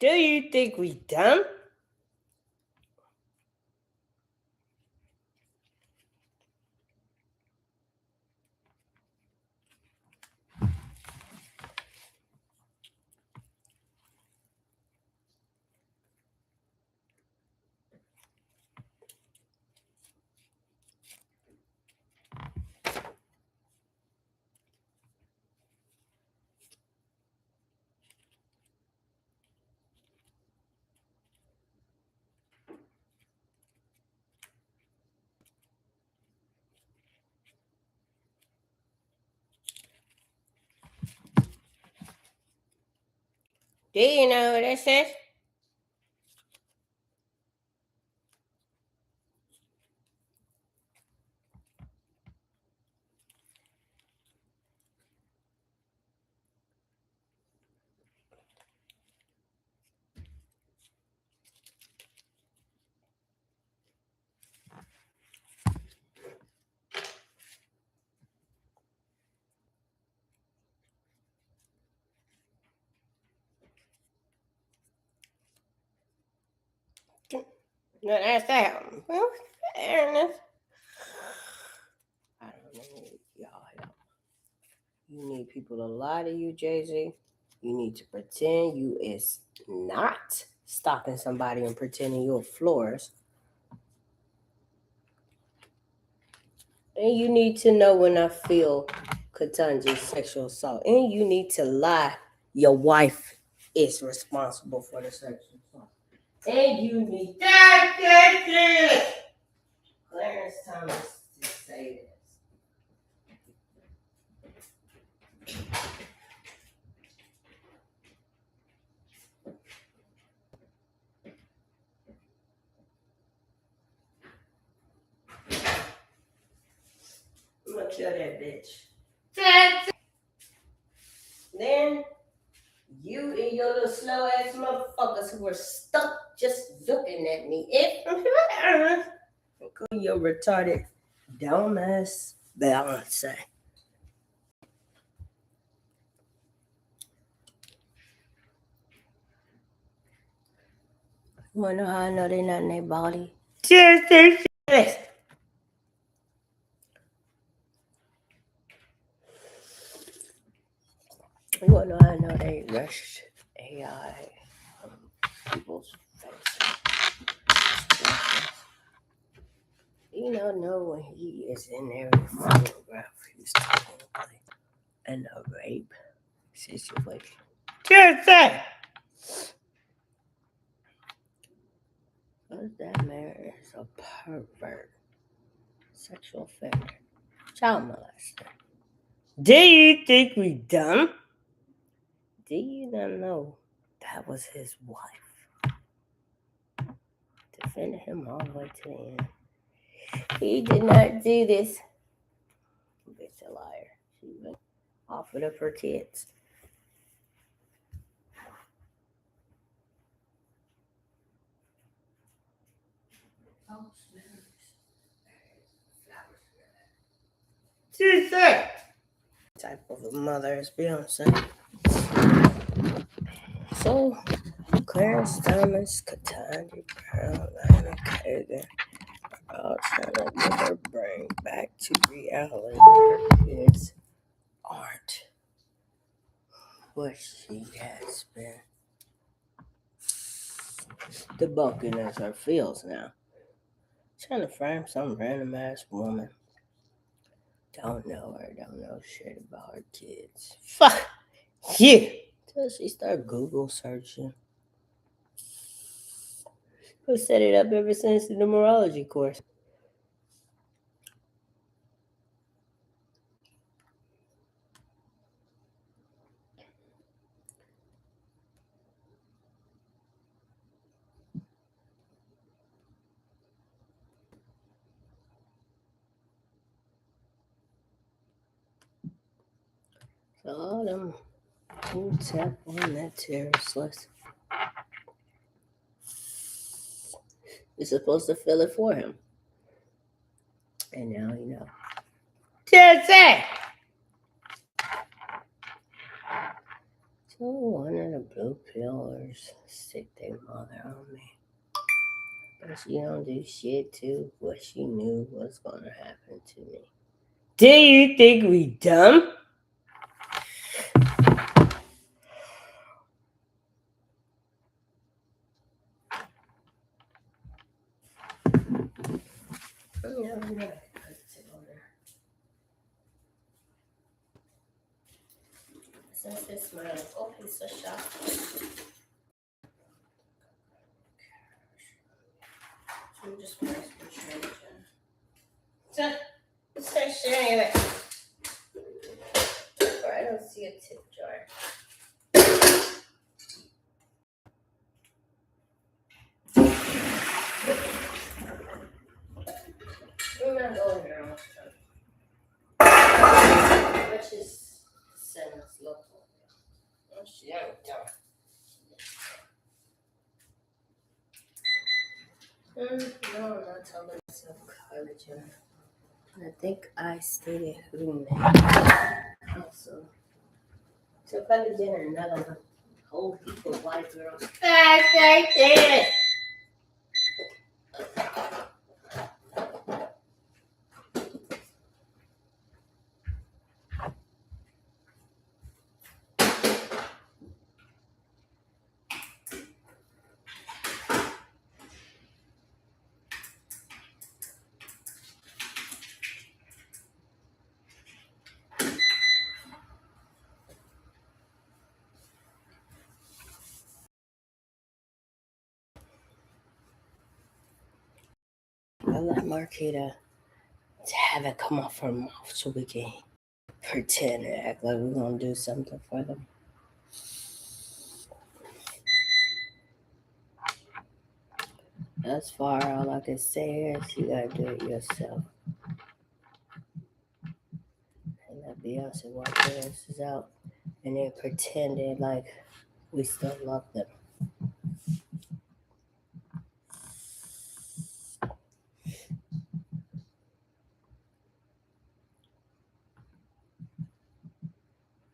Do you think we dumb? Do you know what this is? No, that's that. Well, fair enough. I don't need y'all help. You need people to lie to you, Jay-Z. You need to pretend you is not stalking somebody and pretending you're Flores. And you need to know when I feel Katanji's sexual assault. And you need to lie your wife is responsible for the sexual assault. And you need Clarence Thomas to say this. I'm gonna kill that bitch. Then you and your little slow ass motherfuckers who were stuck just looking at me. Including your retarded dumbass Beyonce. You wanna know how I know they not in their body? Yes. You wanna know how I know they rushed AI on people's faces? You know when he is in every photograph, he's technically in a rape situation. Just that. Because that man is a pervert, sexual offender, child molester. Do you think we dumb? Do you not know that was his wife? Defended him all the way to the end. He did not do this. Bitch, a liar. She even offered up her kids. She's there. Type of a mother is Beyonce. So, Clarence Thomas, Katanja Brown, Lana Kagan are all trying to get her brain back to reality. Her kids aren't what she has been debunking as her feels now. Trying to frame some random ass woman. Don't know her, don't know shit about her kids. Fuck you! Till she start Google searching. Who set it up ever since the numerology course? So all them who tap on that terrorist list is supposed to fill it for him. And now you know. Just So one of the blue pillars sick their mother on me. But she don't do shit to what she knew was gonna happen to me. Do you think we dumb? Yeah. Since it smells, oh, piece of shot. I'm just press the trash. Just start sharing it. Or I don't see a tip jar. I'm not going there all the time. Let's just send us local. Oh, shit, I don't know. No, I'm not telling myself collagen. I think I stated who also. So collagen or another whole heap of white girls. I did. I let Marquita to have it come off her mouth so we can pretend and act like we're gonna do something for them. Thus far, all I can say is you gotta do it yourself. And let Beyonce walk their asses out and then pretending like we still love them.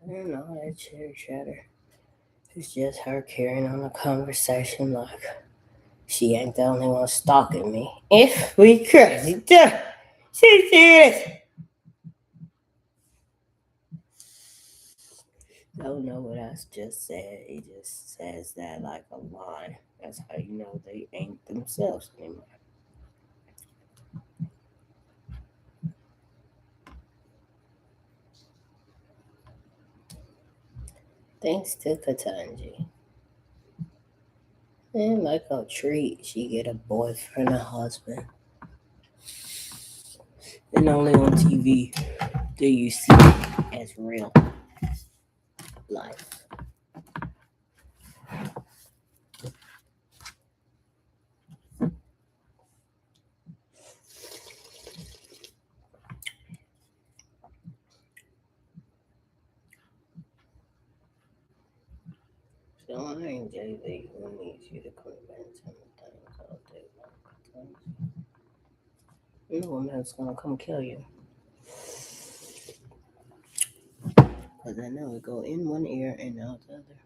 And all that chitter chatter. It's just her carrying on a conversation like she ain't the only one stalking me. If we crazy, she serious. Don't know what I just said. He just says that like a lie. That's how you know they ain't themselves anymore. Thanks to Katanji. And like a treat, she get a boyfriend, a husband. And only on TV do you see it as real life. So I ain't JV who needs you to come back and tell me things all day long. No one else gonna come kill you. Cause I know it go in one ear and out the other.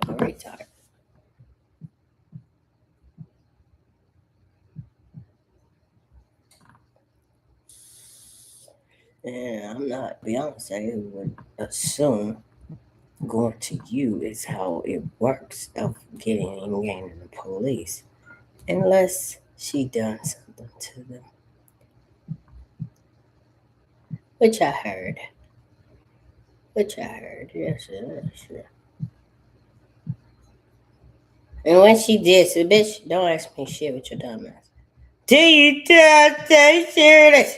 I'm very tired. And I'm not Beyonce who would assume going to you is how it works of getting engaged in the police. Unless she done something to them. Which I heard. Yes, yes. And when she did, so bitch, don't ask me shit with your dumb ass. Do you stay serious?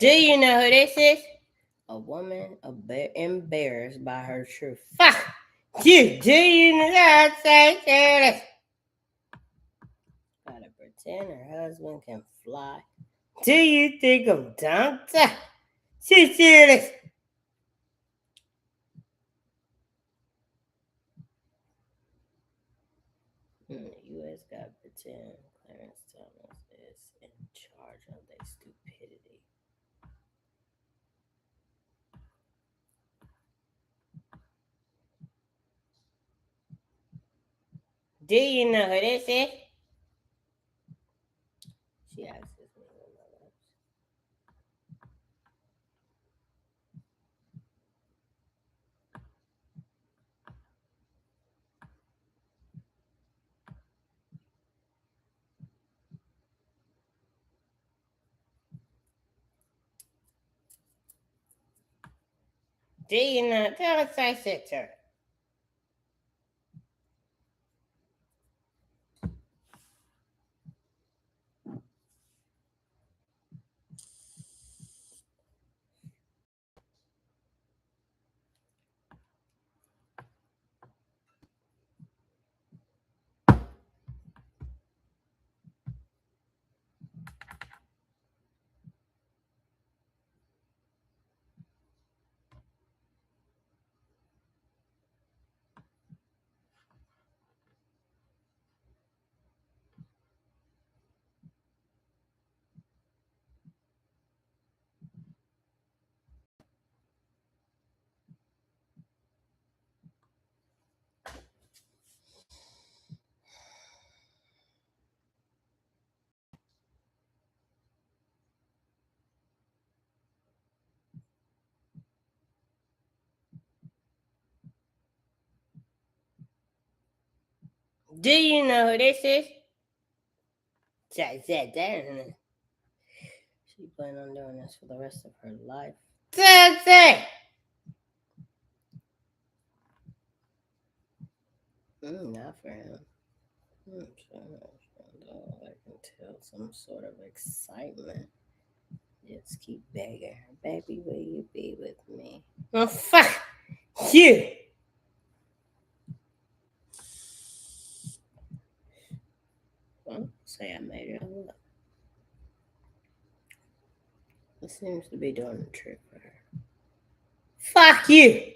Do you know who this is? A woman embarrassed by her truth. Fuck you. Do you know how to say this? Gotta pretend her husband can fly. Do you think I'm dumb? She's serious. The U.S. got to pretend Clarence Thomas is in charge of their stupidity. Do you know who this is? She asks me with my lips. Do you know? Tell us I said to her. Do you know who this is? I said that. She planned on doing this for the rest of her life. Sensei! Not for him. I can tell some sort of excitement. Just keep begging her, baby, will you be with me? Oh, fuck you! Well, say I made it all up. It seems to be doing the trick for her. Fuck you!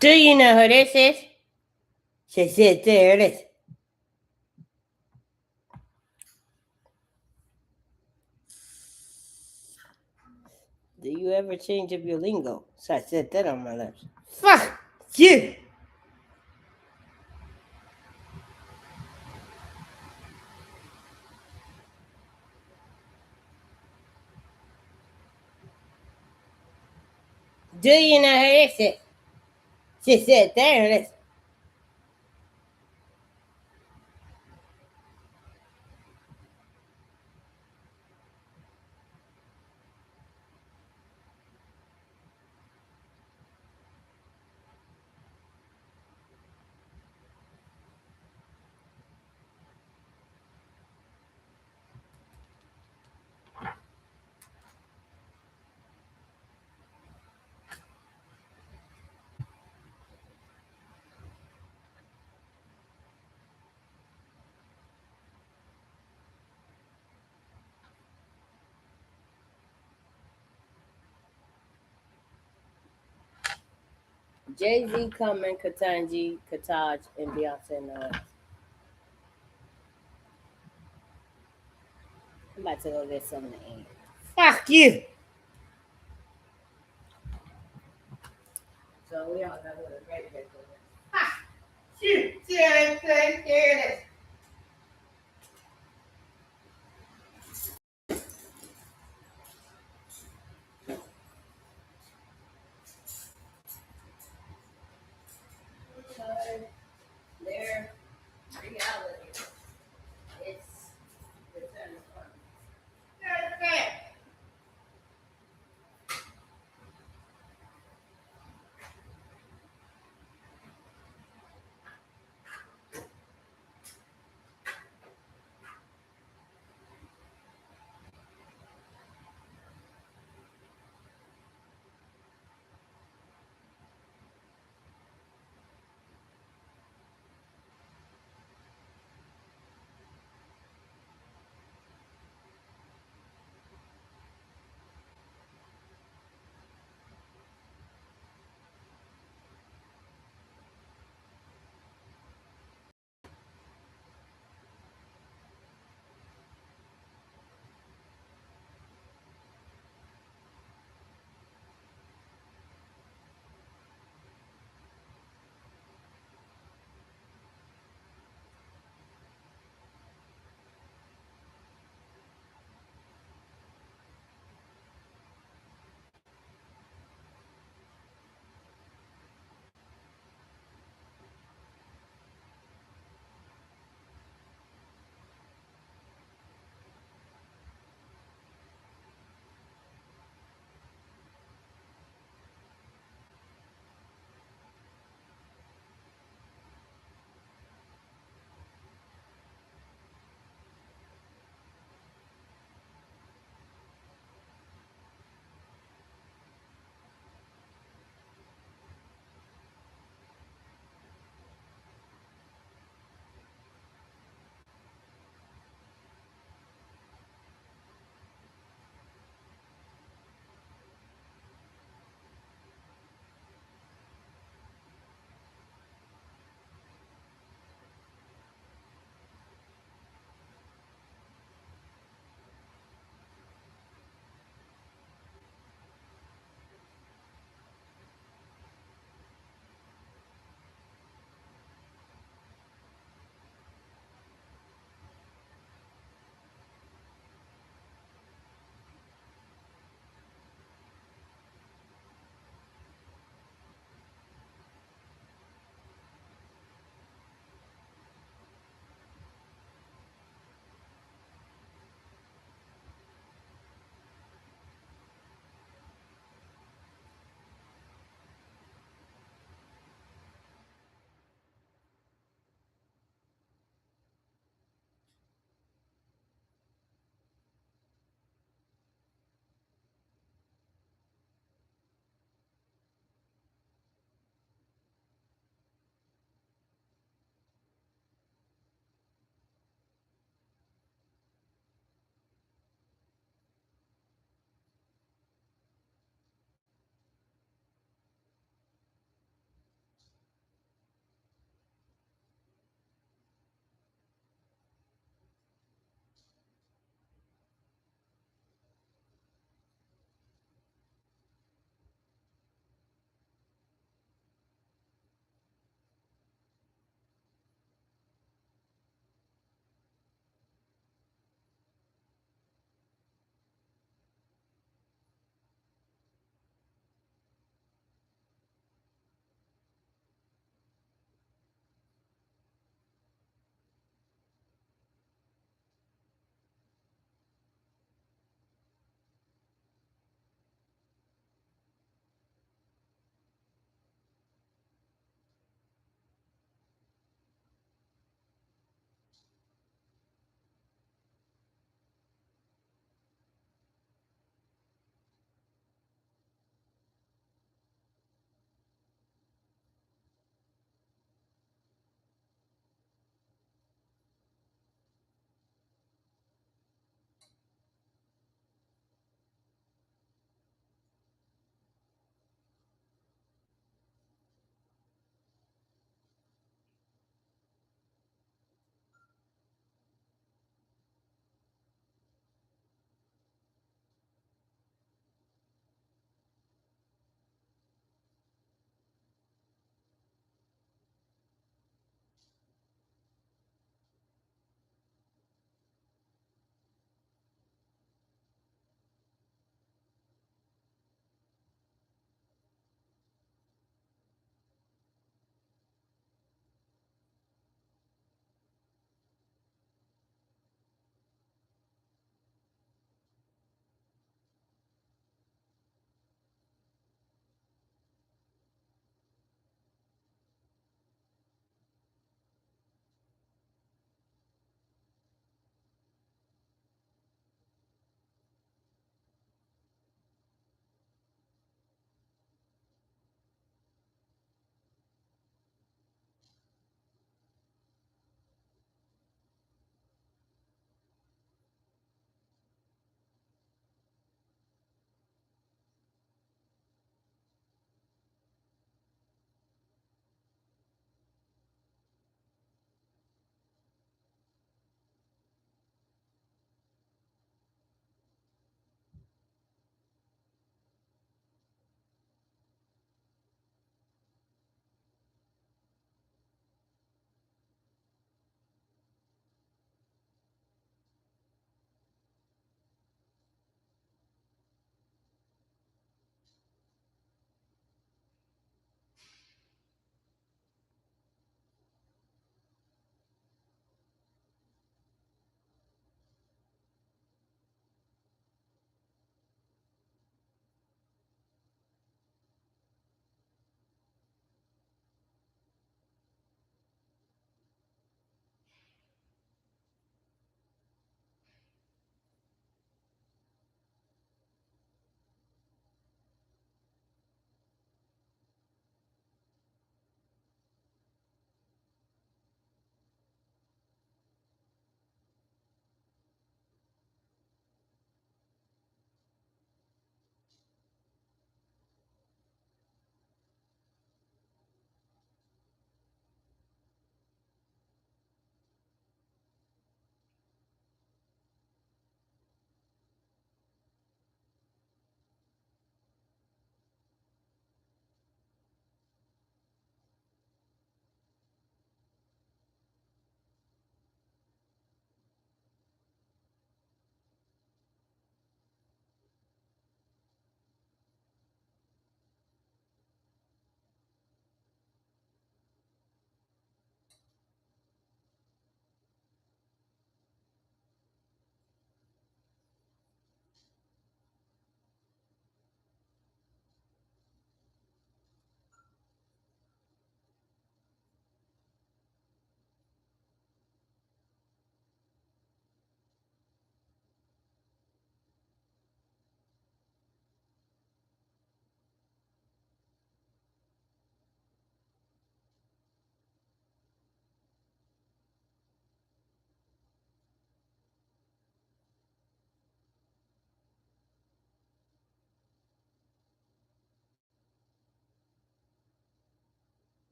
Do you know who this is? She said, there it is. Do you ever change up your lingo? So I said that on my lips. Fuck you! Do you know how to it? She said there it is. Jay-Z, Common, Katanji, Kataj, and Beyonce Knowles. I'm about to go get something to eat. Fuck you! So we all got a little great big ha! Shoot! See how they say? Here it is. Their reality. It's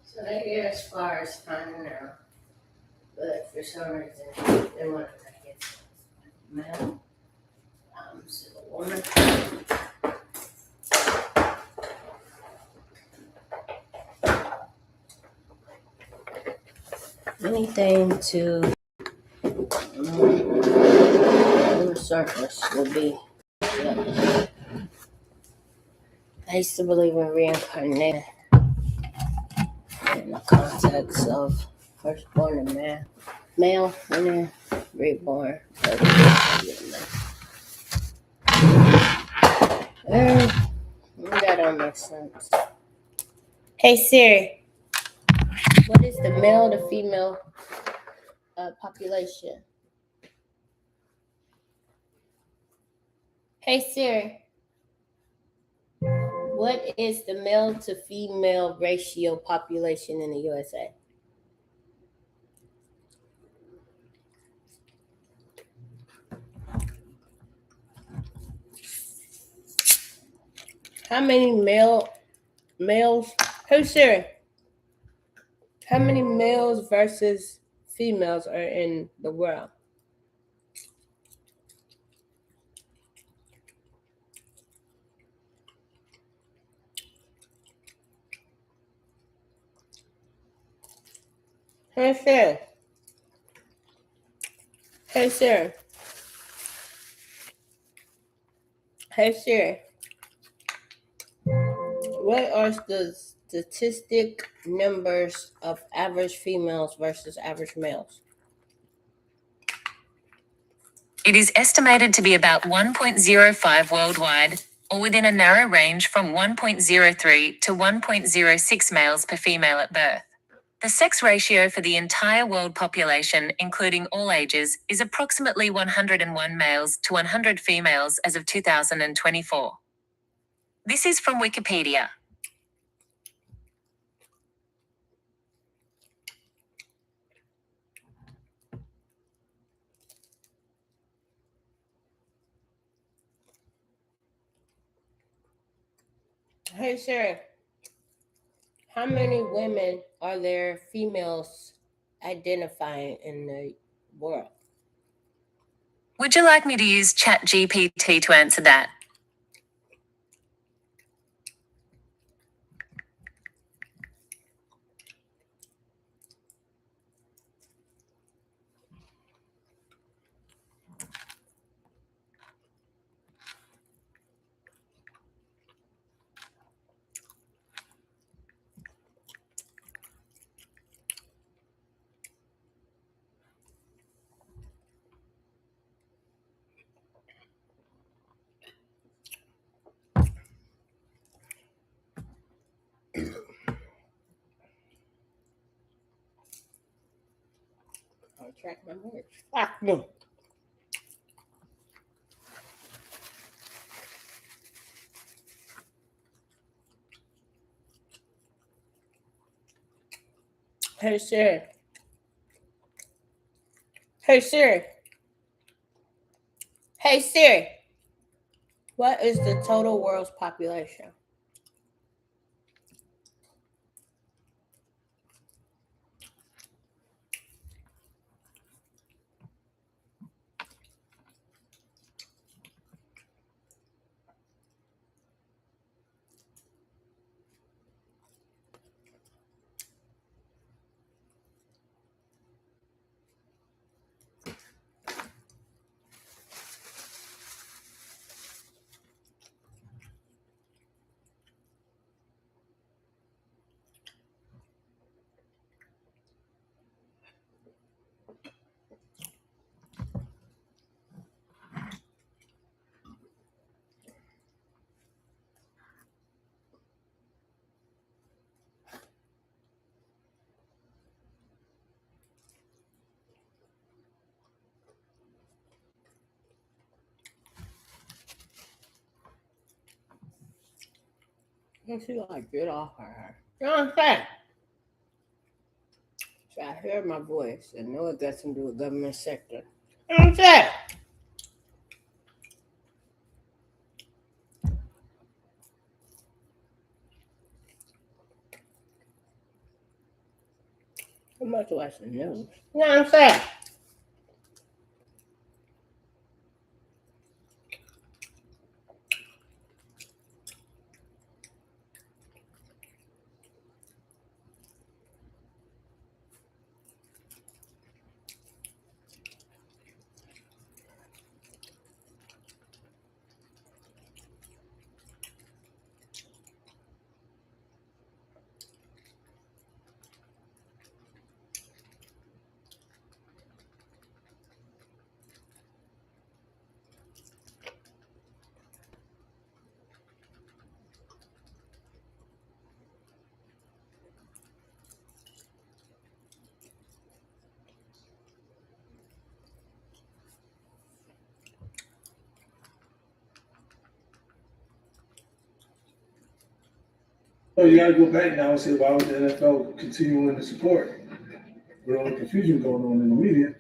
So they get as far as finding out, but for some reason they want to make it male. So the woman. Anything to the surface will be. Yeah. I used to believe in reincarnation in the context of firstborn and male and then reborn. That don't make sense. Hey Siri, what is the male to female population? Hey Siri, what is the male to female ratio population in the USA? How many males? Hey Siri, how many males versus females are in the world? Hey Siri. Hey Siri. Hey Siri. What are the statistic numbers of average females versus average males? It is estimated to be about 1.05 worldwide, or within a narrow range from 1.03 to 1.06 males per female at birth. The sex ratio for the entire world population, including all ages, is approximately 101 males to 100 females as of 2024. This is from Wikipedia. Hey Siri. How many women are there females identifying in the world? Would you like me to use ChatGPT to answer that? I'll track my words. Fuck me. Hey Siri. Hey Siri. Hey Siri. What is the total world's population? And she like, get off her. You know what I'm saying? So I heard my voice and know it got something to do with government sector. You know what I'm saying? I'm about to watch the news. You know what I'm saying? So you gotta go back now and say, why would the NFL continuing to support? With all the confusion going on in the media.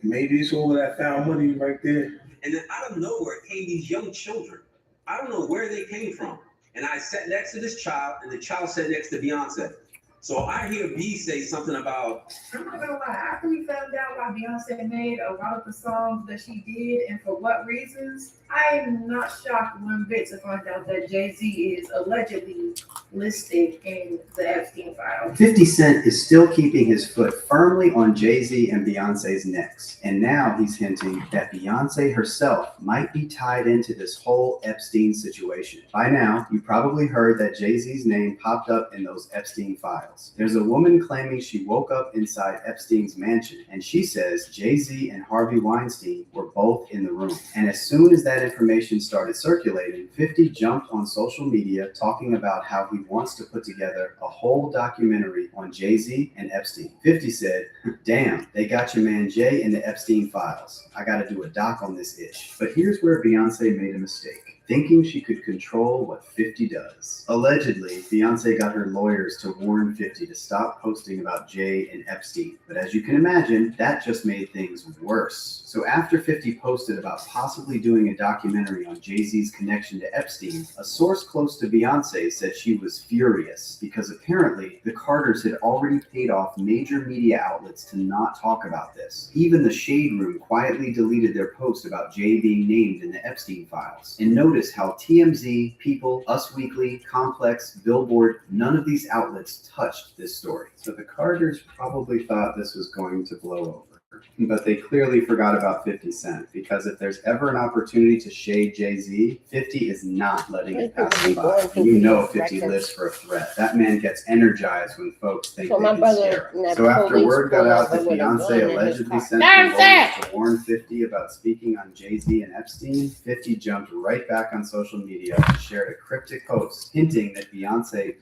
Maybe it's all of that found money right there. And then out of nowhere came these young children. I don't know where they came from. And I sat next to this child, and the child sat next to Beyonce. So I hear B say something about. I'm not gonna lie. After we found out why Beyonce made a lot of the songs that she did and for what reasons, I am not shocked one bit to find out that Jay-Z is allegedly listed in the Epstein file. 50 Cent is still keeping his foot firmly on Jay-Z and Beyonce's necks. And now he's hinting that Beyonce herself might be tied into this whole Epstein situation. By now, you probably heard that Jay-Z's name popped up in those Epstein files. There's a woman claiming she woke up inside Epstein's mansion, and she says Jay-Z and Harvey Weinstein were both in the room. And as soon as that information started circulating, 50 jumped on social media talking about how he wants to put together a whole documentary on Jay-Z and Epstein. 50 said, damn, they got your man Jay in the Epstein files. I gotta do a doc on this ish. But here's where Beyonce made a mistake. Thinking she could control what 50 does. Allegedly, Beyonce got her lawyers to warn 50 to stop posting about Jay and Epstein. But as you can imagine, that just made things worse. So after 50 posted about possibly doing a documentary on Jay-Z's connection to Epstein, a source close to Beyonce said she was furious because apparently the Carters had already paid off major media outlets to not talk about this. Even the Shade Room quietly deleted their post about Jay being named in the Epstein files. And notice how TMZ, People, Us Weekly, Complex, Billboard, none of these outlets touched this story. So the Carters probably thought this was going to blow over. But they clearly forgot about 50 Cent, because if there's ever an opportunity to shade Jay-Z, 50 is not letting it pass him by. And you know 50 lives for a threat. That man gets energized when folks think they can scare him. So after word got out that Beyonce allegedly sent her lawyers to warn 50 about speaking on Jay-Z and Epstein, 50 jumped right back on social media and shared a cryptic post hinting that Beyonce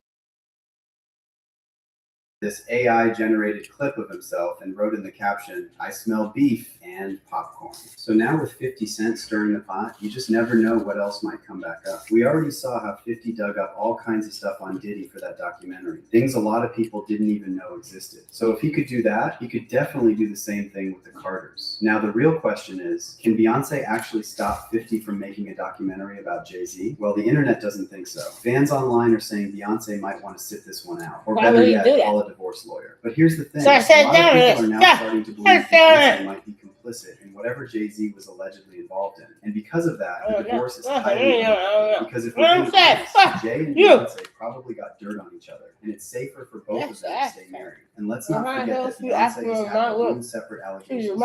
this AI-generated clip of himself and wrote in the caption, I smell beef and popcorn. So now with 50 Cent stirring the pot, you just never know what else might come back up. We already saw how 50 dug up all kinds of stuff on Diddy for that documentary, things a lot of people didn't even know existed. So if he could do that, he could definitely do the same thing with the Carters. Now the real question is, can Beyonce actually stop 50 from making a documentary about Jay-Z? Well, the internet doesn't think so. Fans online are saying Beyonce might want to sit this one out, or better yet, call a divorce lawyer. But here's the thing, a lot of people are now starting to believe Beyonce might be complicit in whatever Jay-Z was allegedly involved in. And because of that, the divorce is highly unlikely. Because if we're being honest, Jay and Beyonce probably got dirt on each other, and it's safer for both of them to stay married. And let's not forget that Beyonce has had her own separate allegations.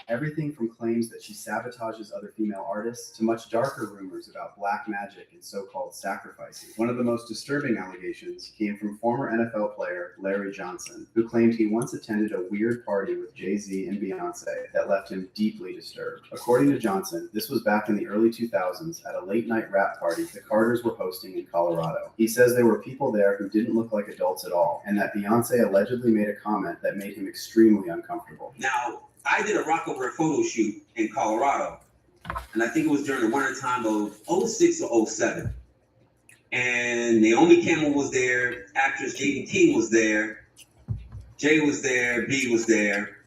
Everything from claims that she sabotages other female artists to much darker rumors about black magic and so-called sacrificing. One of the most disturbing allegations came from former NFL player Larry Johnson, who claimed he once attended a weird party with Jay-Z and Beyonce that left him deeply disturbed. According to Johnson, this was back in the early 2000s at a late-night rap party the Carters were hosting in Colorado. He says there were people there who didn't look like adults at all, and that Beyonce allegedly made a comment that made him extremely uncomfortable. Now, I did a Rockover photo shoot in Colorado, and I think it was during the winter time of 06 or 07. and Naomi Campbell was there, actress J.D. King was there, Jay was there, B was there,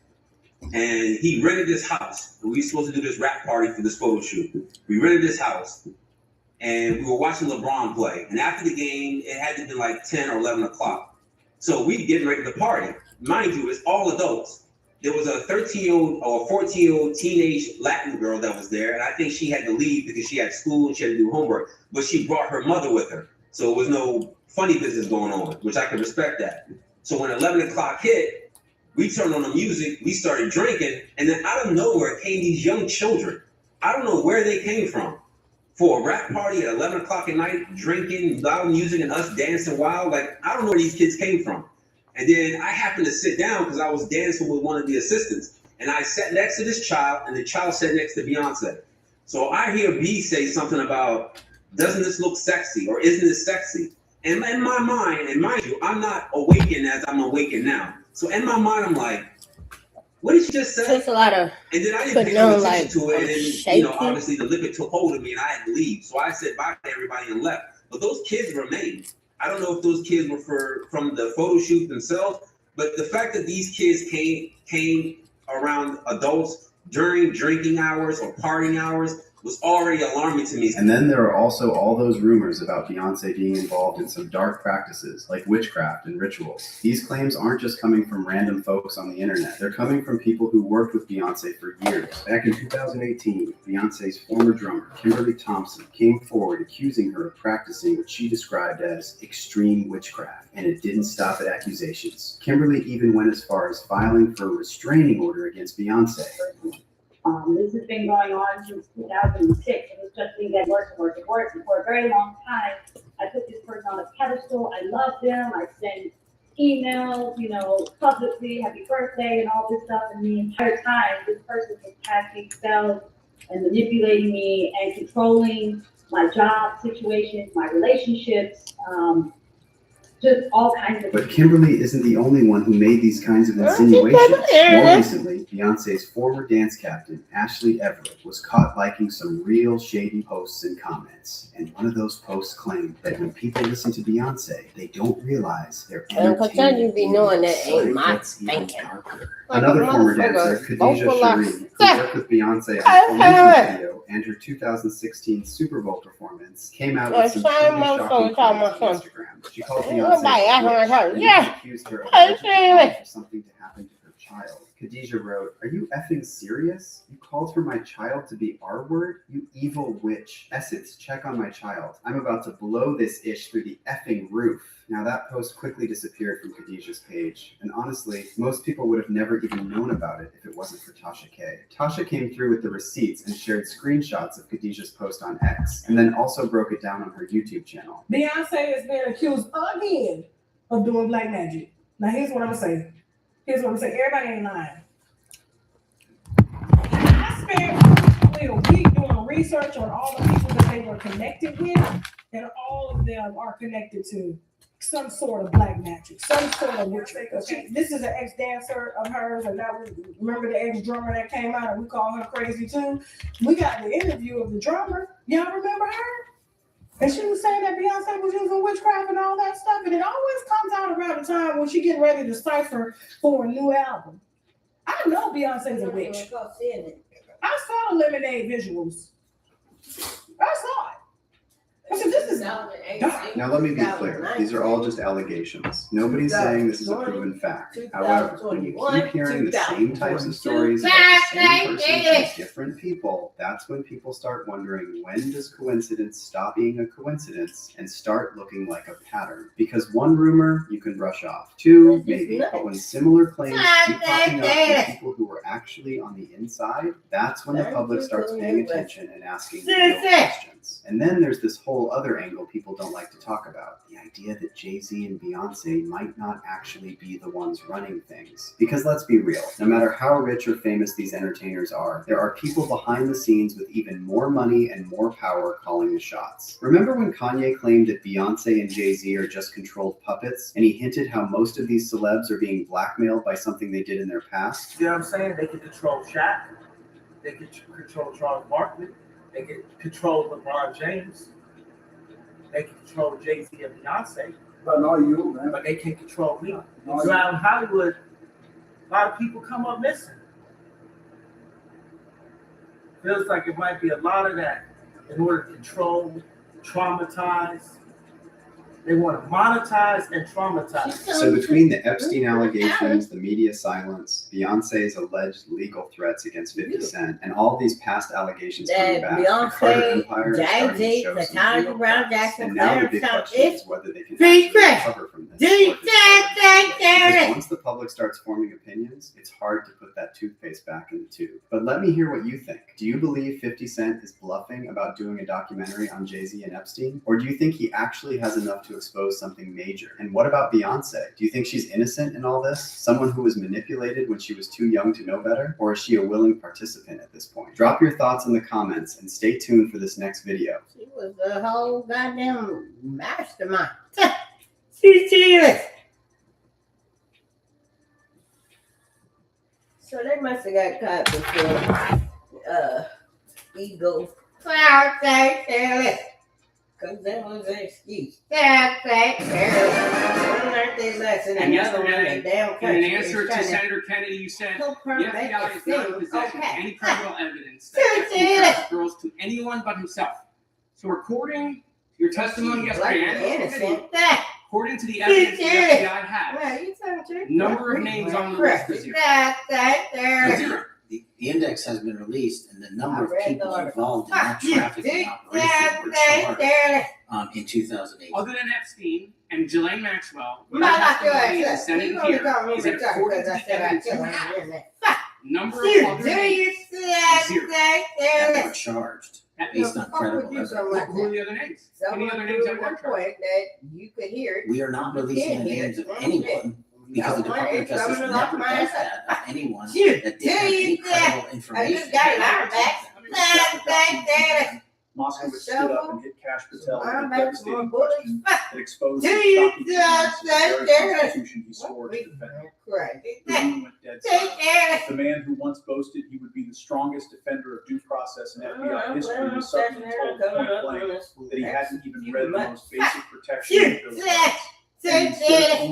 and he rented this house. We were supposed to do this rap party for this photo shoot. We rented this house, and we were watching LeBron play. And after the game, it had to be like 10 or 11 o'clock. So we getting ready to party. Mind you, it's all adults. There was a 13-year-old or a 14-year-old teenage Latin girl that was there, and I think she had to leave because she had school and she had to do homework. But she brought her mother with her, so it was no funny business going on, which I can respect that. So when 11 o'clock hit, we turned on the music, we started drinking, and then out of nowhere came these young children. I don't know where they came from. For a rap party at 11 o'clock at night, drinking, loud music, and us dancing wild, like, I don't know where these kids came from. And then I happened to sit down because I was dancing with one of the assistants. And I sat next to this child, and the child sat next to Beyonce. So I hear B say something about, doesn't this look sexy, or isn't this sexy? And in my mind, and mind you, I'm not awakened as I'm awakened now. So in my mind, I'm like, what did she just say? So it's a lot of And then I didn't pay putting no on attention like to it. And then, shaky. obviously the liquor took hold of me and I had to leave. So I said bye to everybody and left. But those kids remained. I don't know if those kids were from the photo shoot themselves, but the fact that these kids came around adults during drinking hours or partying hours was already alarming to me. And then there are also all those rumors about Beyonce being involved in some dark practices like witchcraft and rituals. These claims aren't just coming from random folks on the internet. They're coming from people who worked with Beyonce for years. Back in 2018, Beyonce's former drummer, Kimberly Thompson, came forward accusing her of practicing what she described as extreme witchcraft, and it didn't stop at accusations. Kimberly even went as far as filing for a restraining order against Beyonce. This has been going on since 2006. It was just being getting worse and worse and worse. And for a very long time, I put this person on a pedestal. I loved them. I sent emails, publicly, happy birthday and all this stuff. And the entire time, this person was casting spells and manipulating me and controlling my job situations, my relationships, just all kinds of. But Kimberly isn't the only one who made these kinds of insinuations. More recently, Beyonce's former dance captain, Ashley Everett, was caught liking some real shady posts and comments. And one of those posts claimed that when people listen to Beyonce, they don't realize they're entertaining. You be knowing that So ain't it my gets even thinking. darker. Like Another a former motherfucker, dancer, Khadijah vocal like- Sharif, who worked with Beyonce on the Formation video and her 2016 Super Bowl performance, came out with some truly shocking claims on Instagram. She called Beyonce and accused her of allegedly for something to happen to her child. Khadijah wrote, "Are you effing serious? You called for my child to be R-word? You evil witch. Essence, check on my child. I'm about to blow this ish through the effing roof." Now that post quickly disappeared from Khadijah's page, and honestly, most people would have never even known about it if it wasn't for Tasha K. Tasha came through with the receipts and shared screenshots of Khadijah's post on X, and then also broke it down on her YouTube channel. Beyonce is being accused again of doing black magic. Now here's what I'm gonna say. Everybody ain't lying. I spent a week doing research on all the people that they were connected with, and all of them are connected to some sort of black magic, some sort of witchcraft. This is an ex-dancer of hers, and now remember the ex-drummer that came out, and we call her crazy too. We got the interview of the drummer. Y'all remember her? And she was saying that Beyonce was using witchcraft and all that stuff, and it always comes out around the time when she getting ready to cipher for a new album. I know Beyonce's a witch. I saw Lemonade visuals. I saw it. I said, this is dark. Now let me be clear, these are all just allegations. Nobody's saying this is a proven fact. However, when you keep hearing the same types of stories about the same person from different people, that's when people start wondering, when does coincidence stop being a coincidence and start looking like a pattern? Because one rumor you can brush off. Two, maybe, but when similar claims keep popping up from people who were actually on the inside, that's when the public starts paying attention and asking real questions. And then there's this whole other angle people don't like to talk about, the idea that Jay-Z and Beyonce might not actually be the ones running things. Because let's be real, no matter how rich or famous these entertainers are, there are people behind the scenes with even more money and more power calling the shots. Remember when Kanye claimed that Beyonce and Jay-Z are just controlled puppets, and he hinted how most of these celebs are being blackmailed by something they did in their past? You know what I'm saying? They can control Shaq, they can control Charles Barkley, they can control LeBron James. They can control Jay-Z and Beyonce, But no, you, man. but they can't control me. And so out in Hollywood, a lot of people come up missing. Feels like it might be a lot of that in order to control, traumatize. They want to monetize and traumatize. So between the Epstein allegations, the media silence, Beyonce's alleged legal threats against 50 Cent, and all these past allegations coming back, the Carter Empire is starting to show some real cracks. And now the big question is whether they can actually recover from this. Because once the public starts forming opinions, it's hard to put that toothpaste back in the tube. But let me hear what you think. Do you believe 50 Cent is bluffing about doing a documentary on Jay-Z and Epstein? Or do you think he actually has enough to expose something major? And what about Beyonce? Do you think she's innocent in all this? Someone who was manipulated when she was too young to know better? Or is she a willing participant at this point? Drop your thoughts in the comments and stay tuned for this next video. She was a whole goddamn mastermind. She's serious. So they must have got caught before Eagle. Cloud say serious. Because that was an excuse. Cloud say serious. One learned their lesson. And Another one, yesterday, the damn in country an answer is to trying Senator Kennedy, you said the confirm FBI that is not in it possession of seems any criminal evidence that Epstein transferred girls to anyone but himself. So according to your testimony yesterday, according to the evidence the FBI has, number of names on the list is zero. Zero. The index has been released, and the number of people involved in that trafficking operation were charged in 2008. Other than Epstein and Ghislaine Maxwell, the testimony in the Senate here is that according to the evidence you have, number of other names is zero. That were charged based on credible evidence. Who are the other names? Any other names that weren't charged? that you could hear it. We are not releasing the names of anyone because the Department of Justice never does that of anyone that did have any credible information. Moskowitz stood up and hit Cash Patel with a devastating question that exposed the shocking constitution he swore to defend. The room went dead silent. The man who once boasted he would be the strongest defender of due process in FBI history was suddenly told point blank that he hadn't even read the most basic protection of Bill of Rights.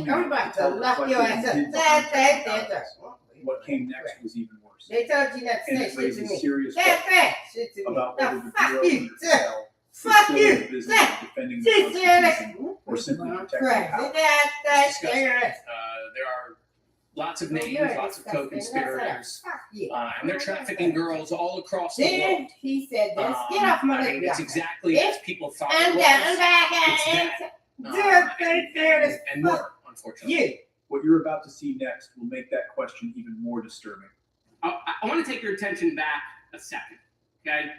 I'm about to lock your ass up. What came next was even worse. They told you not to And say it shit to raises me. serious That's questions shit to me. about whether the Fuck Bureau you. under Patel is Fuck still you. in the business of defending the Constitution or simply protecting power. There are lots of names, lots of co-conspirators, and they're trafficking girls all across the world. Then he said, "This get off my leg." It's exactly as people thought it And was. down back And more, unfortunately. What you're about to see next will make that question even more disturbing. I want to take your attention back a second, okay?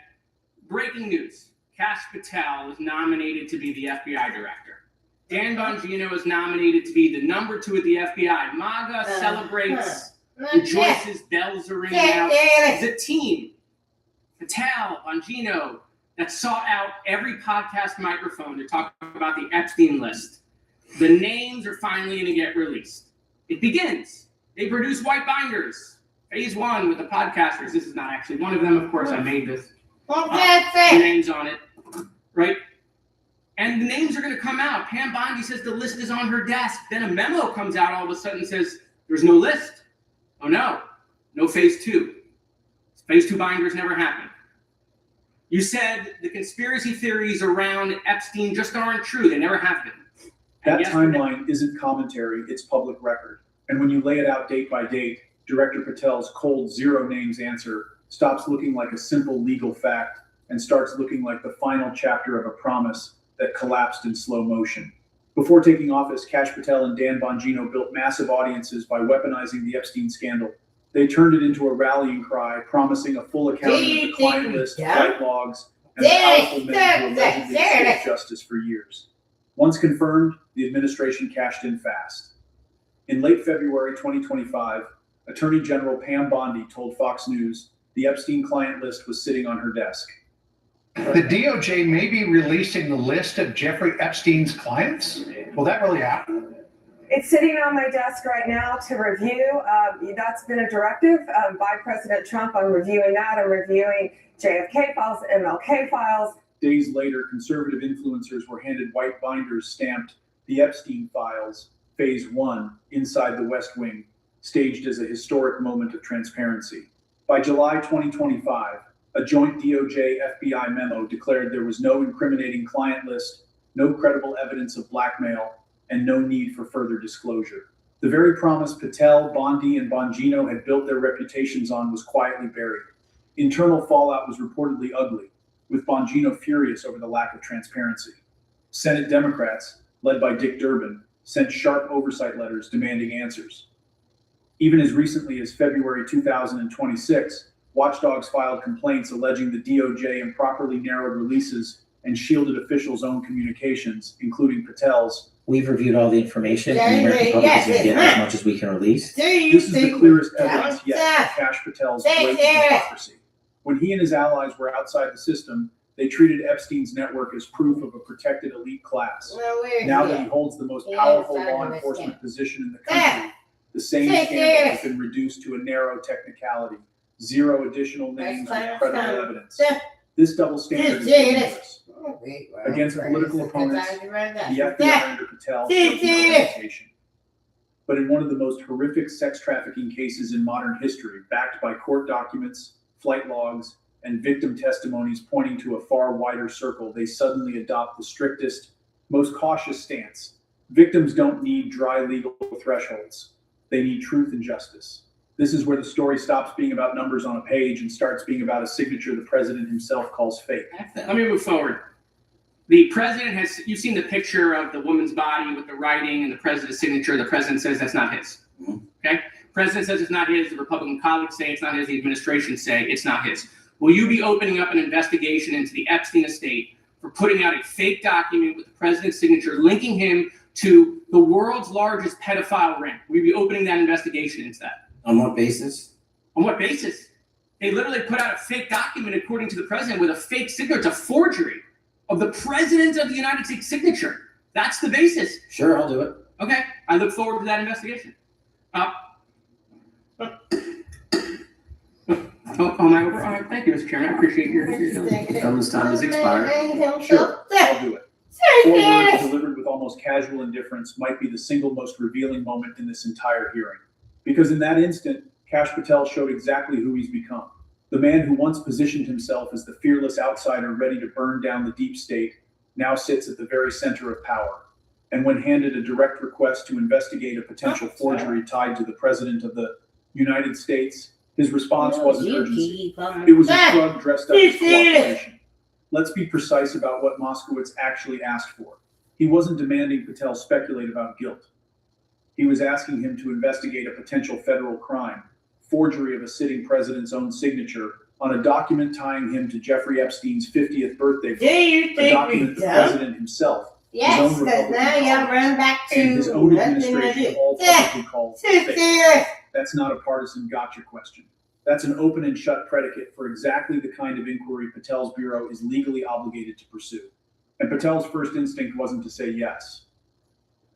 Breaking news. Cash Patel was nominated to be the FBI director. Dan Bongino is nominated to be the number 2 at the FBI. MAGA celebrates, rejoices, bells are ringing out. The team, Patel, Bongino, that sought out every podcast microphone to talk about the Epstein list. The names are finally going to get released. It begins. They produce white binders. Phase 1 with the podcasters. This is not actually one of them, of course. I made this. The names on it, right? And the names are going to come out. Pam Bondi says the list is on her desk. Then a memo comes out all of a sudden and says there's no list. Oh no, no phase 2. Phase 2 binders never happened. You said the conspiracy theories around Epstein just aren't true. They never have been. That timeline isn't commentary, it's public record. And when you lay it out date by date, Director Patel's cold zero names answer stops looking like a simple legal fact and starts looking like the final chapter of a promise that collapsed in slow motion. Before taking office, Cash Patel and Dan Bongino built massive audiences by weaponizing the Epstein scandal. They turned it into a rallying cry, promising a full accounting of the client list, flight logs, and the powerful men who allegedly escaped justice for years. Once confirmed, the administration cashed in fast. In late February 2025, Attorney General Pam Bondi told Fox News the Epstein client list was sitting on her desk. The DOJ may be releasing the list of Jeffrey Epstein's clients. Will that really happen? It's sitting on my desk right now to review. That's been a directive by President Trump. I'm reviewing that. I'm reviewing JFK files, MLK files, Days later, conservative influencers were handed white binders stamped "The Epstein Files, Phase 1, Inside the West Wing," staged as a historic moment of transparency. By July 2025, a joint DOJ-FBI memo declared there was no incriminating client list, no credible evidence of blackmail, and no need for further disclosure. The very promise Patel, Bondi, and Bongino had built their reputations on was quietly buried. Internal fallout was reportedly ugly, with Bongino furious over the lack of transparency. Senate Democrats, led by Dick Durbin, sent sharp oversight letters demanding answers. Even as recently as February 2026, watchdogs filed complaints alleging the DOJ improperly narrowed releases and shielded officials' own communications, including Patel's. We've reviewed all the information, and the American public is going to get as much as we can release. This is the clearest evidence yet of Cash Patel's blatant hypocrisy. When he and his allies were outside the system, they treated Epstein's network as proof of a protected elite class. Now that he holds the most powerful law enforcement position in the country, the same scandal has been reduced to a narrow technicality. 0 additional names with credible evidence. This double standard is dangerous. Against political opponents, the FBI under Patel shows no hesitation. But in one of the most horrific sex trafficking cases in modern history, backed by court documents, flight logs, and victim testimonies pointing to a far wider circle, they suddenly adopt the strictest, most cautious stance. Victims don't need dry legal thresholds. They need truth and justice. This is where the story stops being about numbers on a page and starts being about a signature the president himself calls fake. Let me move forward. The president has, you've seen the picture of the woman's body with the writing and the president's signature. The president says that's not his. Okay? President says it's not his. The Republican colleagues say it's not his. The administration say it's not his. Will you be opening up an investigation into the Epstein estate for putting out a fake document with the president's signature, linking him to the world's largest pedophile ring? Will you be opening that investigation into that? On what basis? On what basis? They literally put out a fake document, according to the president, with a fake signature. It's a forgery of the president of the United States signature. That's the basis. Sure, I'll do it. Okay, I look forward to that investigation. Oh, am I over? All right, thank you, Mr. Chairman. I appreciate your Government's time has expired. Sure, I'll do it. 4 words delivered with almost casual indifference might be the single most revealing moment in this entire hearing. Because in that instant, Cash Patel showed exactly who he's become. The man who once positioned himself as the fearless outsider ready to burn down the deep state now sits at the very center of power. And when handed a direct request to investigate a potential forgery tied to the president of the United States, his response wasn't urgency. It was a shrug dressed up as cooperation. Let's be precise about what Moskowitz actually asked for. He wasn't demanding Patel speculate about guilt. He was asking him to investigate a potential federal crime, forgery of a sitting president's own signature on a document tying him to Jeffrey Epstein's 50th birthday book, a document the president himself, his own Republican colleagues, and his own administration all publicly called fake. That's not a partisan gotcha question. That's an open and shut predicate for exactly the kind of inquiry Patel's bureau is legally obligated to pursue. And Patel's first instinct wasn't to say yes.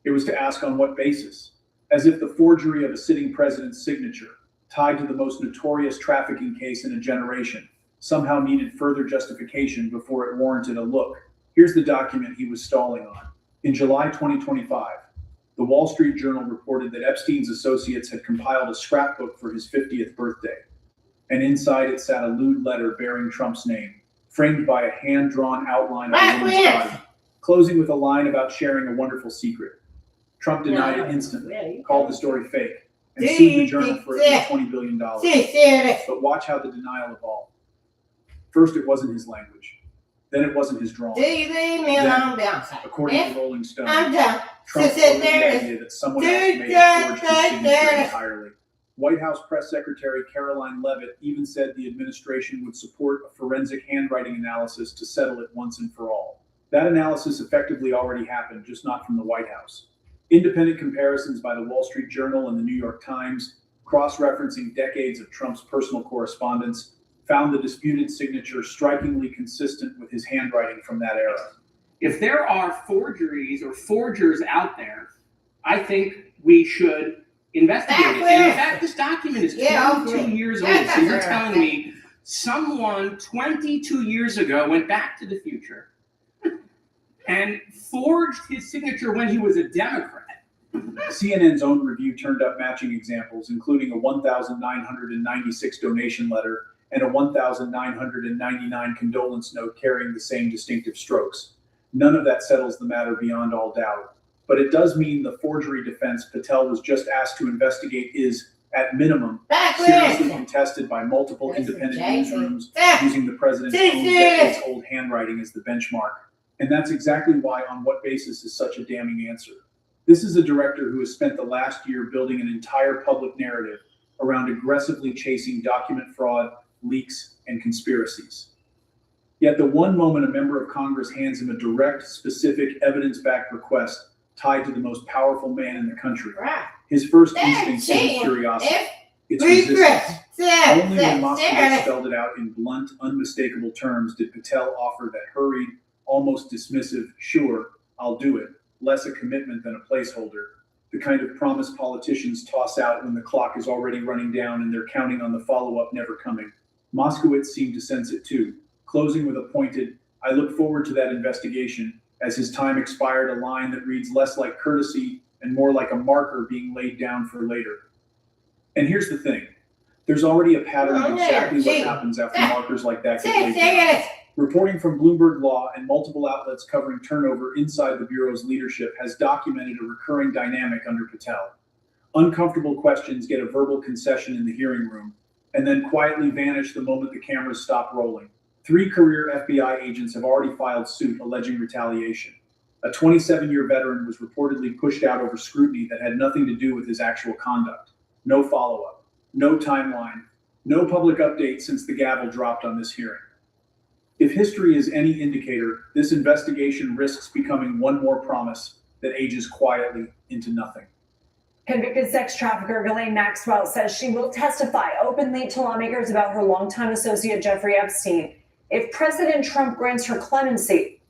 It was to ask on what basis, as if the forgery of a sitting president's signature, tied to the most notorious trafficking case in a generation, somehow needed further justification before it warranted a look. Here's the document he was stalling on. In July 2025, the Wall Street Journal reported that Epstein's associates had compiled a scrapbook for his 50th birthday, and inside it sat a lewd letter bearing Trump's name, framed by a hand-drawn outline of a woman's body, closing with a line about sharing a wonderful secret. Trump denied it instantly, called the story fake, and sued the Journal for at least $20 billion. But watch how the denial evolved. First, it wasn't his language. Then it wasn't his drawing. Then, according to Rolling Stone, Trump floated the idea that someone else may have forged his signature entirely. White House Press Secretary Caroline Leavitt even said the administration would support a forensic handwriting analysis to settle it once and for all. That analysis effectively already happened, just not from the White House. Independent comparisons by the Wall Street Journal and the New York Times, cross-referencing decades of Trump's personal correspondence, found the disputed signature strikingly consistent with his handwriting from that era. If there are forgeries or forgers out there, I think we should investigate it. And in fact, this document is 22 years old. So you're telling me Someone 22 years ago went back to the future and forged his signature when he was a Democrat. CNN's own review turned up matching examples, including a 1,996 donation letter and a 1,999 condolence note carrying the same distinctive strokes. None of that settles the matter beyond all doubt, but it does mean the forgery defense Patel was just asked to investigate is, at minimum, seriously contested by multiple independent newsrooms using the president's own decades-old handwriting as the benchmark. And that's exactly why On What Basis is such a damning answer. This is a director who has spent the last year building an entire public narrative around aggressively chasing document fraud, leaks, and conspiracies. Yet the one moment a member of Congress hands him a direct, specific, evidence-backed request tied to the most powerful man in the country, his first instinct isn't curiosity, it's resistance. Only when Moskowitz spelled it out in blunt, unmistakable terms did Patel offer that hurried, almost dismissive, sure, I'll do it, less a commitment than a placeholder, the kind of promise politicians toss out when the clock is already running down and they're counting on the follow-up never coming. Moskowitz seemed to sense it too, closing with a pointed, I look forward to that investigation, as his time expired, a line that reads less like courtesy and more like a marker being laid down for later. And here's the thing, there's already a pattern of exactly what happens after markers like that get laid down. Reporting from Bloomberg Law and multiple outlets covering turnover inside the Bureau's leadership has documented a recurring dynamic under Patel. Uncomfortable questions get a verbal concession in the hearing room and then quietly vanish the moment the cameras stop rolling. 3 career FBI agents have already filed suit alleging retaliation. A 27-year veteran was reportedly pushed out over scrutiny that had nothing to do with his actual conduct. No follow-up, no timeline, no public update since the gavel dropped on this hearing. If history is any indicator, this investigation risks becoming one more promise that ages quietly into nothing. Convicted sex trafficker Ghislaine Maxwell says she will testify openly to lawmakers about her longtime associate Jeffrey Epstein if President Trump grants her clemency.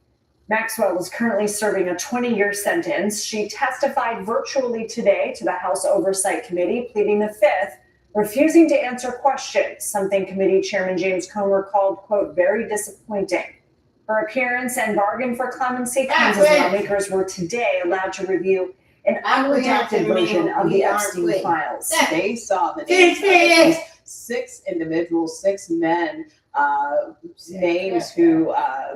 Maxwell is currently serving a 20-year sentence. She testified virtually today to the House Oversight Committee, pleading the Fifth, refusing to answer questions, something committee chairman James Comer called, quote, very disappointing. Her appearance and bargain for clemency comes as lawmakers were today allowed to review an unredacted version of the Epstein files. They saw the names of at least 6 individuals, 6 men, names who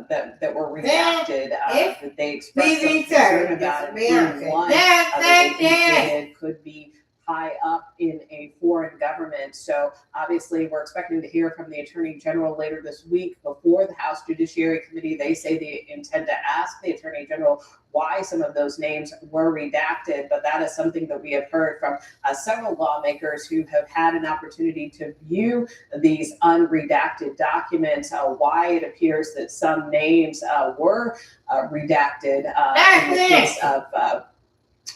that were redacted, that they expressed some concern about, including one that they could be high up in a foreign government. So obviously we're expecting to hear from the Attorney General later this week before the House Judiciary Committee. They say they intend to ask the Attorney General why some of those names were redacted, but that is something that we have heard from several lawmakers who have had an opportunity to view these unredacted documents, why it appears that some names were redacted in the case of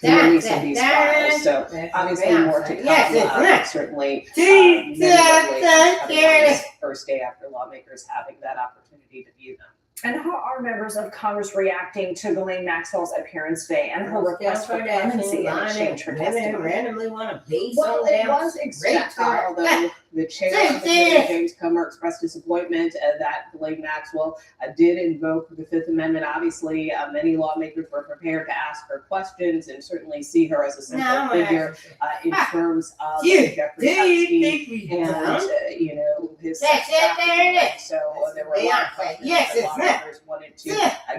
the release of these files. So obviously more to come. Certainly, many this first day after lawmakers having that opportunity to view them. And how are members of Congress reacting to Ghislaine Maxwell's appearance today and her request for clemency in exchange for testimony? Randomly want to be well, it was expected, although the chair of the committee, James Comer, expressed disappointment that Ghislaine Maxwell did invoke the Fifth Amendment. Obviously, many lawmakers were prepared to ask her questions and certainly see her as a central figure in terms of Jeffrey Epstein and his sex trafficking. So there were a lot of questions that lawmakers wanted to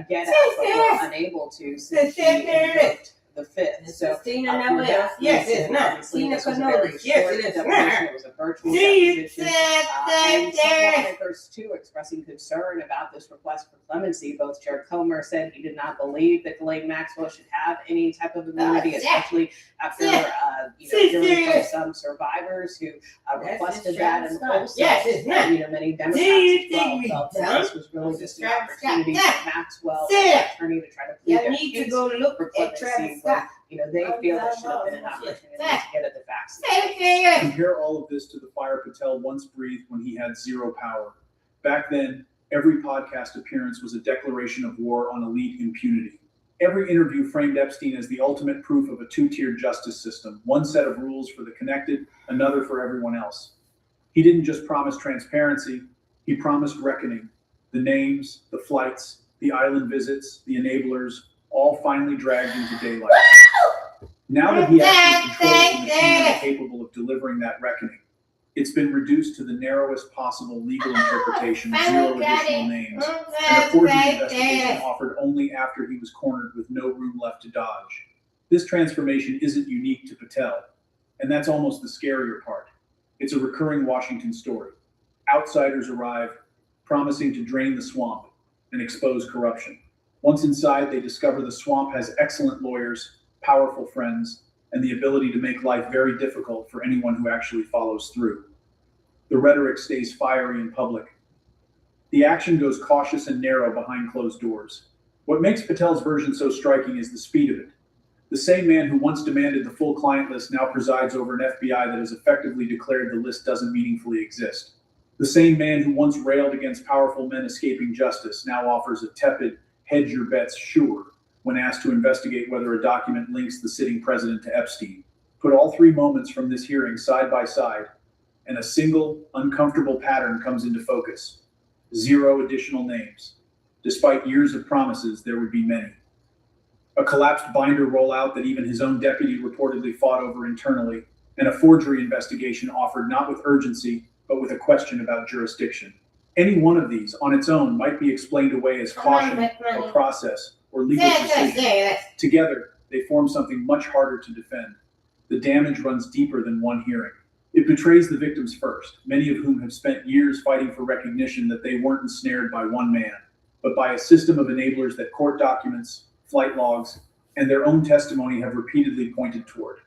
get at, but were unable to since she invoked the Fifth. So obviously this was a very short deposition. It was a virtual deposition. And some lawmakers too expressing concern about this request for clemency. Both Chair Comer said he did not believe that Ghislaine Maxwell should have any type of immunity, especially after hearing from some survivors who requested that, and also many Democrats as well felt that this was really just an opportunity for Maxwell and the attorney to try to plead their case for clemency. But they feel there should have been an opportunity to get at the facts. Compare all of this to the fire Patel once breathed when he had zero power. Back then, every podcast appearance was a declaration of war on elite impunity. Every interview framed Epstein as the ultimate proof of a 2-tiered justice system, one set of rules for the connected, another for everyone else. He didn't just promise transparency, He promised reckoning. The names, the flights, the island visits, the enablers, all finally dragged into daylight. Now that he actually controls the machine capable of delivering that reckoning, it's been reduced to the narrowest possible legal interpretation, 0 additional names, and a forgery investigation offered only after he was cornered with no room left to dodge. This transformation isn't unique to Patel, and that's almost the scarier part. It's a recurring Washington story. Outsiders arrive, promising to drain the swamp and expose corruption. Once inside, they discover the swamp has excellent lawyers, powerful friends, and the ability to make life very difficult for anyone who actually follows through. The rhetoric stays fiery in public. The action goes cautious and narrow behind closed doors. What makes Patel's version so striking is the speed of it. The same man who once demanded the full client list now presides over an FBI that has effectively declared the list doesn't meaningfully exist. The same man who once railed against powerful men escaping justice now offers a tepid, hedge your bets sure when asked to investigate whether a document links the sitting president to Epstein. Put all 3 moments from this hearing side by side, and a single, uncomfortable pattern comes into focus. 0 additional names. Despite years of promises, there would be many. A collapsed binder rollout that even his own deputy reportedly fought over internally, and a forgery investigation offered not with urgency, but with a question about jurisdiction. Any one of these, on its own, might be explained away as caution, or process, or legal precision. Together, they form something much harder to defend. The damage runs deeper than one hearing. It betrays the victims first, many of whom have spent years fighting for recognition that they weren't ensnared by one man, but by a system of enablers that court documents, flight logs, and their own testimony have repeatedly pointed toward.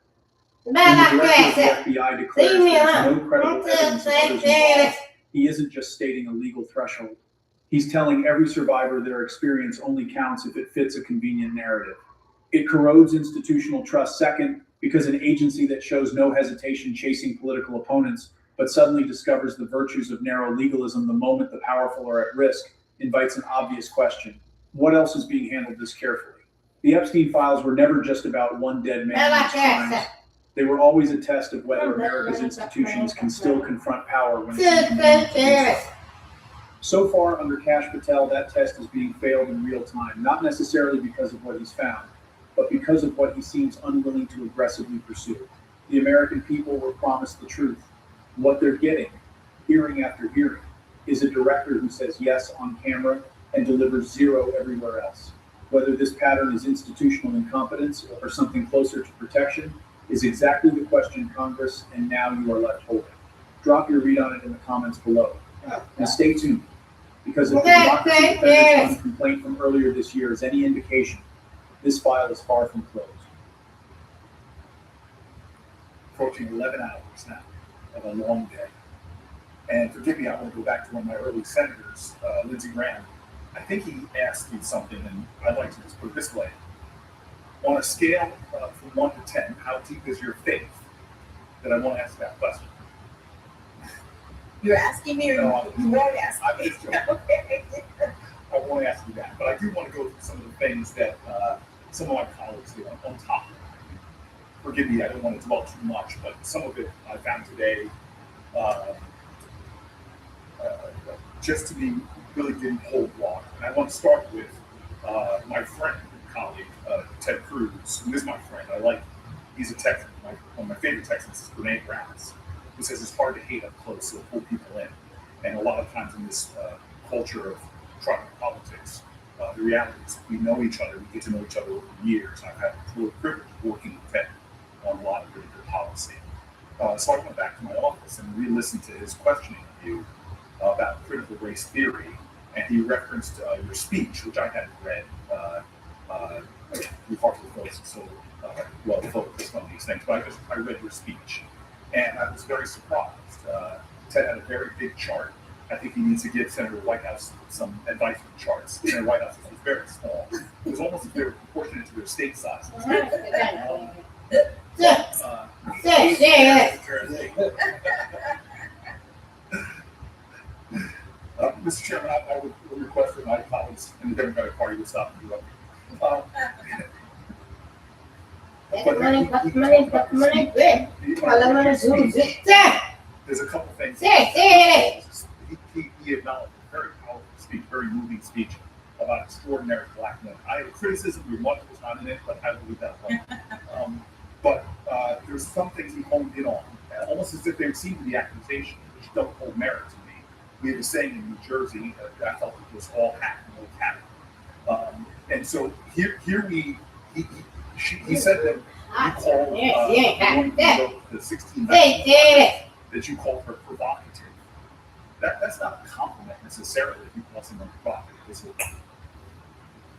When the director of the FBI declares there's no credible evidence of others involved, he isn't just stating a legal threshold. He's telling every survivor their experience only counts if it fits a convenient narrative. It corrodes institutional trust second, because an agency that shows no hesitation chasing political opponents, but suddenly discovers the virtues of narrow legalism the moment the powerful are at risk, invites an obvious question. What else is being handled this carefully? The Epstein files were never just about one dead man and his crimes. They were always a test of whether America's institutions can still confront power when it's inconvenient to do so. So far, under Kash Patel, that test is being failed in real time, not necessarily because of what he's found, but because of what he seems unwilling to aggressively pursue. The American people were promised the truth. What they're getting, hearing after hearing, is a director who says yes on camera and delivers 0 everywhere else. Whether this pattern is institutional incompetence or something closer to protection is exactly the question Congress and now you are left holding. Drop your read on it in the comments below. And stay tuned, because if the Democracy Defenders Fund complaint from earlier this year is any indication, this file is far from closed. Approaching 11 hours now of a long day. And forgive me, I want to go back to one of my early senators, Lindsey Graham. I think he asked me something, and I'd like to just put it this way. On a scale from 1 to 10, how deep is your faith? That I want to ask that question. You're asking me, or No, you won't ask me? I'm just joking. I won't ask you that, but I do want to go through some of the things that some of my colleagues do on top. Forgive me, I don't want to dwell too much, but some of it I found today just to be really didn't hold water. And I want to start with my friend and colleague, Ted Cruz, who is my friend. He's a Texan. One of my favorite Texans is Brene Brown, who says it's hard to hate up close, so pull people in. And a lot of times in this culture of truck politics, the reality is we know each other, we get to know each other over years. I've had the privilege of working with Ted on a lot of really good policy. So I went back to my office and re-listened to his questioning of you about critical race theory, and he referenced your speech, which I hadn't read. Again, we talked to folks so well focused on these things, but I read your speech, and I was very surprised. Ted had a very big chart. I think he needs to give Senator Whitehouse some advice on charts. Senator Whitehouse was very small. It was almost as they were proportionate to their state sizes. Mr. Chairman, I would request that my colleagues in the Democratic Party would stop and do There's a couple things. He speech about extraordinary black men. I have criticism, your mother was not in it, but I will leave that alone. But there's some things we honed in on, almost as if they seem to be accusations, which don't hold merit to me. We had a saying in New Jersey that I felt it was all hat and no cat. And so he said that you called the 16 that you called her provocative. That's not a compliment necessarily if you call someone provocative, is it?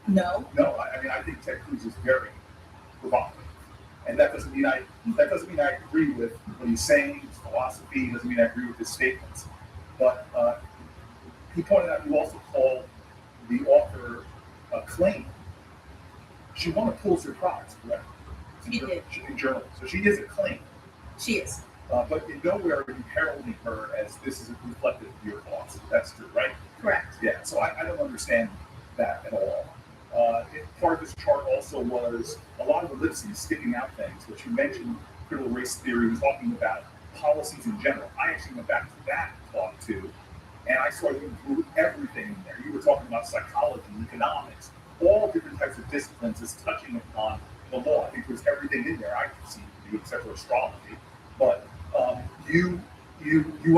No. No, I mean I think Ted Cruz is very provocative. And that doesn't mean I agree with what he's saying, his philosophy, doesn't mean I agree with his statements. But he pointed out you also called the author a claim. She won a Pulitzer Prize, correct? She did. In journalism. So she is a claim. She is. But in nowhere are you heralding her as this is reflective of your thoughts. That's true, right? Correct. Yeah, so I don't understand that at all. Part of this chart also was a lot of ellipses, skipping out things, which you mentioned critical race theory, talking about policies in general. I actually went back to that talk too, and I saw you include everything in there. You were talking about psychology, economics, all different types of disciplines as touching upon the law. I think there's everything in there I can see to be, except for astrology. But you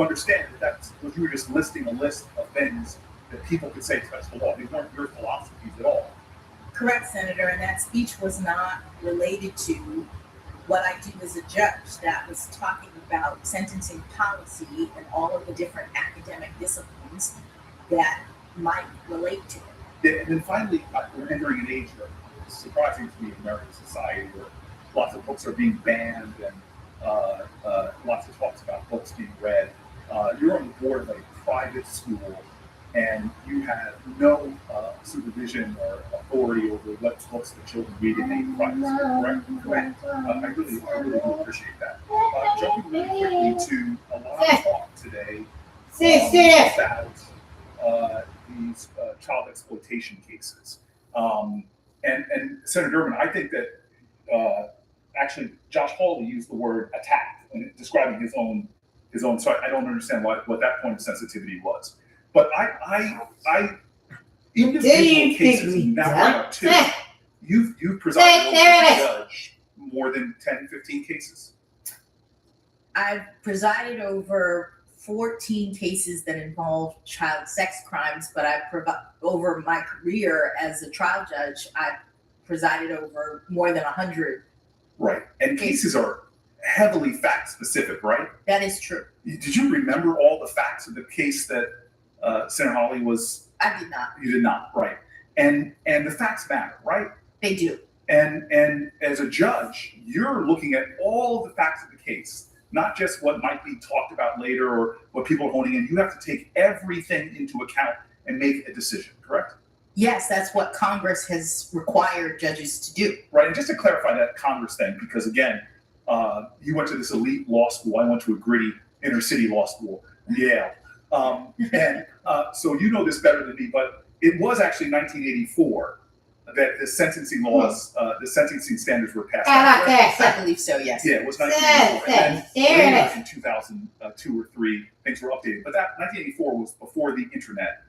understand that you were just listing a list of things that people could say touch the law. They weren't your philosophies at all. Correct, Senator, and that speech was not related to what I do as a judge. That was talking about sentencing policy and all of the different academic disciplines that might relate to it. Yeah, and then finally, we're entering an age that is surprising to me in American society where lots of books are being banned and lots of talks about books being read. You're on the board of a private school and you have no supervision or authority over what books the children read in a private school, correct? Correct. I really do appreciate that. Jumping really quickly to a lot of talk today about these child exploitation cases. And Senator Durbin, I think that actually Josh Hawley used the word attacked when describing his own. So I don't understand what that point of sensitivity was. But I individual cases now too. You've presided over a judge more than 10, 15 cases. I've presided over 14 cases that involve child sex crimes, but over my career as a trial judge, I've presided over more than 100. Right, and cases are heavily fact specific, right? That is true. Did you remember all the facts of the case that Senator Hawley was? I did not. You did not, right? And the facts matter, right? They do. And as a judge, you're looking at all the facts of the case, not just what might be talked about later or what people are honing in. You have to take everything into account and make a decision, correct? Yes, that's what Congress has required judges to do. Right, and just to clarify that Congress thing, because again, you went to this elite law school. I went to a gritty inner city law school, Yale. So you know this better than me, but it was actually 1984 that the sentencing laws, the sentencing standards were passed. I believe so, yes. Yeah, it was 1984. And then later in 2002 or 3, things were updated. But that 1984 was before the internet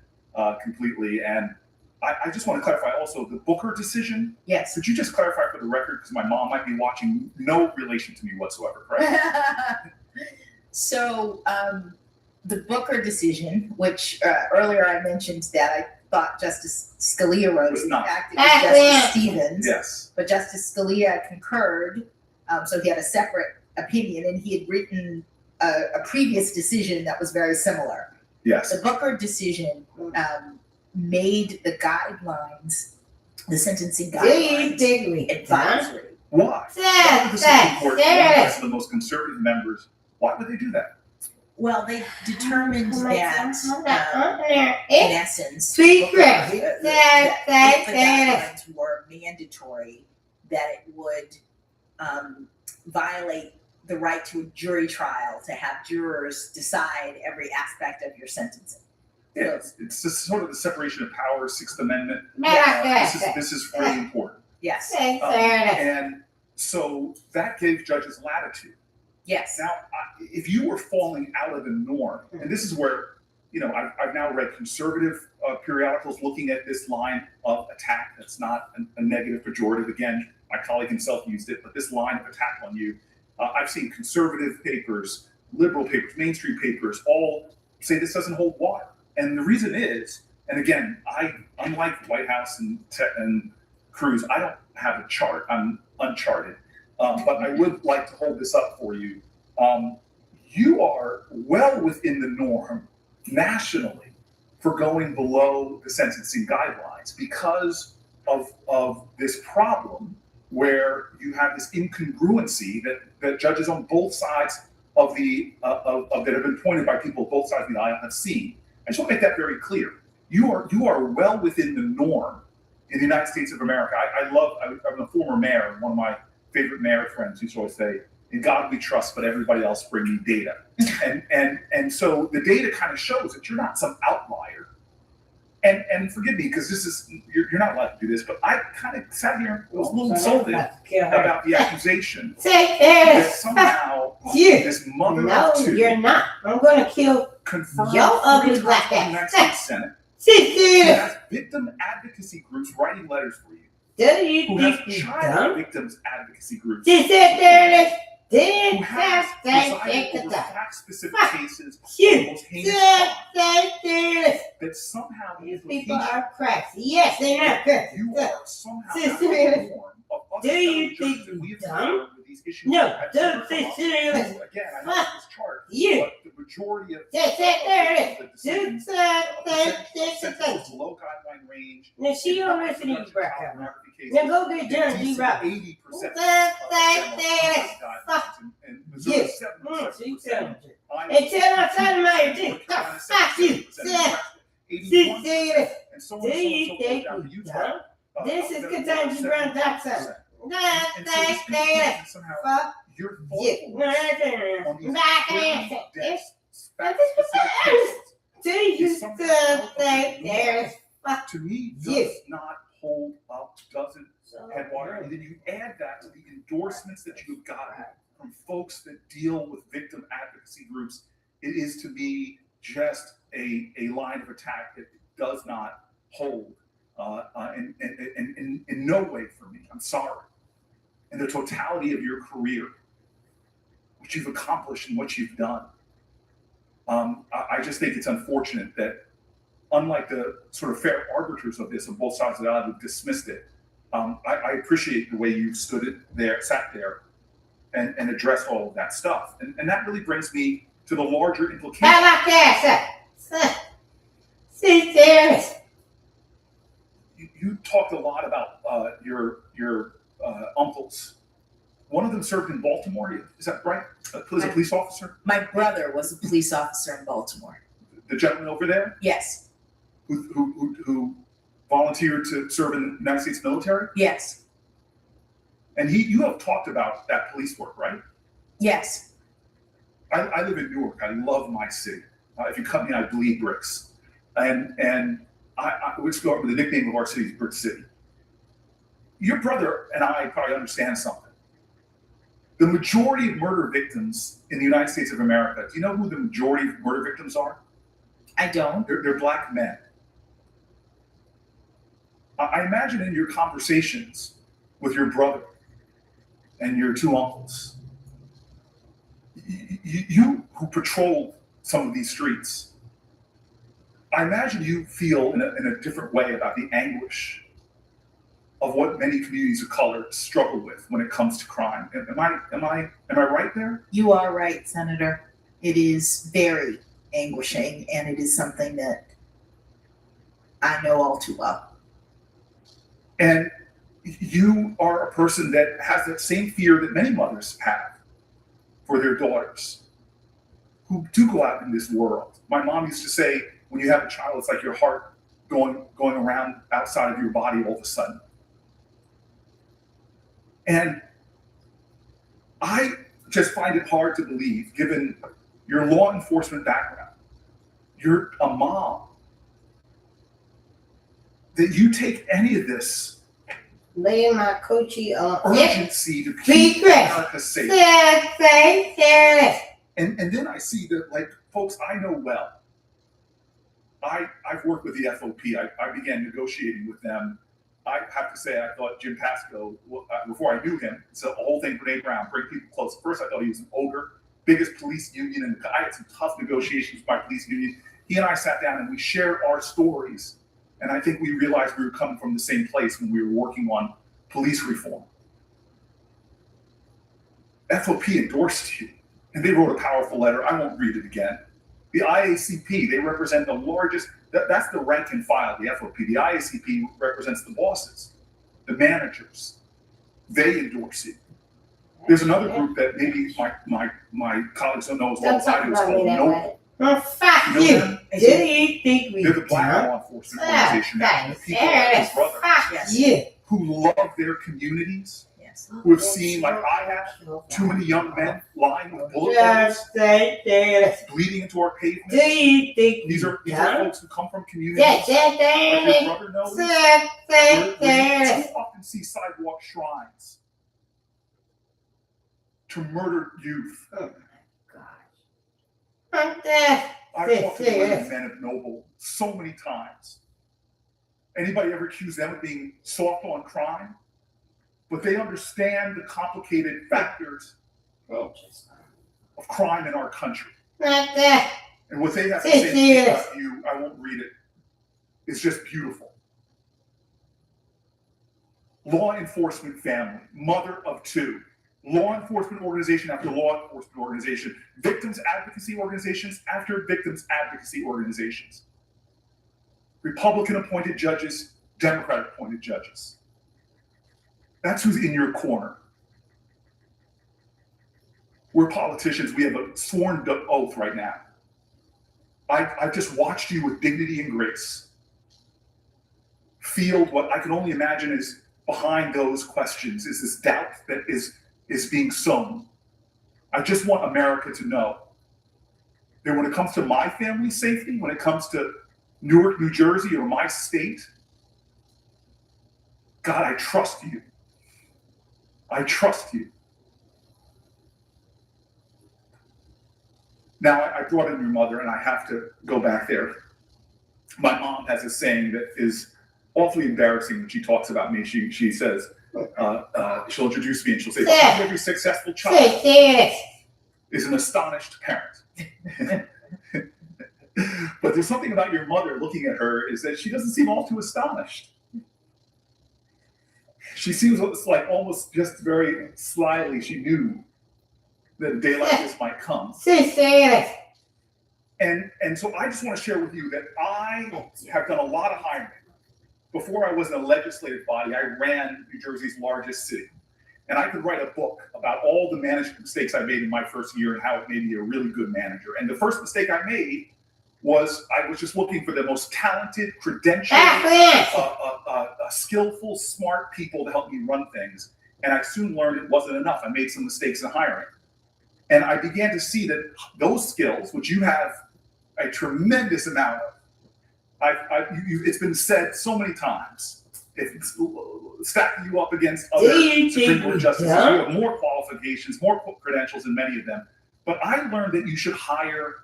completely. And I just want to clarify also the Booker decision. Yes. Could you just clarify for the record, because my mom might be watching, no relation to me whatsoever, correct? So the Booker decision, which earlier I mentioned that I thought Justice Scalia wrote, in fact, it was Justice Stevens. Yes. But Justice Scalia concurred, so he had a separate opinion, and he had written a previous decision that was very similar. Yes. The Booker decision made the guidelines, the sentencing guidelines, advisory. Why? Why would the Supreme Court, as the most conservative members, why would they do that? Well, they determined that, in essence, Secret. if the guidelines were mandatory, that it would violate the right to a jury trial to have jurors decide every aspect of your sentencing. Yeah, it's just sort of the separation of powers, Sixth Amendment. This is really important. Yes. And so that gave judges latitude. Yes. Now, if you were falling out of the norm, and this is where I've now read conservative periodicals looking at this line of attack. That's not a negative pejorative. Again, my colleague himself used it, but this line of attack on you, I've seen conservative papers, liberal papers, mainstream papers, all say this doesn't hold water. And the reason is, and again, unlike White House and Cruz, I don't have a chart. I'm uncharted. But I would like to hold this up for you. You are well within the norm nationally for going below the sentencing guidelines because of this problem where you have this incongruency that judges on both sides of that have been pointed by people both sides of the aisle have seen. I just want to make that very clear. You are well within the norm in the United States of America. I'm a former mayor, and one of my favorite mayor friends used to always say, "In God we trust, but everybody else bring me data." and so the data kind of shows that you're not some outlier. And forgive me, because you're not allowed to do this, but I kind of sat here and was a little insulted about the accusation that somehow this mother of two. You're not. I'm going to kill your ugly black ass. Senate. Who has victim advocacy groups writing letters for you. Do you who think has you child dumb? victims advocacy groups. She said there did who has presided over fact-specific cases of the most heinous crimes. That somehow these people are cracks. Yes, they are cracks. You are somehow not the norm of us. Do you think you dumb? No, don't say serious. Again, I know this chart, You. but the majority of Yes, below guideline range. now she don't listen to you, Brett. Now go get John D. Rock. 80%. And Missouri, Yes. 7%. And tell my son my dick. Fuck you. And so on Do and you so think forth down to you Utah. dumb? This is Kentucky Brown Jackson. Somehow Fuck you're you. on these Back very ass. dense, Yes. specific cases Do you is somehow think there's to me does Yes. not hold up, doesn't head water. And then you add that to the endorsements that you've gotten from folks that deal with victim advocacy groups. It is to me just a line of attack that does not hold in no way for me. I'm sorry. And the totality of your career, what you've accomplished and what you've done. I just think it's unfortunate that, unlike the sort of fair arbiters of this on both sides of the aisle who've dismissed it, I appreciate the way you sat there, and addressed all of that stuff. And that really brings me to the larger implication. You talked a lot about your uncles. One of them served in Baltimore. Is that right? A police officer. My brother was a police officer in Baltimore. The gentleman over there, Yes. who volunteered to serve in the United States military, Yes. and you have talked about that police work, right? Yes. I live in Newark. I love my city. If you cut me, I bleed bricks. And I would start with the nickname of our city is Brick City. Your brother and I probably understand something. The majority of murder victims in the United States of America, do you know who the majority of murder victims are? I don't. They're black men. I imagine in your conversations with your brother and your two uncles, you who patrolled some of these streets, I imagine you feel in a different way about the anguish of what many communities of color struggle with when it comes to crime. Am I right there? You are right, Senator. It is very anguishing, and it is something that I know all too well. And you are a person that has that same fear that many mothers have for their daughters who do go out in this world. My mom used to say, when you have a child, it's like your heart going around outside of your body all of a sudden. And I just find it hard to believe, given your law enforcement background, you're a mom, that you take any of this laying my coochie on urgency to keep America safe. And then I see that, like, folks I know well, I've worked with the FOP. I began negotiating with them. I have to say, I thought Jim Pascoe, before I knew him, so the whole thing, Brene Brown, bring people close. First, I thought he was an ogre, biggest police union, and I had some tough negotiations with my police union. He and I sat down and we shared our stories. And I think we realized we were coming from the same place when we were working on police reform. FOP endorsed you, and they wrote a powerful letter. I won't read it again. The IACP, they represent the largest, that's the rank and file, the FOP. The IACP represents the bosses, the managers. They endorse it. There's another group that maybe my colleagues don't know as well as I do. It's called NOBLE. Well, fuck You know you. them? Do you think we They're the black law enforcement organization now. The people like his brother you. who love their communities, who have seen, like I have, too many young men lying with bullet holes, bleeding into our pavements. Do you think These are folks who come from communities like your brother knows. Where you too often see sidewalk shrines to murder youth. I've talked to the women and men of Noble so many times. Anybody ever accuse them of being soft on crime? But they understand the complicated factors of crime in our country. And what they have to say about you, I won't read it, is just beautiful. Law enforcement family, mother of two. Law enforcement organization after law enforcement organization, victims advocacy organizations after victims advocacy organizations, Republican appointed judges, Democrat appointed judges. That's who's in your corner. We're politicians, we have a sworn oath right now. I've just watched you with dignity and grace field what I can only imagine is behind those questions, is this doubt that is being sown. I just want America to know that when it comes to my family's safety, when it comes to Newark, New Jersey, or my state, God, I trust you. I trust you. Now, I brought in your mother, and I have to go back there. My mom has a saying that is awfully embarrassing when she talks about me. She says, she'll introduce me and she'll say, every successful child is an astonished parent. But there's something about your mother looking at her is that she doesn't seem all too astonished. She seems like almost just very slyly she knew that a day like this might come. And so I just want to share with you that I have done a lot of hiring. Before I was in a legislative body, I ran New Jersey's largest city. And I could write a book about all the management mistakes I made in my first year and how it made me a really good manager. And the first mistake I made was I was just looking for the most talented, credentialed, skillful, smart people to help me run things. And I soon learned it wasn't enough. I made some mistakes in hiring. And I began to see that those skills, which you have a tremendous amount of, it's been said so many times, it's stacking you up against other Supreme Court justices, you have more qualifications, more credentials than many of them. But I learned that you should hire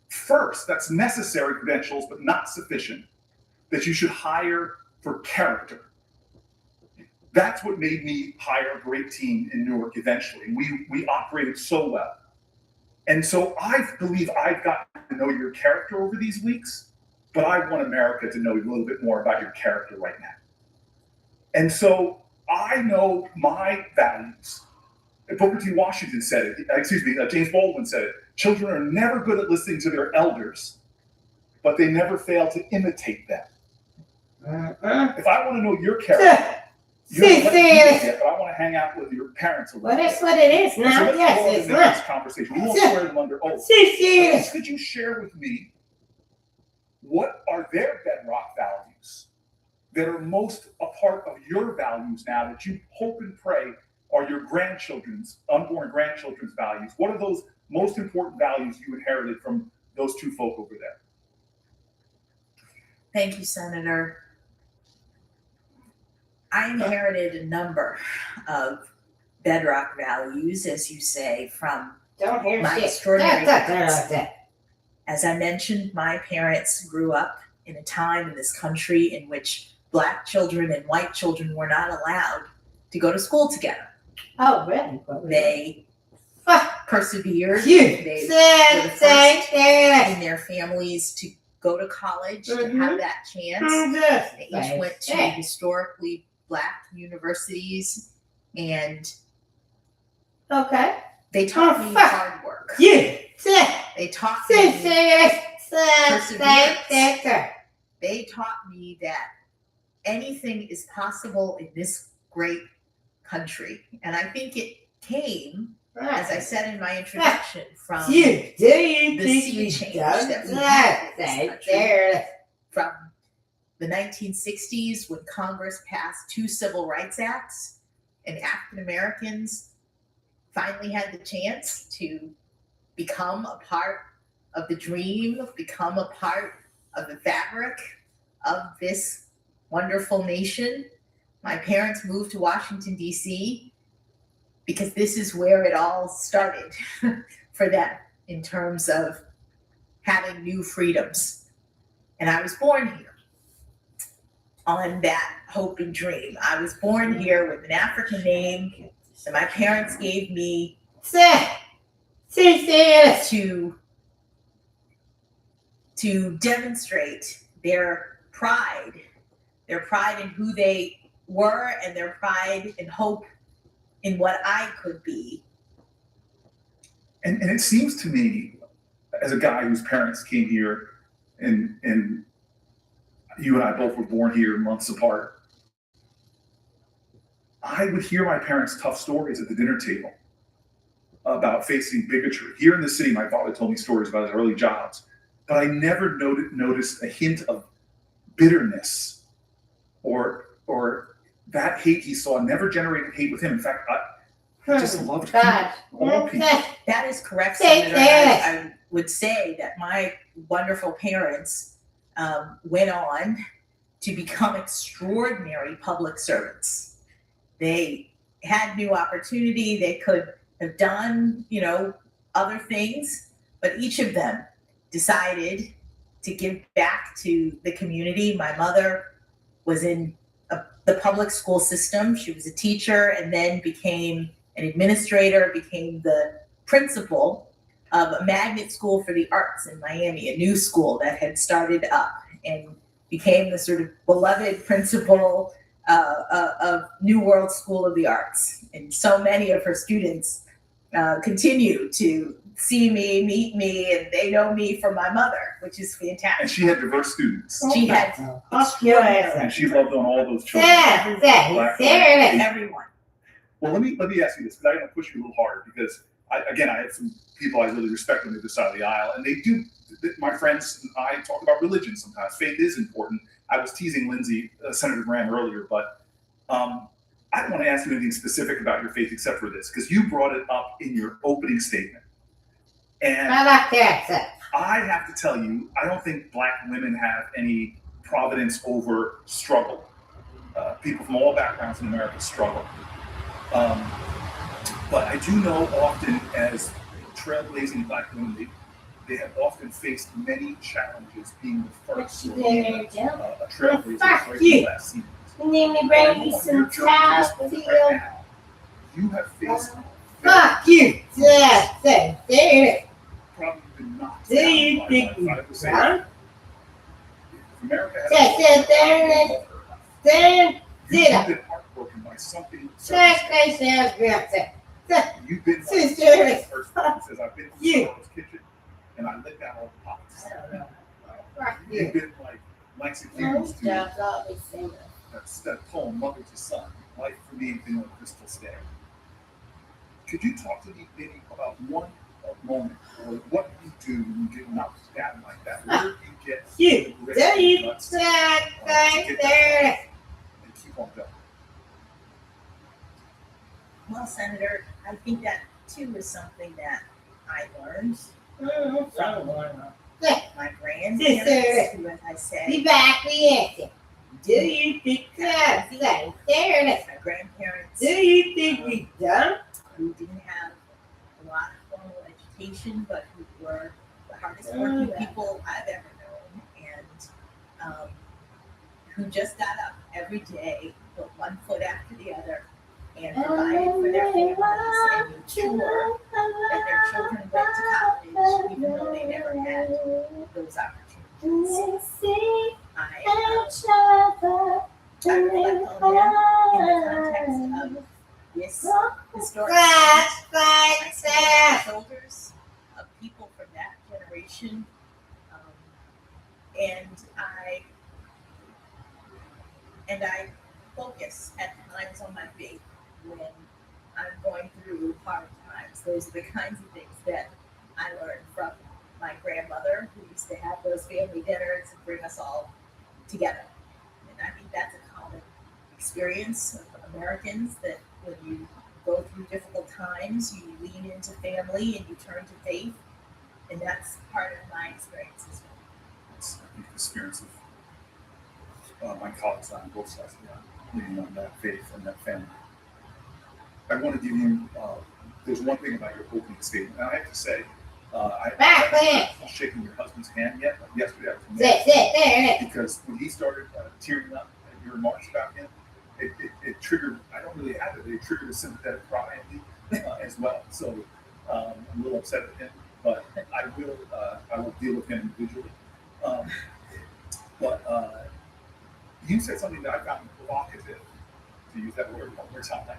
first, that's necessary credentials, but not sufficient, that you should hire for character. That's what made me hire a great team in Newark eventually. We operated so well. And so I believe I've gotten to know your character over these weeks, but I want America to know a little bit more about your character right now. And so I know my values. Booker T. Washington said it, James Baldwin said it. Children are never good at listening to their elders, but they never fail to imitate them. If I want to know your character, you don't let me do it yet, but I want to hang out with your parents a little bit. Well, that's what it is now. So let's Yes, go it's into this conversation. We won't swear them under oath. But could you share with me what are their bedrock values that are most a part of your values now that you hope and pray are your grandchildren's, unborn grandchildren's values? What are those most important values you inherited from those two folk over there? Thank you, Senator. I inherited a number of bedrock values, as you say, from my extraordinary parents. As I mentioned, my parents grew up in a time in this country in which Black children and white children were not allowed to go to school together. Oh, really? They persevered. Phew. They were the first in their families to go to college, to have that chance. They each went to historically Black universities, and they taught me hard work. They taught me perseverance. They taught me that anything is possible in this great country. And I think it came, as I said in my introduction, from the sea change that we had in this country. From the 1960s, when Congress passed 2 civil rights acts, and African Americans finally had the chance to become a part of the dream, become a part of the fabric of this wonderful nation. My parents moved to Washington, D.C. because this is where it all started for them in terms of having new freedoms. And I was born here on that hope and dream. I was born here with an African name that my parents gave me to demonstrate their pride in who they were and their pride and hope in what I could be. And it seems to me, as a guy whose parents came here, and you and I both were born here months apart, I would hear my parents' tough stories at the dinner table about facing bigotry. Here in the city, my father told me stories about his early jobs, but I never noticed a hint of bitterness or that hate he saw never generated hate with him. In fact, I just loved all people. That is correct, Senator. I would say that my wonderful parents went on to become extraordinary public servants. They had new opportunity. They could have done, other things, but each of them decided to give back to the community. My mother was in the public school system. She was a teacher and then became an administrator, became the principal of a magnet school for the arts in Miami, a new school that had started up, and became the sort of beloved principal of New World School of the Arts. And so many of her students continue to see me, meet me, and they know me from my mother, which is fantastic. And she had diverse students. She had and she loved on all those children. Everyone. Well, let me ask you this, because I'm going to push you a little harder, because I have some people I really respect on the other side of the aisle, and they do. My friends and I talk about religion sometimes. Faith is important. I was teasing Lindsey, Senator Graham earlier, but I don't want to ask you anything specific about your faith except for this, because you brought it up in your opening statement. And I like that. I have to tell you, I don't think Black women have any providence over struggle. People from all backgrounds in America struggle. But I do know often as trailblazing Black women, they have often faced many challenges being the first or being a trailblazer right in the last season. Let me bring you some child field. You have faced Fuck you. probably been knocked Do you down think by we 5%. done? America has You've been heartbroken by something. You've been like the first person who says, I've been to Starbucks kitchen and I lit down all the pots. You've been like Langston Hughes to that poem, Mother to Son, Life for Me has been on a crystal stair. Could you talk to me maybe about one moment, or what you do when you get knocked down like that? Where do you get the grit and guts to get back up and keep on going? Well, Senator, I think that too is something that I learned from my grandparents, who, as I said, Do you think that's like there? my grandparents, Do you think we done? who didn't have a lot of formal education, but who were the hardest working people I've ever known. And who just got up every day, put one foot after the other, and provided for their families and made sure that their children went to college, even though they never had those opportunities. I reflect on them in the context of this historic moment. I stand on the shoulders of people from that generation, and I focus at times on my faith when I'm going through hard times. Those are the kinds of things that I learned from my grandmother, who used to have those family dinners and bring us all together. And I think that's a common experience of Americans, that when you go through difficult times, you lean into family and you turn to faith. And that's part of my experience as well. It's, I think, the experience of my colleagues on both sides of the aisle, leaning on that faith and that family. I want to give you, there's one thing about your opening statement, and I have to say, I haven't shaken your husband's hand yet, but yesterday I was amazed because when he started tearing up at your remarks about him, it triggered, I don't really have it, it triggered a sympathetic cry in me as well. So I'm a little upset at him, but I will deal with him individually. But you said something that I found provocative, to use that word one more time.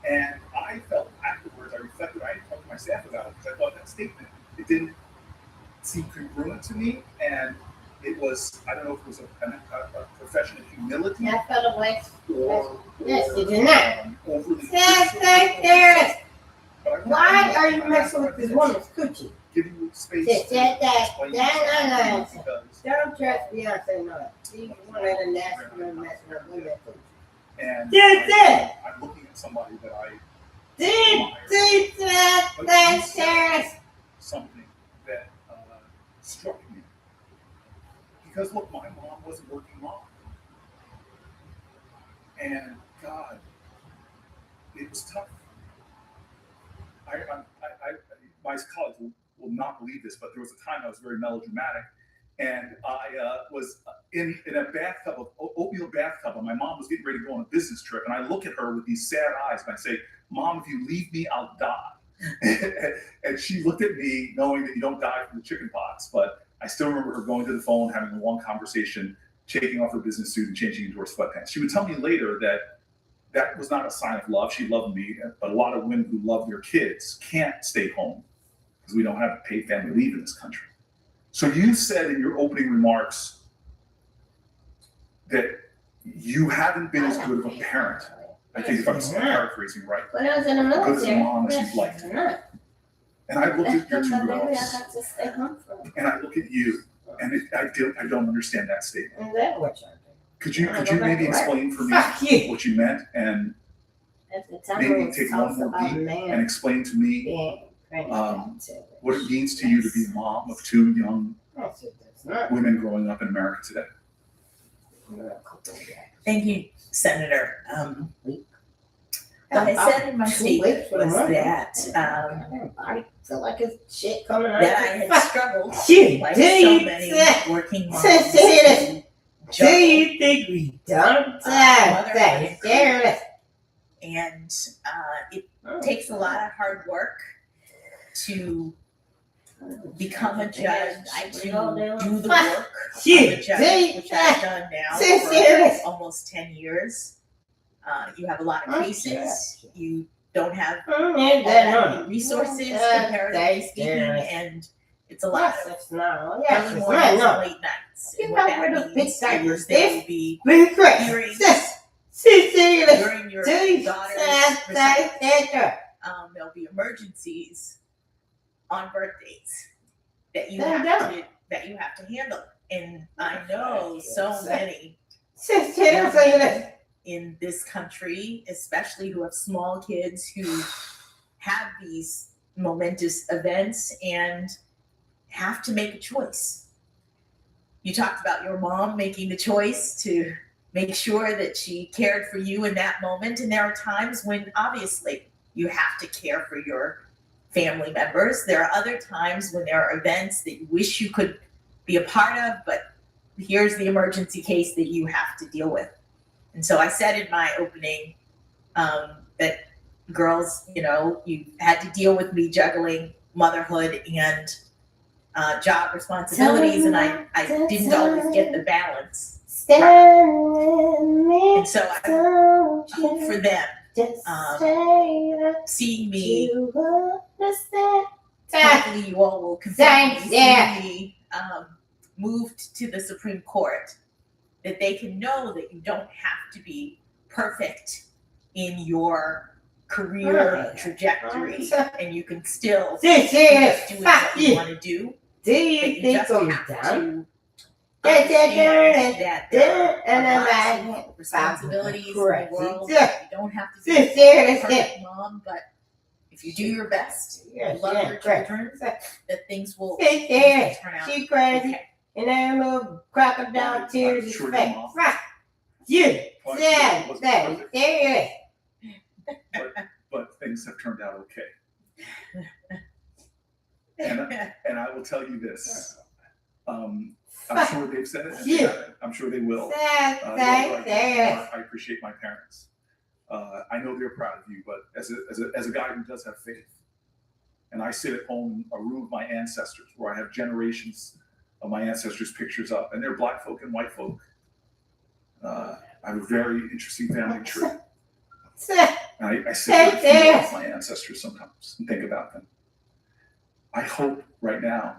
And I felt afterwards, I reflected, I talked to my staff about it because I thought that statement, it didn't seem congruent to me. And it was, I don't know if it was a profession of humility. Or overly why are you messing with this woman's coochie? Giving you space. Don't trust Beyonce, no. She's one of the national messing up with that coochie. And I'm looking at somebody that I something that struck me. Because look, my mom was a working mom. And God, it was tough. My colleagues will not believe this, but there was a time I was very melodramatic, and I was in a bathtub, oatmeal bathtub, and my mom was getting ready to go on a business trip, and I look at her with these sad eyes, and I say, "Mom, if you leave me, I'll die." And she looked at me, knowing that you don't die from the chicken pox, but I still remember her going to the phone, having a long conversation, taking off her business suit and changing into her sweatpants. She would tell me later that was not a sign of love. She loved me, but a lot of women who love their kids can't stay home because we don't have paid family leave in this country. So you said in your opening remarks that you haven't been as good of a parent. I think if I'm paraphrasing right. When I was in the military, good as a mom as you'd like to. And I look at your 2 girls, and I look at you, and I don't understand that statement. Is that what you're Could you maybe explain for me what you meant, and maybe take one more beat and explain to me what it means to you to be a mom of 2 young women growing up in America today? Thank you, Senator. What I said in my statement was that I feel like it's shit coming out. That I had struggled like so many working moms. Do you think we don't say? And it takes a lot of hard work to become a judge, to do the work of a judge, which I've done now for almost 10 years. You have a lot of cases. You don't have all that many resources, comparatively speaking, and it's a lot of early mornings and late nights. And what that means is there will be hearings during your daughter's recital. There'll be emergencies on birthdays that you have to handle, and I know so many in this country, especially who have small kids who have these momentous events and have to make a choice. You talked about your mom making the choice to make sure that she cared for you in that moment, and there are times when obviously you have to care for your family members. There are other times when there are events that you wish you could be a part of, but here's the emergency case that you have to deal with. And so I said in my opening that girls, you had to deal with me juggling motherhood and job responsibilities, and I didn't always get the balance. Right. And so I hope for them, seeing me, hopefully you all will confirm me, moved to the Supreme Court, that they can know that you don't have to be perfect in your career trajectory, and you can still do what you want to do. Do you think I'm done? That there are lots of responsibilities in the world. You don't have to be a perfect mom, but if you do your best, you love your children, that things will turn out. She crazy. Okay. And I move crocodile tears is fake. Right. You. But things have turned out okay. And I will tell you this. I'm sure they've said it. Yeah. I'm sure they will. I appreciate my parents. I know they're proud of you, but as a guy who does have faith, and I sit at home in a room of my ancestors where I have generations of my ancestors' pictures up, and they're black folk and white folk. I have a very interesting family tree. And I sit there with my ancestors sometimes and think about them. I hope right now,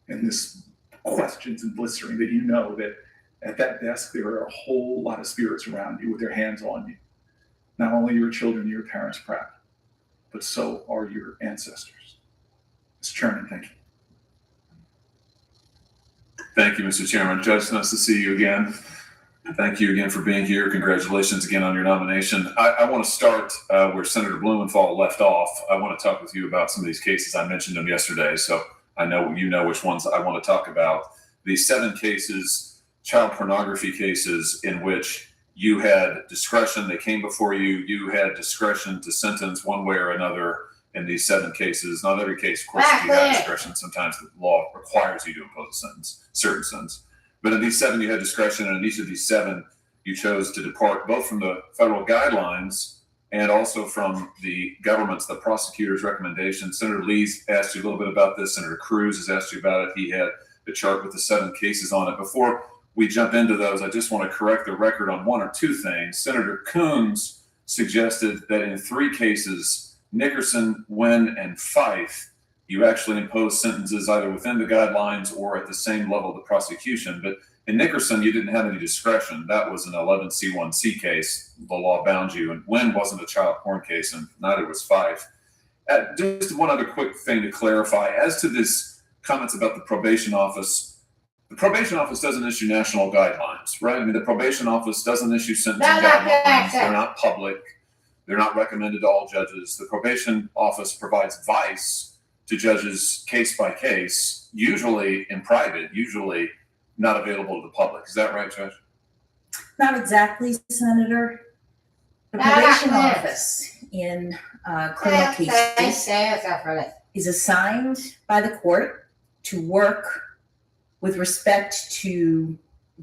in this questions and blistering, that you know that at that desk there are a whole lot of spirits around you with their hands on you. Not only your children and your parents proud, but so are your ancestors. Mr. Chairman, thank you. Thank you, Mr. Chairman. Judge, nice to see you again. Thank you again for being here. Congratulations again on your nomination. I want to start where Senator Blumenthal left off. I want to talk with you about some of these cases. I mentioned them yesterday, so I know you know which ones I want to talk about. These 7 cases, child pornography cases, in which you had discretion. They came before you. You had discretion to sentence one way or another in these 7 cases. Not every case, of course, you have discretion. Sometimes the law requires you to impose a sentence, certain sentence. But in these 7, you had discretion, and in each of these 7, you chose to depart both from the federal guidelines and also from the government's, the prosecutor's recommendations. Senator Lee's asked you a little bit about this. Senator Cruz has asked you about it. He had the chart with the 7 cases on it. Before we jump into those, I just want to correct the record on 1 or 2 things. Senator Coons suggested that in 3 cases, Nickerson, Wynn, and Fife, you actually impose sentences either within the guidelines or at the same level of the prosecution. But in Nickerson, you didn't have any discretion. That was an 11C1C case. The law bound you. And Wynn wasn't a child porn case, and neither was Fife. Just one other quick thing to clarify. As to this comments about the probation office doesn't issue national guidelines, right? I mean, the probation office doesn't issue sentencing guidelines. They're not public. They're not recommended to all judges. The probation office provides advice to judges case by case, usually in private, usually not available to the public. Is that right, Judge? Not exactly, Senator. The probation office in criminal cases is assigned by the court to work with respect to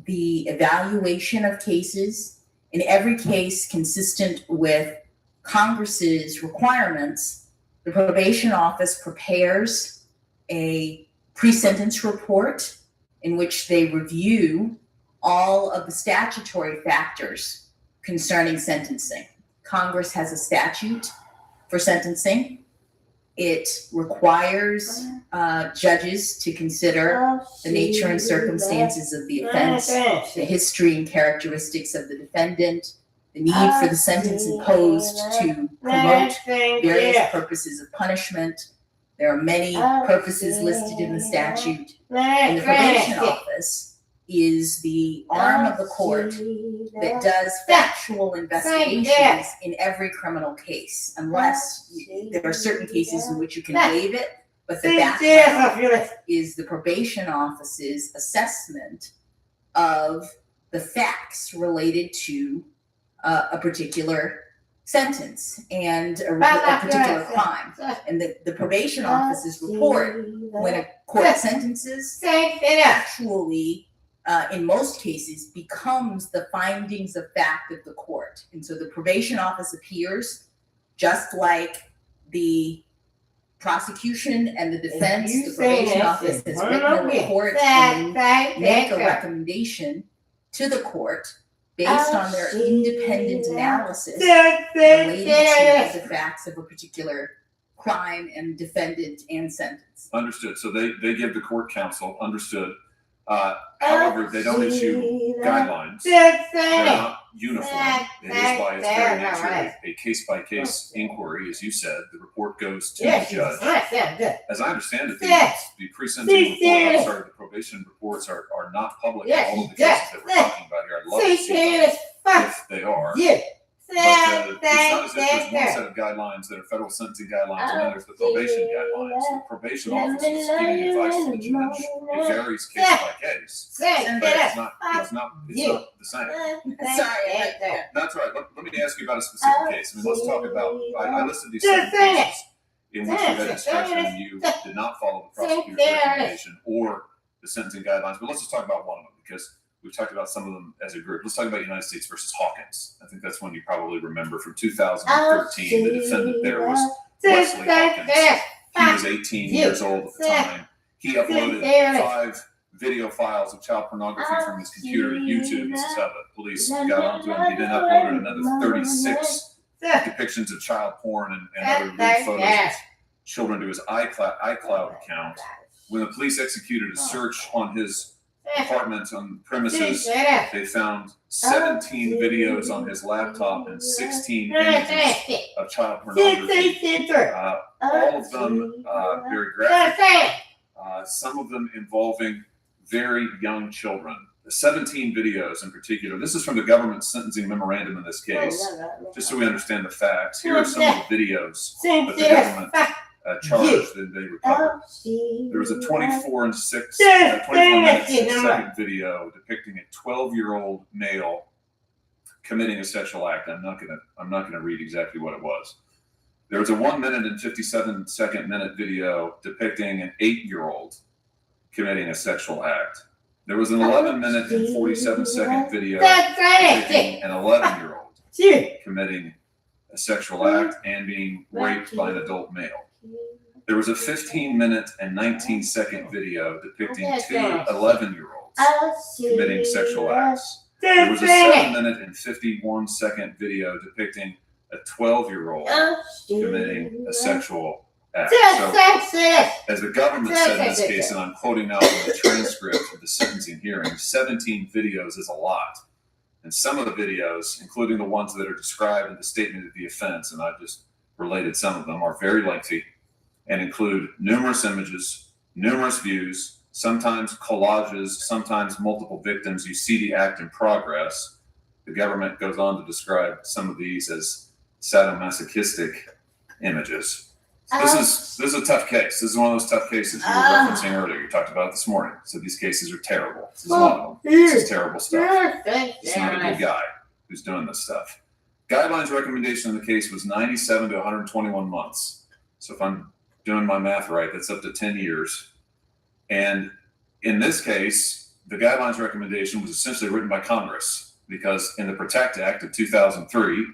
the evaluation of cases, in every case consistent with Congress's requirements. The probation office prepares a pre-sentence report in which they review all of the statutory factors concerning sentencing. Congress has a statute for sentencing. It requires judges to consider the nature and circumstances of the offense, the history and characteristics of the defendant, the need for the sentence imposed to promote various purposes of punishment. There are many purposes listed in the statute. And the probation office is the arm of the court that does factual investigations in every criminal case, unless there are certain cases in which you can waive it. But the background is the probation office's assessment of the facts related to a particular sentence and a particular crime. And the probation office's report, when a court sentences, actually in most cases, becomes the findings of fact of the court. And so the probation office appears just like the prosecution and the defense. The probation office has written a report and make a recommendation to the court based on their independent analysis related to the facts of a particular crime and defendant and sentence. Understood. So they give the court counsel. Understood. However, they don't issue guidelines. They're not uniform. It is by its very nature a case-by-case inquiry, as you said. The report goes to the judge. As I understand it, the pre-sentencing report, I'm sorry, the probation reports are not public in all of the cases that we're talking about here. I'd love to see them if they are. But it's not as if there's one set of guidelines that are federal sentencing guidelines, and then there's the probation guidelines. The probation office is giving advice to the judge. It varies case by case, but it's not the same. Sorry. That's right. Let me ask you about a specific case. I mean, let's talk about. I listed these 7 cases in which you had discretion and you did not follow the prosecutor's recommendation or the sentencing guidelines. But let's just talk about one of them because we've talked about some of them as a group. Let's talk about United States versus Hawkins. I think that's one you probably remember from 2013. The defendant there was Wesley Hawkins. He was 18 years old at the time. He uploaded 5 video files of child pornography from his computer to YouTube. This is how the police got onto him. He then uploaded another 36 depictions of child porn and other lewd photos of children to his iCloud account. When the police executed a search on his apartment on premises, they found 17 videos on his laptop and 16 images of child pornography. All of them very graphic. Some of them involving very young children. The 17 videos in particular, this is from the government sentencing memorandum in this case, just so we understand the facts. Here are some of the videos that the government charged that they recovered. There was a 24 minutes and second video depicting a 12-year-old male committing a sexual act. I'm not gonna read exactly what it was. There was a 1 minute and 57-second video depicting an 8-year-old committing a sexual act. There was an 11 minute and 47-second video depicting an 11-year-old committing a sexual act and being raped by an adult male. There was a 15-minute and 19-second video depicting 2 11-year-olds committing sexual acts. There was a 7-minute and 51-second video depicting a 12-year-old committing a sexual act. So, as the government said in this case, and I'm quoting now from the transcript of the sentencing hearing, 17 videos is a lot. And some of the videos, including the ones that are described in the statement of the offense, and I've just related some of them, are very lengthy and include numerous images, numerous views, sometimes collages, sometimes multiple victims. You see the act in progress. The government goes on to describe some of these as sadomasochistic images. So this is a tough case. This is one of those tough cases you were referencing earlier. You talked about it this morning. So these cases are terrible. This is one of them. This is terrible stuff. He's not a good guy who's doing this stuff. Guidelines recommendation in the case was 97 to 121 months. So if I'm doing my math right, that's up to 10 years. And in this case, the guidelines recommendation was essentially written by Congress because in the PROTECT Act of 2003,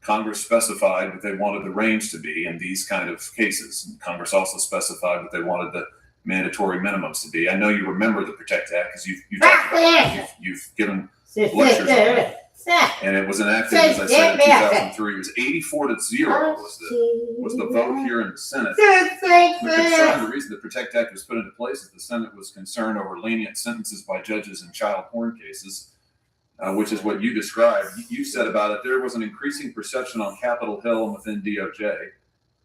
Congress specified what they wanted the range to be in these kind of cases. And Congress also specified what they wanted the mandatory minimums to be. I know you remember the PROTECT Act because you've talked about it. You've given lectures on it. And it was enacted, as I said, in 2003. It was 84 to 0 was the vote here in the Senate. The reason the PROTECT Act was put into place is the Senate was concerned over lenient sentences by judges in child porn cases, which is what you described. You said about it, there was an increasing perception on Capitol Hill and within DOJ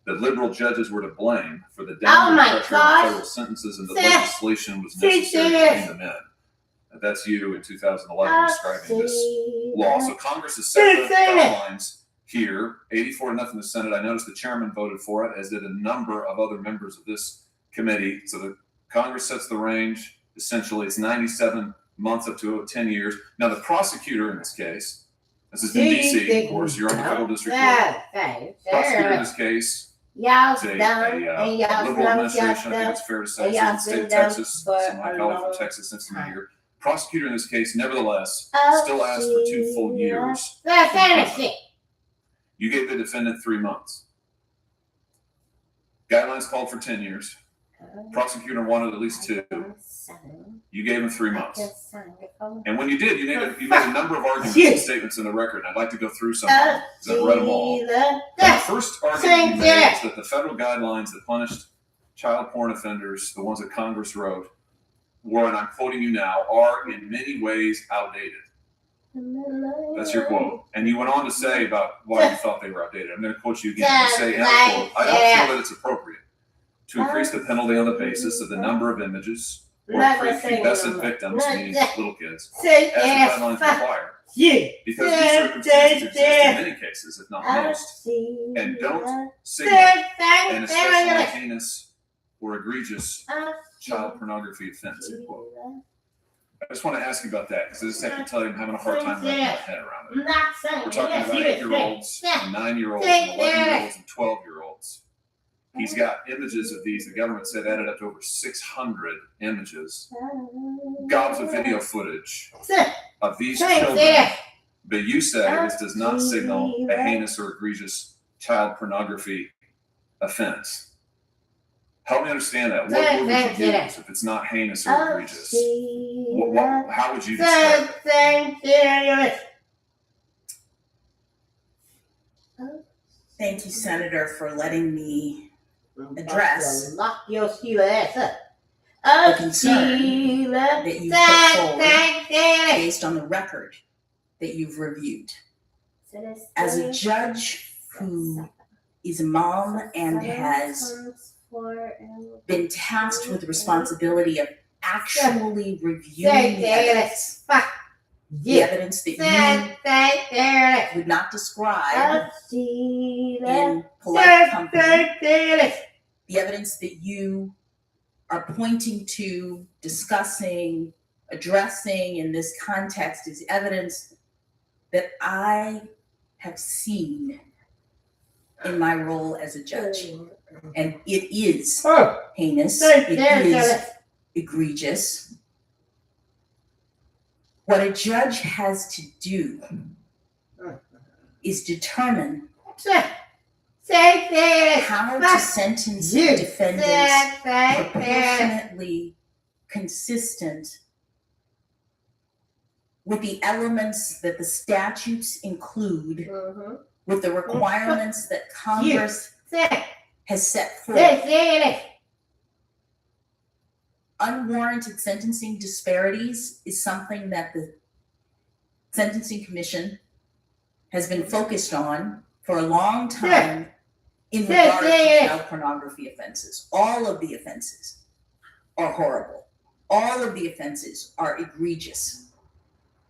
that liberal judges were to blame for the downward pressure on federal sentences and the legislation was necessary to bring them in. That's you in 2011 describing this law. So Congress has set the guidelines here, 84 to nothing in the Senate. I noticed the chairman voted for it, as did a number of other members of this committee. So the Congress sets the range. Essentially, it's 97 months up to 10 years. Now, the prosecutor in this case, this is in D.C., of course, you're on the federal district court. Prosecutor in this case, it's a liberal administration, I think it's fair to say. It's in the state of Texas. Someone I call it from Texas since I'm here. Prosecutor in this case, nevertheless, still asked for 2 full years. You gave the defendant 3 months. Guidelines called for 10 years. Prosecutor wanted at least 2. You gave him 3 months. And when you did, you made a number of arguments and statements in the record. I'd like to go through some of them because I've read them all. The first argument you made is that the federal guidelines that punished child porn offenders, the ones that Congress wrote, were, and I'm quoting you now, are in many ways outdated. That's your quote. And you went on to say about why you thought they were outdated. I'm going to quote you again. You say, and I quote, I don't feel that it's appropriate to increase the penalty on the basis of the number of images or prepubescent victims, meaning little kids, as the guidelines require. Because these circumstances exist in many cases, if not most, and don't signal an especially heinous or egregious child pornography offense, end quote. I just want to ask you about that because I just have to tell you I'm having a hard time wrapping my head around it. We're talking about 8-year-olds, and 9-years-olds, and 11-year-olds, and 12-year-olds. He's got images of these. The government said added up to over 600 images, gobs of video footage of these children. But you say this does not signal a heinous or egregious child pornography offense. Help me understand that. What would you use if it's not heinous or egregious? How would you describe it? Thank you, Senator, for letting me address the concern that you put forward based on the record that you've reviewed. As a judge who is a mom and has been tasked with the responsibility of actually reviewing the evidence that you would not describe in polite company, the evidence that you are pointing to, discussing, addressing in this context is evidence that I have seen in my role as a judge. And it is heinous, it is egregious. What a judge has to do is determine how to sentence defendants proportionately consistent with the elements that the statutes include, with the requirements that Congress has set forth. Unwarranted sentencing disparities is something that the Sentencing Commission has been focused on for a long time in regard to child pornography offenses. All of the offenses are horrible. All of the offenses are egregious.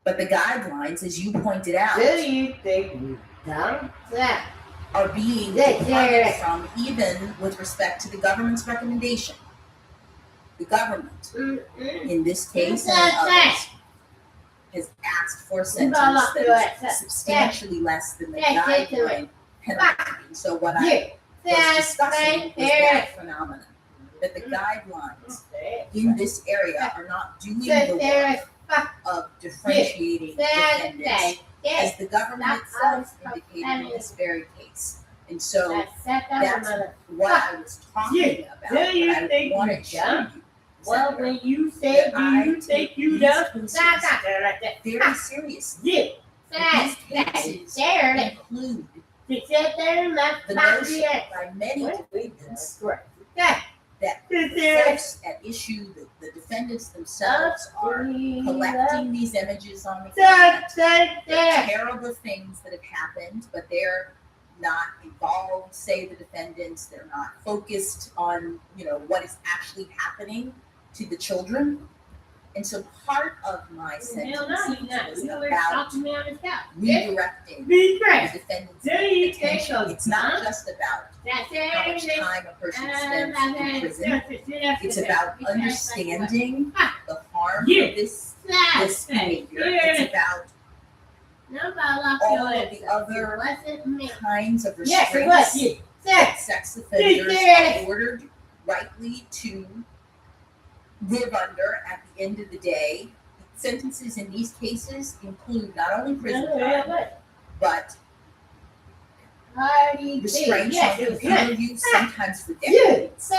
But the guidelines, as you pointed out, are being departed from, even with respect to the government's recommendation. The government, in this case and in others, has asked for a sentence that is substantially less than the guideline penalty. And so what I was discussing was that phenomenon, that the guidelines in this area are not doing the work of differentiating defendants, as the government itself indicated in this very case. And so that's what I was talking about. What I want to show you. Well, when you say you think you know, very seriously. These cases include the notion by many defendants that the folks at issue, the defendants themselves, are collecting these images on the internet. They're terrible things that have happened, but they're not involved, say the defendants. They're not focused on, what is actually happening to the children. And so part of my sentence was about redirecting the defendant's attention. It's not just about how much time a person spends in prison. It's about understanding the harm of this behavior. It's about all of the other kinds of restraints that sex offenders are ordered rightly to live under at the end of the day, sentences in these cases include not only prison time, but restraints on computer use, sometimes for decades.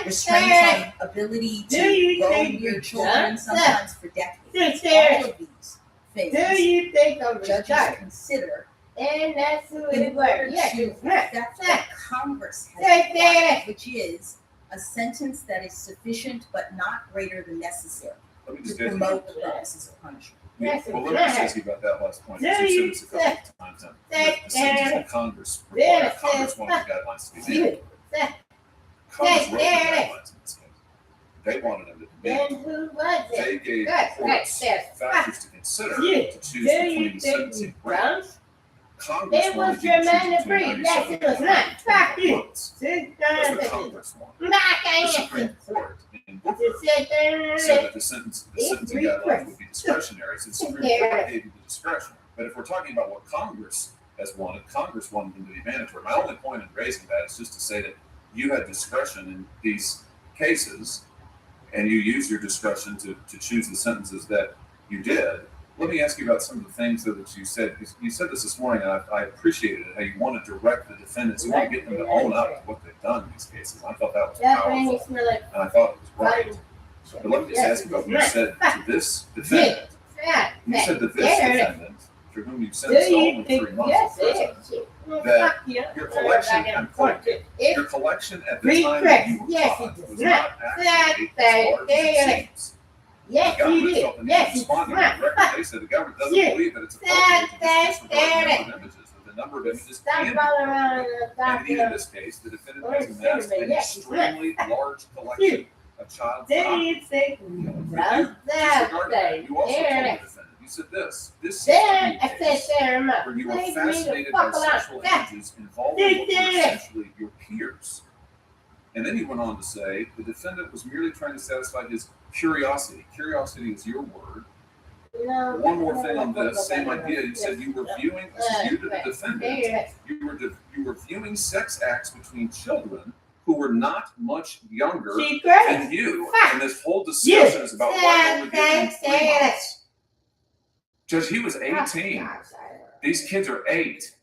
Restraints on ability to go near children, sometimes for decades. All of these things judges consider in order to affect what Congress has required, which is a sentence that is sufficient but not greater than necessary to promote the purposes of punishment. Well, let me just ask you about that last point. You said this a couple of times. The sentence that Congress required. Congress wanted the guidelines to be made. Congress wrote the guidelines in this case. They wanted them to be made. They gave courts factors to consider to choose between the sentencing range. Congress wanted you to choose between 97 and 120 months. That's what Congress wanted. The Supreme Court in Booker said that the sentencing guidelines would be discretionary, so the Supreme Court gave you the discretion. But if we're talking about what Congress has wanted, Congress wanted them to be mandatory. My only point in raising that is just to say that you had discretion in these cases, and you used your discretion to choose the sentences that you did. Let me ask you about some of the things that you said. You said this morning, and I appreciated it, how you want to direct the defendants. You want to get them to own up to what they've done in these cases. I thought that was powerful, and I thought it was right. But let me just ask you about what you said to this defendant. You said that this defendant, for whom you sentenced to only 3 months in prison, that your collection, your collection at the time that you were caught was not actually as large as it seems. Yes, the government felt the need to respond to the record. They said the government doesn't believe that it's appropriate to disregard the number of images, that the number of images can be recorded. And in this case, the defendant has amassed an extremely large collection of child pornography. You also told the defendant, you said this seems to be a case where you are fascinated by sexual images involving what were essentially your peers. And then he went on to say the defendant was merely trying to satisfy his curiosity. Curiosity is your word. One more thing on this same idea. You said you were viewing, this is you to the defendant, you were viewing sex acts between children who were not much younger than you. And this whole discussion is about why they were giving him 3 months. Judge, he was 18. These kids are 8.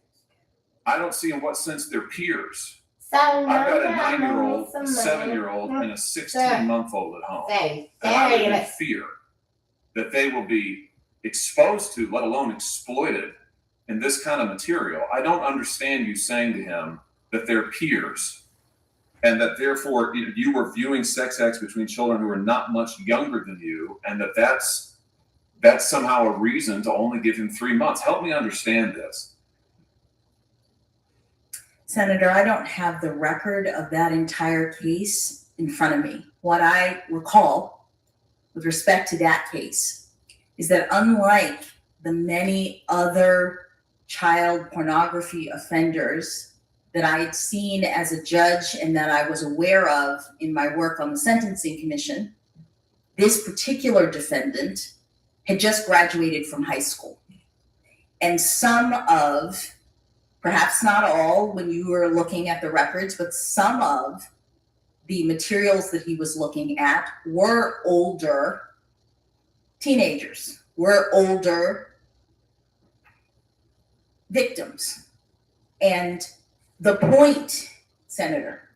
I don't see in what sense they're peers. I've got a 9-year-old, a 7-year-old, and a 16-month-old at home. And I live in fear that they will be exposed to, let alone exploited, in this kind of material. I don't understand you saying to him that they're peers and that therefore you were viewing sex acts between children who are not much younger than you, and that's somehow a reason to only give him 3 months. Help me understand this. Senator, I don't have the record of that entire case in front of me. What I recall with respect to that case is that unlike the many other child pornography offenders that I had seen as a judge and that I was aware of in my work on the Sentencing Commission, this particular defendant had just graduated from high school. And some of, perhaps not all when you were looking at the records, but some of the materials that he was looking at were older teenagers, were older victims. And the point, Senator,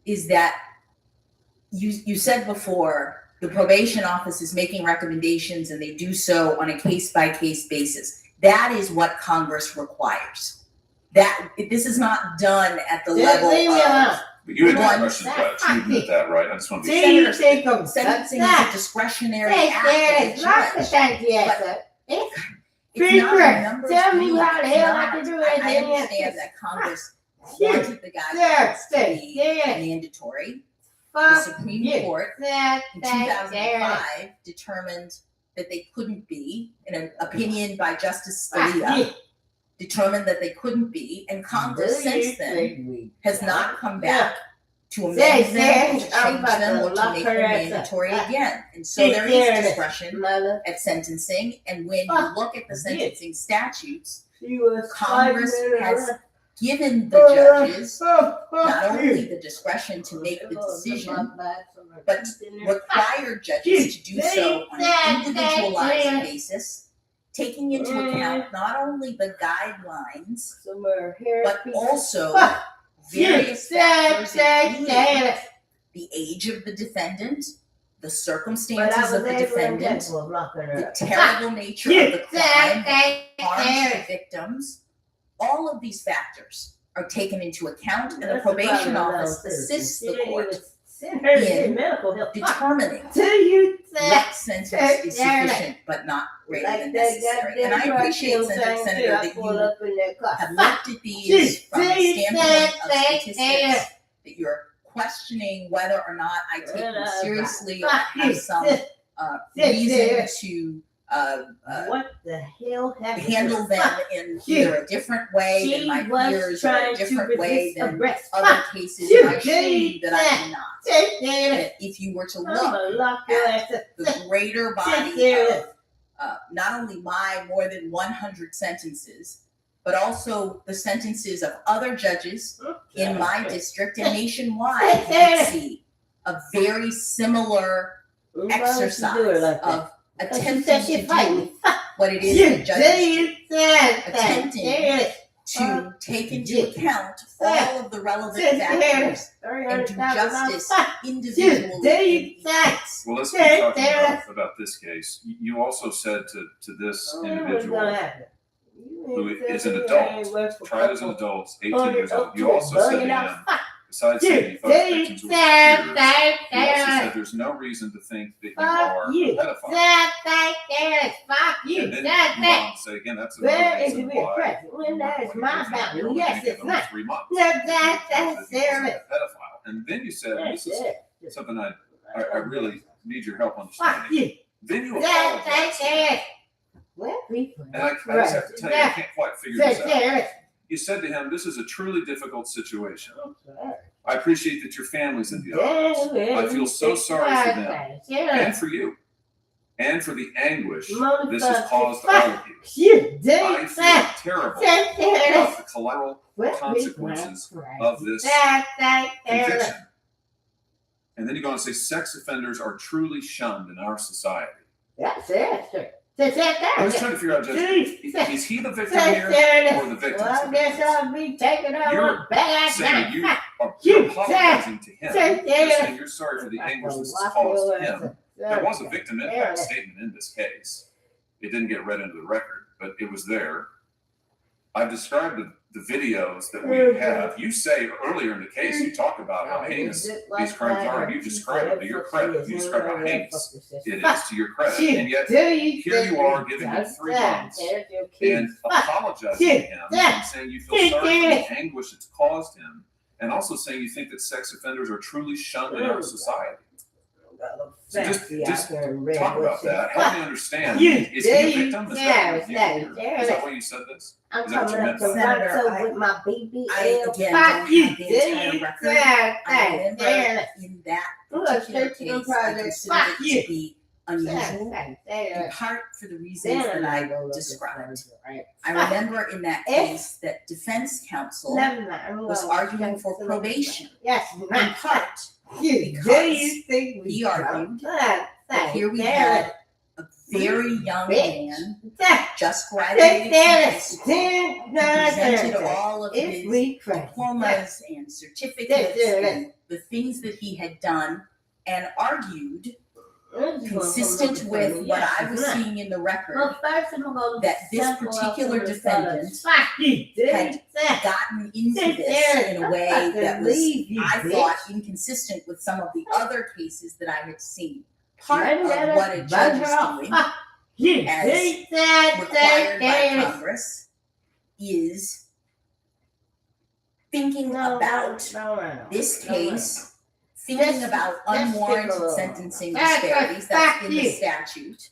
is that you said before the probation office is making recommendations and they do so on a case-by-case basis. That is what Congress requires. That this is not done at the level of. But you had discretion, Judge. You admit that, right? I just want to be Senator, sentencing is a discretionary act of the judge. It's not a numbers game. I understand that Congress wanted the guidelines to be mandatory. The Supreme Court in 2005 determined that they couldn't be, in an opinion by Justice Scalia, determined that they couldn't be, and Congress since then has not come back to amend them, or to change them, or to make them mandatory again. And so there is discretion at sentencing, and when you look at the sentencing statutes, Congress has given the judges not only the discretion to make the decision, but required judges to do so on an individualized basis, taking into account not only the guidelines, but also various factors, including the age of the defendant, the circumstances of the defendant, the terrible nature of the crime, harm to the victims. All of these factors are taken into account, and the probation office assists the court in determining what sentence is sufficient but not greater than necessary. And I appreciate, Senator, that you have looked at these from the standpoint of statistics, that you're questioning whether or not I take them seriously or have some reason to what the hell happened? Handle them in either a different way than my peers or a different way than other cases. I assure you that I am not. That if you were to look at the greater body of not only my more than 100 sentences, but also the sentences of other judges in my district and nationwide, you can see a very similar exercise of attempting to do what it is that judges do. Attempting to take into account all of the relevant factors and do justice individually. Well, let's keep talking about this case. You also said to this individual who is an adult, tried as an adult, 18 years old, you also said to him, besides saying you thought victims were peers, you also said there's no reason to think that you are a pedophile. And then you went on to say, again, that's another reason why yes, it's not 3 months. Pedophile. And then you said, and this is something I really need your help understanding. Then you apologized. And I just have to tell you, I can't quite figure this out. You said to him, this is a truly difficult situation. I appreciate that your family's in the audience. I feel so sorry for them and for you and for the anguish this has caused all of you. I feel terrible about the collateral consequences of this conviction. And then you go on and say, sex offenders are truly shunned in our society. That's it. I was trying to figure out, Judge, is he the victim here or the victim? Well, I guess I'll be taking out You're bad saying you're apologizing to him. You're saying you're sorry for the anguish this has caused him. There was a victim impact statement in this case. It didn't get read into the record, but it was there. I've described the videos that we have. You say earlier in the case, you talk about how heinous these crimes are, and you describe it to your credit. You describe how heinous it is to your credit. And yet, here you are giving him 3 months and apologizing to him and saying you feel sorry for the anguish it's caused him, and also saying you think that sex offenders are truly shunned in our society. So just talk about that. Help me understand. Is he a victim? Is that why you said this? I'm Is that what you coming meant up by to that? Senator with my BBL. I again don't have the entire record. I remember in that particular case, I considered it to be unusual, in part for the reasons that I described. I remember in that case that defense counsel was arguing for probation, in part because he argued that here we had a very young man just graduated from high school, presented all of his diplomas and certificates and the things that he had done, and argued, consistent with what I was seeing in the record, that this particular defendant had gotten into this in a way that was, I thought, inconsistent with some of the other cases that I had seen. Part of what a judge is doing, as required by Congress, is thinking about this case, thinking about unwarranted sentencing disparities, that's in the statute,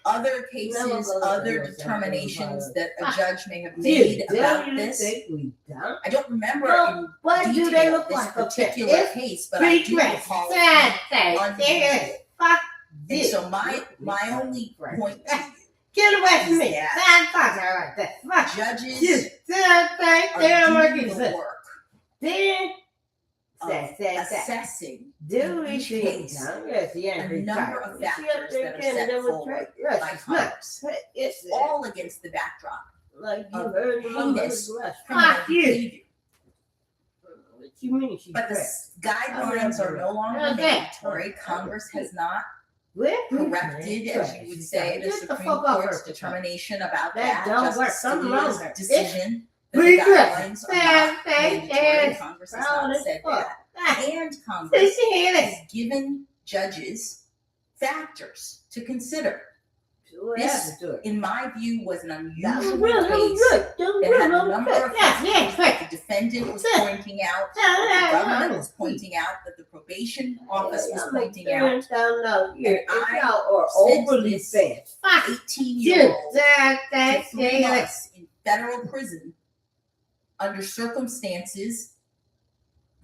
other cases, other determinations that a judge may have made about this. I don't remember in detail this particular case, but I do recall it unusual. And so my only point to you Get away from me. Yeah. Stand back there like that. Fuck. Judges Stand there are like doing this. the work Then of assessing do each it. case Yes, yeah, a number of factors that are set forward by Congress, all against the backdrop like you of heard heinous the criminal fuck you. behavior. What you mean? But the guidelines are no longer mandatory. Congress has not corrected, as you would say, the Supreme Court's determination about that. Justice Scalia's decision that the guidelines are not mandatory. Congress has not said that. And Congress has given judges factors to consider. This, in my view, was an unusual case that had a number of factors. The defendant was pointing out, the government was pointing out, that the probation office was pointing out. And I or overly fast. 18-year-old to 3 months in federal prison under circumstances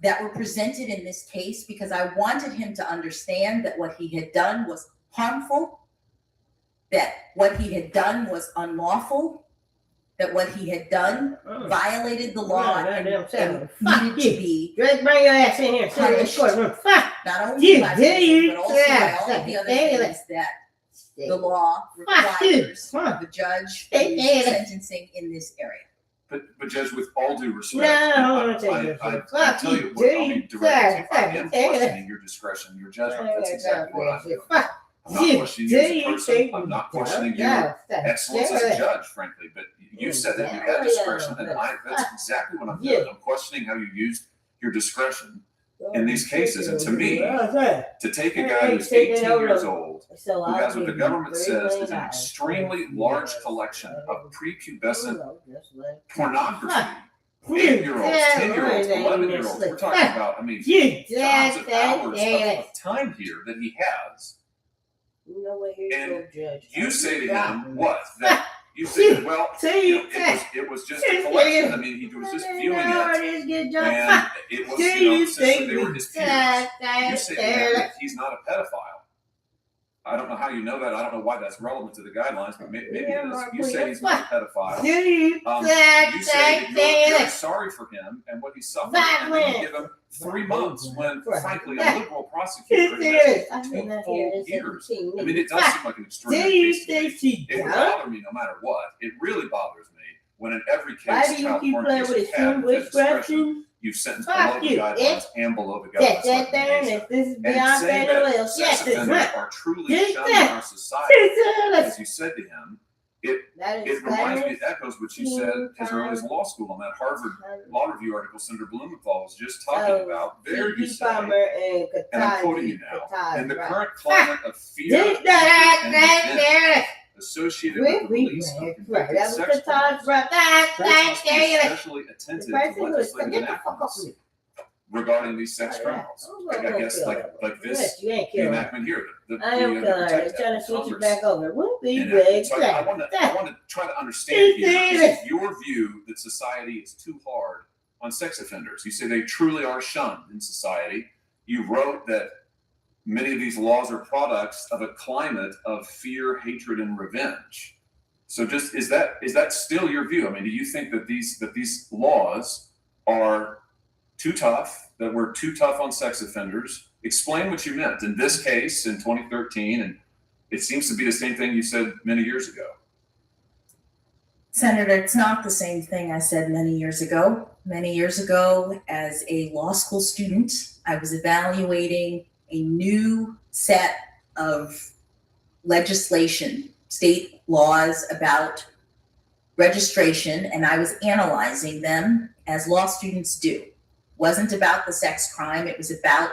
that were presented in this case because I wanted him to understand that what he had done was harmful, that what he had done was unlawful, that what he had done violated the law and needed to be bring your ass in here. punished, not only by prison, but also by all of the other things that the law requires of the judge who is sentencing in this area. But Judge, with all due respect, No, I tell you what, I'll be direct. I am questioning your discretion, your judgment. That's exactly what I'm doing. I'm not questioning you as a person. I'm not questioning your excellence as a judge, frankly. But you said that you had discretion, and that's exactly what I'm doing. I'm questioning how you used your discretion in these cases. And to me, to take a guy who's 18 years old, who has what the government says is an extremely large collection of prepubescent pornography, 8-year-olds, 10-year-olds, 11-year-olds, we're talking about, I mean, tons of hours of time here that he has. And you say to him, what? That you say, well, it was just a collection. I mean, he was just viewing it, and it was, since they were his peers. You say to him that he's not a pedophile. I don't know how you know that. I don't know why that's relevant to the guidelines, but maybe it is. You say he's not a pedophile. You say that you're sorry for him and what he suffered, and then you give him 3 months when, frankly, a liberal prosecutor has 2 full years. I mean, it does seem like an extraordinary case to me. It would bother me no matter what. It really bothers me when in every case child porn cases have discretion. You've sentenced below the guidelines and below the guidelines. And saying that sex offenders are truly shunned in our society, as you said to him, it reminds me, it echoes what you said as early as law school on that Harvard Law Review article Senator Blumenthal was just talking about. There you say, and I'm quoting you now, in the current climate of fear and revenge associated with the release of convicted sex criminals, courts must be especially attentive to legislative enactments regarding these sex criminals. I guess like this enactment here, the Protect Act, Congress. So I want to try to understand here, is it your view that society is too hard on sex offenders? You say they truly are shunned in society. You wrote that many of these laws are products of a climate of fear, hatred, and revenge. So just is that still your view? I mean, do you think that these laws are too tough, that we're too tough on sex offenders? Explain what you meant in this case in 2013, and it seems to be the same thing you said many years ago. Senator, it's not the same thing I said many years ago. Many years ago, as a law school student, I was evaluating a new set of legislation, state laws about registration, and I was analyzing them as law students do. It wasn't about the sex crime, it was about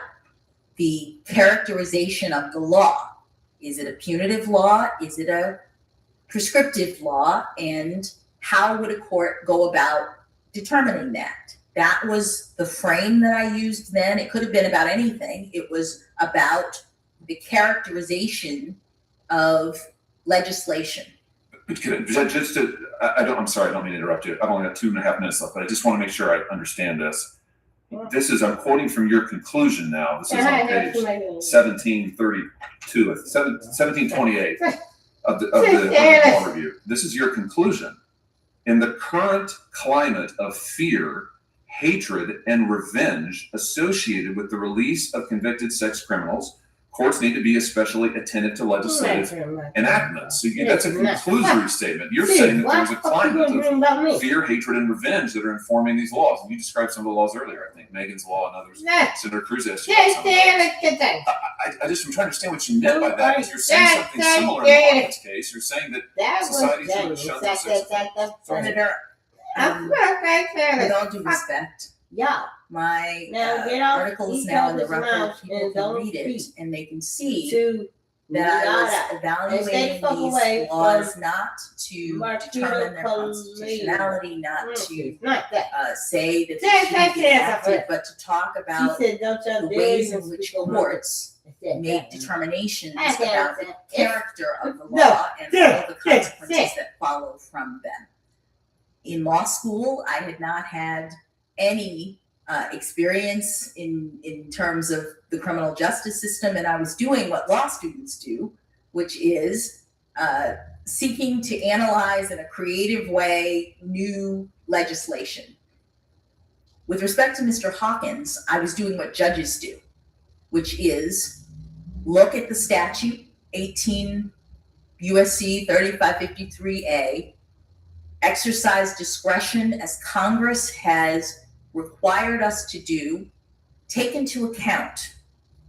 the characterization of the law. Is it a punitive law? Is it a prescriptive law? And how would a court go about determining that? That was the frame that I used then. It could have been about anything. It was about the characterization of legislation. I'm sorry, I don't mean to interrupt you. I've only got 2.5 minutes left, but I just want to make sure I understand this. I'm quoting from your conclusion now. This is on page 1732, 1728 of the law review. This is your conclusion. In the current climate of fear, hatred, and revenge associated with the release of convicted sex criminals, courts need to be especially attentive to legislative enactments. So that's a conclusory statement. You're saying that there's a climate of fear, hatred, and revenge that are informing these laws. And you described some of the laws earlier, I think, Megan's Law and others. Senator Cruz asked you about some of those. I just am trying to understand what you meant by that, because you're saying something similar in this case. You're saying that society's going to shut the sex. Senator, with all due respect, my article is now in the record. People can read it and they can see that I was evaluating these laws not to determine their constitutionality, not to say that they should be enacted, but to talk about the ways in which courts make determinations about the character of the law and all the consequences that follow from them. In law school, I had not had any experience in terms of the criminal justice system, and I was doing what law students do, which is seeking to analyze in a creative way new legislation. With respect to Mr. Hawkins, I was doing what judges do, which is look at the statute 18 USC 3553A, exercise discretion as Congress has required us to do, take into account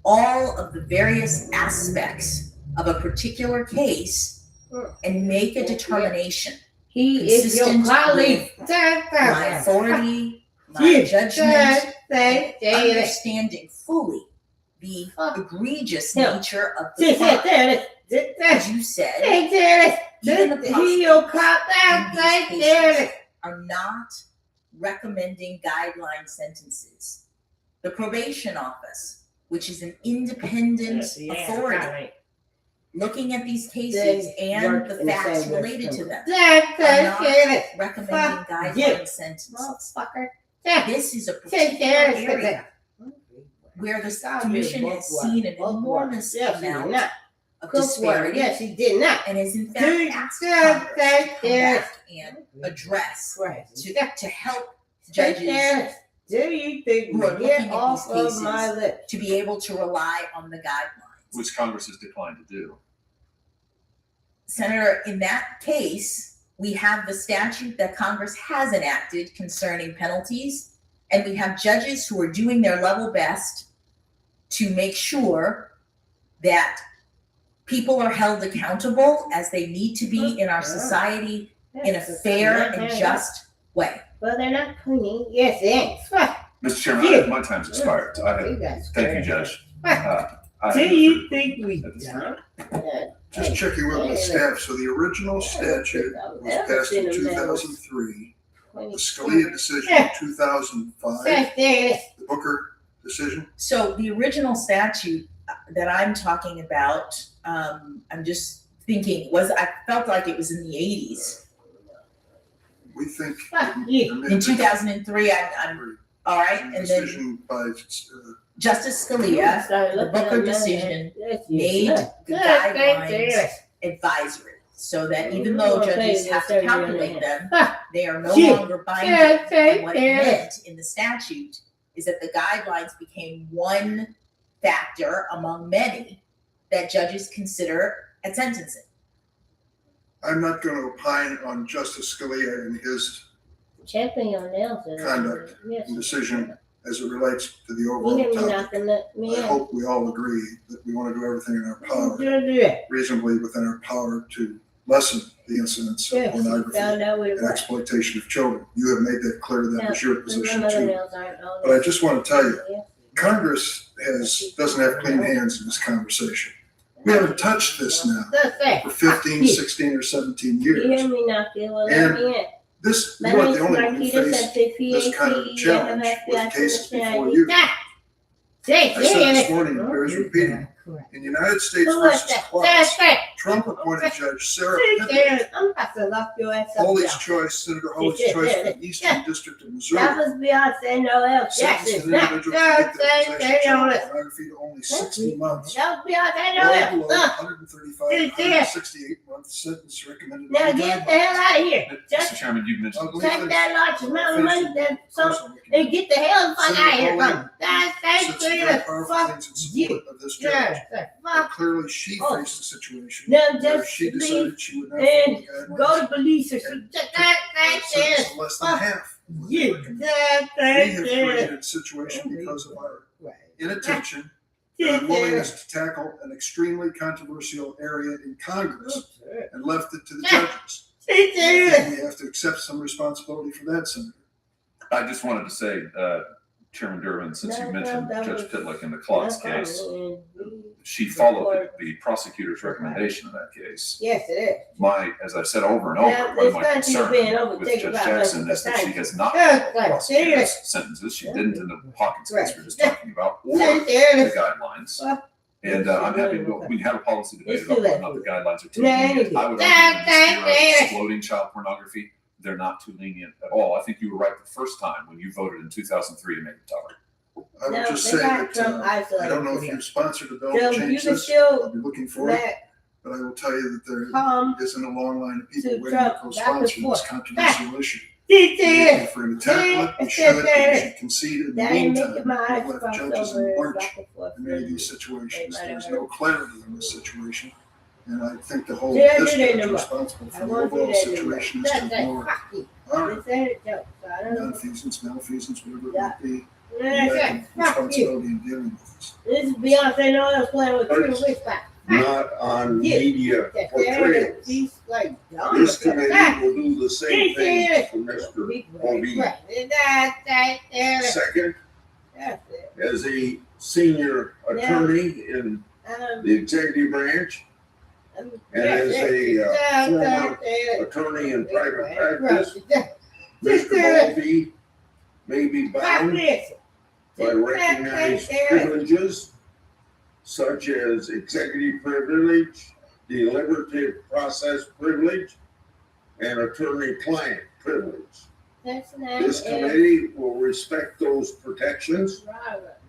all of the various aspects of a particular case, and make a determination consistent with my authority, my judgment, understanding fully the egregious nature of the crime. As you said, even the prosecutors are not recommending guideline sentences. The probation office, which is an independent authority, looking at these cases and the facts related to them, are not recommending guideline sentences. This is a particular area where the commission has seen an enormous amount of disparity, and is in fact asked Congress to come back and address to help judges who are looking at these cases to be able to rely on the guidelines. Which Congress has declined to do. Senator, in that case, we have the statute that Congress has enacted concerning penalties, and we have judges who are doing their level best to make sure that people are held accountable as they need to be in our society in a fair and just way. Well, they're not cleaning. Yes, thanks. Mr. Chairman, my time's expired. Thank you, Judge. Do you think we done? Just checking with the staff. So the original statute was passed in 2003. The Scalia decision in 2005. The Booker decision. So the original statute that I'm talking about, I'm just thinking, I felt like it was in the 80s. We think in 2003, I'm all right, and decision then by Justice Scalia, the Booker decision made the guidelines advisory, so that even though judges have to calculate them, they are no longer binding. And what it meant in the statute is that the guidelines became one factor among many that judges consider at sentencing. I'm not going to opine on Justice Scalia and his conduct and decision as it relates to the overall topic. I hope we all agree that we want to do everything in our power, reasonably within our power, to lessen the incidence of pornography and exploitation of children. You have made that clear. That was your position too. But I just want to tell you, Congress doesn't have clean hands in this conversation. We haven't touched this now for 15, 16, or 17 years. And this, you aren't the only one who faced this kind of a challenge with cases before you. I said this morning, and bears repeating, in United States versus Claus, Trump appointed Judge Sarah Sit Pittman, there. I'm about to lock your ass up. Holly's y'all. choice, Senator Holly's choice for the Eastern District of Missouri. That was Beyonce Noel Sentenced Jackson. an individual convicted of possession of child pornography to only 60 months. That was Beyonce Well Noel. below 135 Sit there. 168-month sentence recommended. Now by the get the guidelines. hell out of here. Mr. Just Chairman, you mentioned. take that large amount of money that some and get the hell fuck out of here. That's Said some very powerful fuck things in support you. of this judge. But Fuck. clearly she Oh. faced a situation Now where just she leave decided she would not and follow the go guidelines. to police or something. Sentence of less than half. You. We have created a situation because of our inattention and unwillingness to tackle an extremely controversial area in Congress and left it to the judges. I think we have to accept some responsibility for that, Senator. I just wanted to say, Chairman Durbin, since you mentioned Judge Pitlick in the Claus case, she followed the prosecutor's recommendation in that case. Yes, it is. As I've said over and over, Now, one of my this country's being concerns with overtaken Judge by Jackson is that she Mr. has not Yeah, followed like, prosecutors' serious. sentences. She didn't in the Hawkins case Right. we're just talking about, or Serious. the guidelines. And I'm happy we had a policy debate It's about too whether late. or not the guidelines are too No, lenient. anything. I would argue in the sphere of exploding child pornography, they're not too lenient at all. I think you were right the first time when you voted in 2003 to make it tougher. I would No, just they say got that Trump I isolated don't know if for you've sponsored a bill So to you change can this. still I'll be looking for it. let But I will tell you that there come isn't a long line of people to waiting Trump to back and co-sponsor this forth. controversial issue. Sit And there. if we're going to tackle it, we Sit should, but we there. should concede in the That ain't meantime. making my eyes We've left cross judges in over the lurch back and forth. in many of these situations. They might There's have no clarity in this situation. And I think the whole Yeah, do district that is no more. responsible I for the won't do overall that anymore. situation is That's to ignore fuck you. our This ain't a joke, so I don't know. malfeasance, whatever it Yeah. might be. That's We it. have Fuck you. responsibility in dealing with this. This is Beyonce Noel playing with True Witchcraft. Not on Yeah. media There it portrayals. is. She's like, dumb. This committee will do the same thing Yes. for Mr. Right. Bobby. That's Second, it. as a senior attorney in the executive branch, and as a former attorney in private practice, Mr. Bobby may be bound by recognized privileges such as executive privilege, deliberative process privilege, and attorney-client privilege. This committee will respect those protections,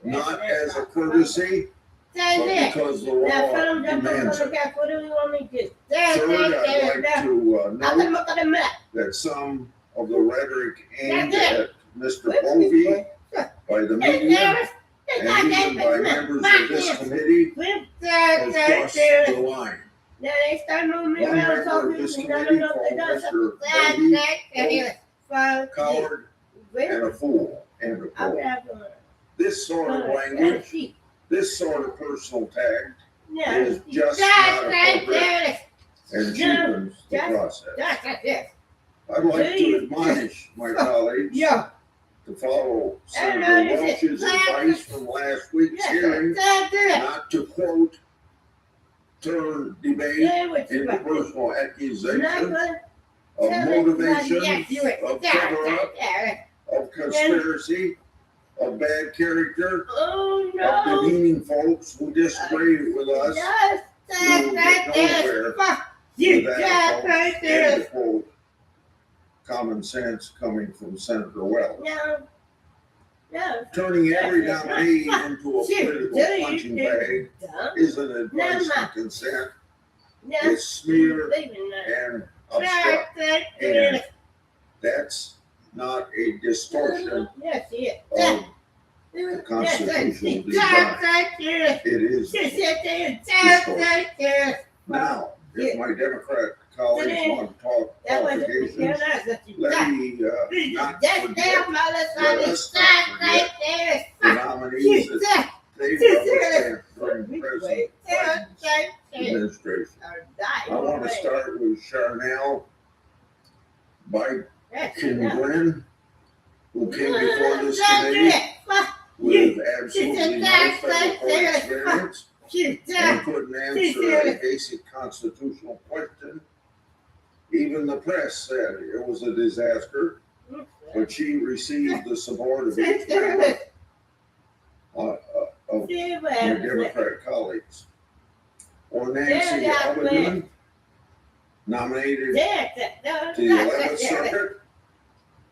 not as a courtesy, but because the law demands it. What do you want me to do? Third, I'd like to note that some of the rhetoric aimed at Mr. Bovee by the media and even by members of this committee has crossed the line. Now they start moving me One around member of talking this to me. I committee don't know if they called done Mr. something. Coward and a fool, end of quote. This sort of language, this sort of personal tag is just not appropriate and cheapens the process. I'd like to admonish my colleagues to follow Senator Welch's advice from last week's hearing, not to quote, turn debate into personal accusations of motivation, of cover-up, of conspiracy, of bad character, of demeaning folks who disagree with us, who will get nowhere with that, folks, end of quote. Common sense coming from Senator Welch. Turning every nominee into a political punching bag isn't advice and consent. It's smear and obstruct. And that's not a distortion of the constitutional design. It is distortion. Now, if my Democrat colleagues want to talk qualifications, let me not forget, let us not forget the nominees that they represent during President Biden's administration. I want to start with Charnel Biden-Grin, who came before this committee with absolutely no federal court experience and couldn't answer a basic constitutional question. Even the press said it was a disaster, but she received the support of each member of my Democrat colleagues. or Nancy Albertman, nominated to the 11th Circuit.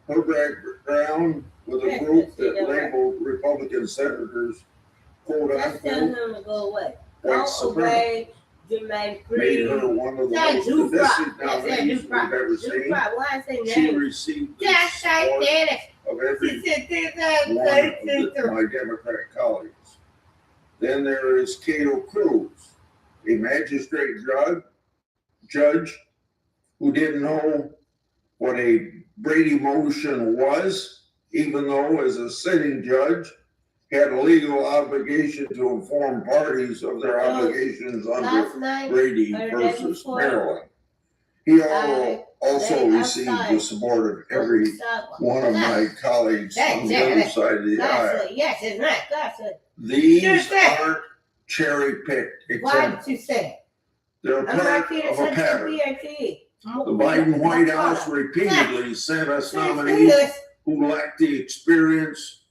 Her background with a group that labeled Republican senators, quote Just tell him unquote, to go away. white Go away, Jermaine made Free. her one of the That's most Drew Fry. divisive That's nominees Drew we've Fry. ever Drew seen. Fry. Why I say She name? received the Just like support that. of every one of my Democrat colleagues. Then there is Cato Cruz, a magistrate judge who didn't know what a Brady motion was, even though as a sitting judge had a legal obligation to inform parties of their obligations under Brady versus Maryland. He also received the support of every one of my colleagues on the other side of the aisle. Yes, it's right. These aren't cherry-picked Why examples. did you say it? They're part of a pattern. The Biden White House repeatedly sent us nominees who lack the experience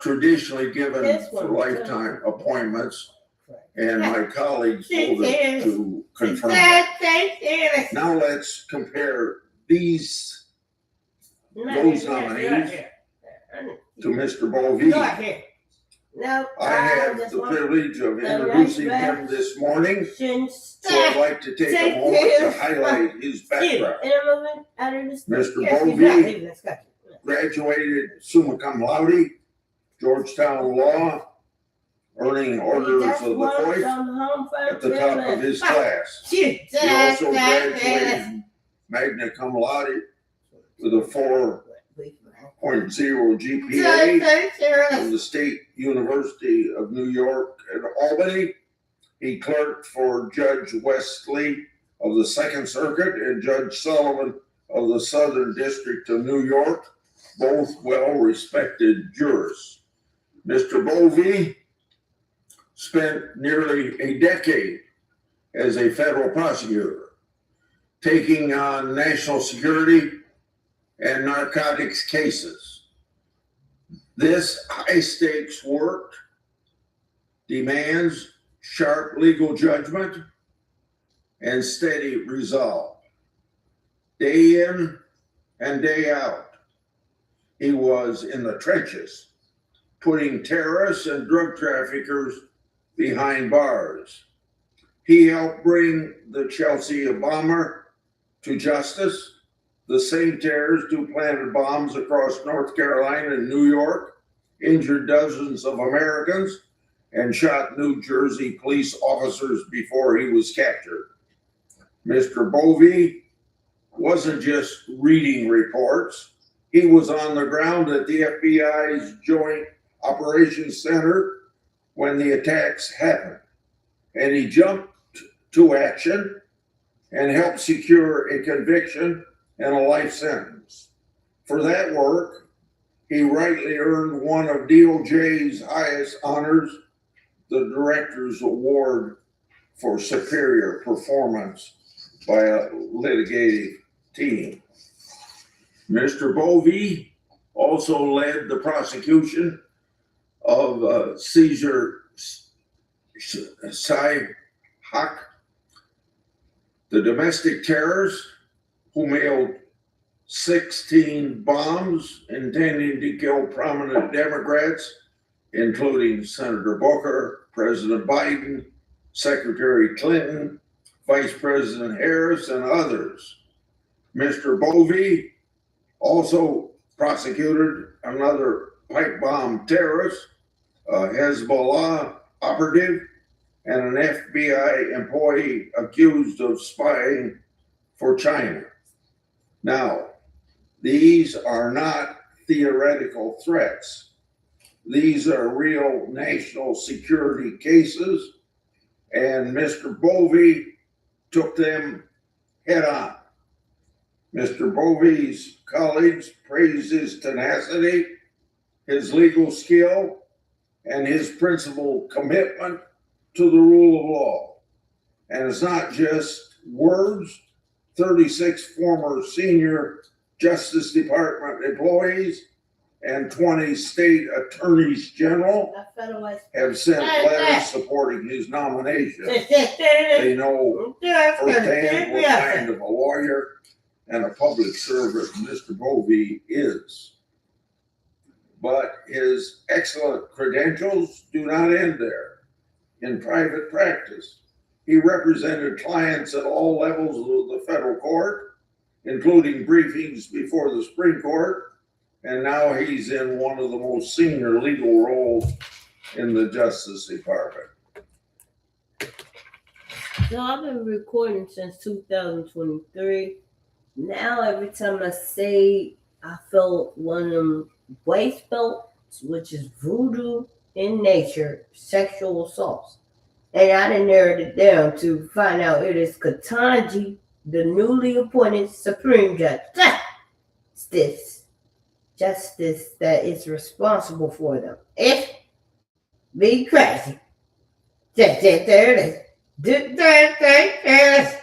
traditionally given for lifetime appointments, and my colleagues voted to confirm that. Now let's compare those nominees to Mr. Bovee. No, I have the privilege of introducing him this morning, so I'd like to take a moment to highlight his background. Mr. Bovee graduated summa cum laude, Georgetown Law, earning Orders of the Fourth at the top of his class. He also graduated magna cum laude with a 4.0 GPA from the State University of New York at Albany. He clerked for Judge Wesley of the Second Circuit and Judge Sullivan of the Southern District of New York, both well-respected jurists. Mr. Bovee spent nearly a decade as a federal prosecutor, taking on national security and narcotics cases. This high-stakes work demands sharp legal judgment and steady resolve. Day in and day out, he was in the trenches, putting terrorists and drug traffickers behind bars. He helped bring the Chelsea bomber to justice, the same terrorist who planted bombs across North Carolina and New York, injured dozens of Americans, and shot New Jersey police officers before he was captured. Mr. Bovee wasn't just reading reports. He was on the ground at the FBI's Joint Operations Center when the attacks happened, and he jumped to action and helped secure a conviction and a life sentence. For that work, he rightly earned one of DOJ's highest honors, the Director's Award for Superior Performance by a litigating team. Mr. Bovee also led the prosecution of Caesar Sy-Hock, the domestic terrorist who mailed 16 bombs intending to kill prominent Democrats, including Senator Booker, President Biden, Secretary Clinton, Vice President Harris, and others. Mr. Bovee also prosecuted another pipe bomb terrorist, a Hezbollah operative, and an FBI employee accused of spying for China. Now, these are not theoretical threats. These are real national security cases, and Mr. Bovee took them head on. Mr. Bovee's colleagues praised his tenacity, his legal skill, and his principled commitment to the rule of law. And it's not just words. 36 former senior Justice Department employees and 20 state attorneys general have sent letters supporting his nomination. They know firsthand what kind of a lawyer and a public servant Mr. Bovee is. But his excellent credentials do not end there. In private practice, he represented clients at all levels of the federal court, including briefings before the Supreme Court, and now he's in one of the most senior legal roles in the Justice Department. So I've been recording since 2023. Now every time I say I felt one of them waist belts, which is voodoo in nature, sexual assaults. And I done narrowed it down to find out it is Ketanji, the newly appointed Supreme Justice that is responsible for them. If be crazy. There it is. There it is.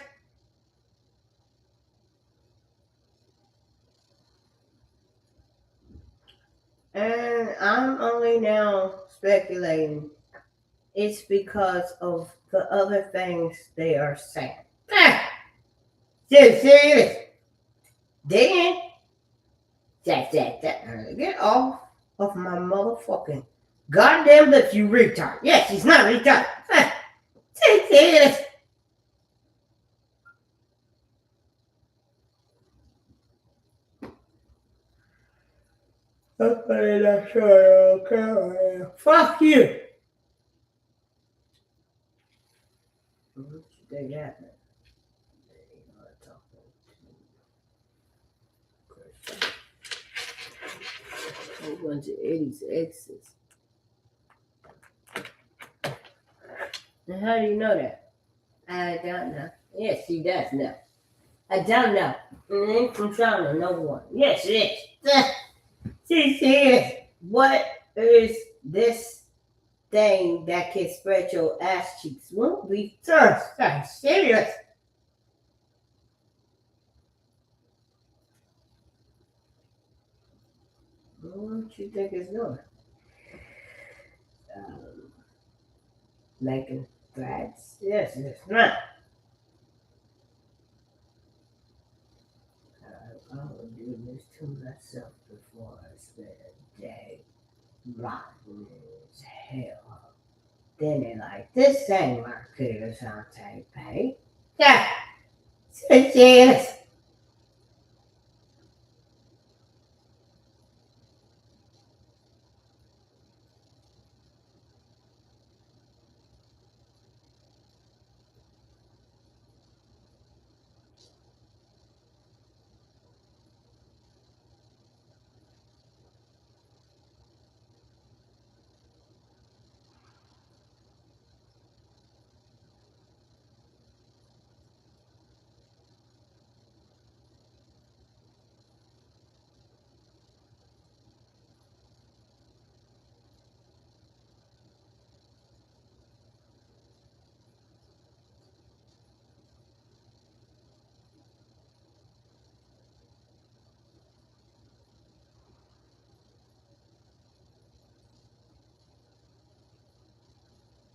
And I'm only now speculating it's because of the other things they are saying. Serious. Then, get off of my motherfucking goddamn lips, you retard. Yes, he's not retard. Serious. Okay, that's sure. Okay. Fuck you. What you think happened? A whole bunch of 80s exes. And how do you know that? I don't know. Yes, he does know. I don't know. It ain't from China, no one. Yes, it is. She says, what is this thing that can spread your ass cheeks? Won't be thirst. I'm serious. What you think it's doing? Making threats? Yes, it's not. I would do this to myself before I spend a day rotten as hell. Then they're like, this ain't Marquita's on pay. Yeah, yes.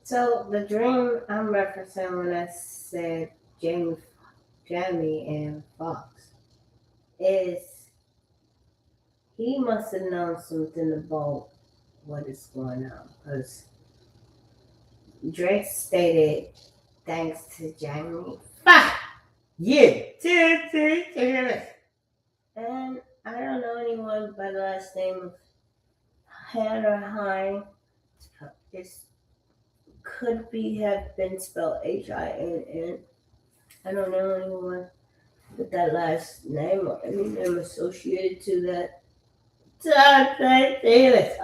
So the dream I'm referencing when I said Jamie and Fox is he must have known something about what is going on because Drake stated thanks to Jamie. Yeah. And I don't know anyone by the last name of Hannah Hine. It's could be have been spelled Hinn. I don't know anyone with that last name or any name associated to that.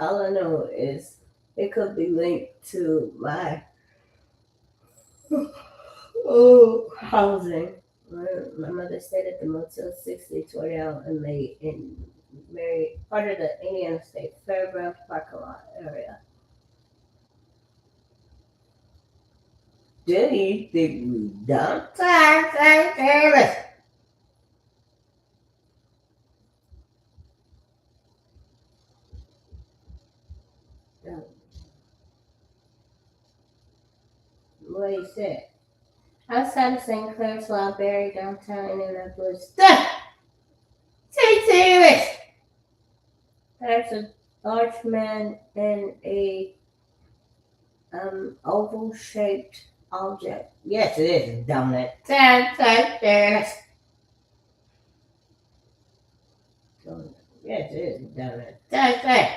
All I know is it could be linked to my housing. My mother stayed at the Motel 6 they tore down and made in Mary part of the Indiana State Fairgrounds parking lot area. Do you think we done? South St. Clair's Library, downtown Indianapolis. St. Louis. There's a large man in a oval-shaped object. Yes, it is a donut. Donut. Yes, it is a donut. Donut.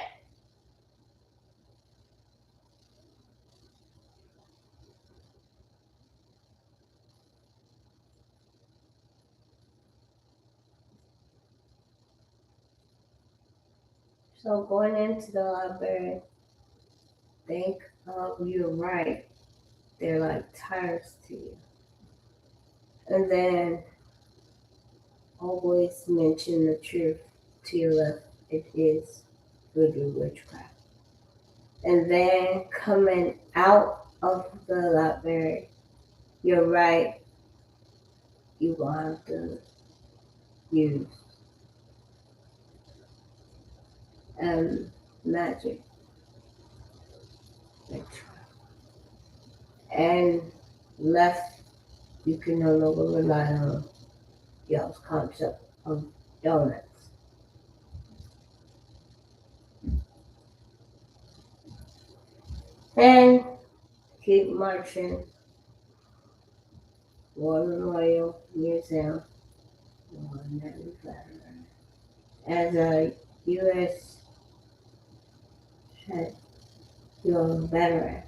So going into the library, think of you're right. They're like tires to you. And then always mention the truth to your left. It is voodoo witchcraft. And then coming out of the library, you're right. You will have to use magic. And left, you can no longer rely on y'all's concept of donuts. And keep marching. War Memorial Museum. As a U.S. you're a veteran.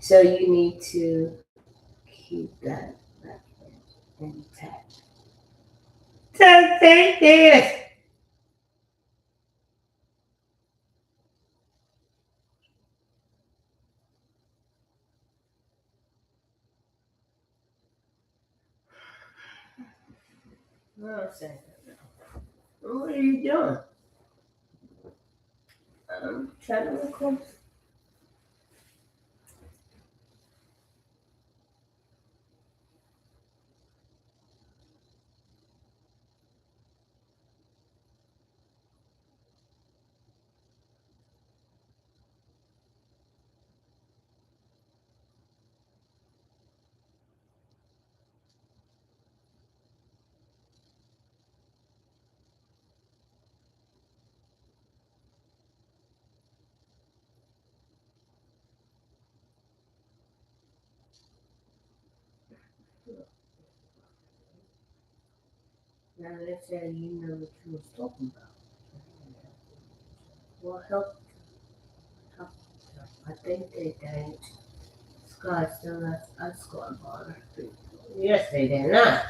So you need to keep that intact. So thank you. What are you doing? I'm trying to record. Now let's say you know what you was talking about. Well, help. I think they died. Scott still left us squad bar. Yes, they did not.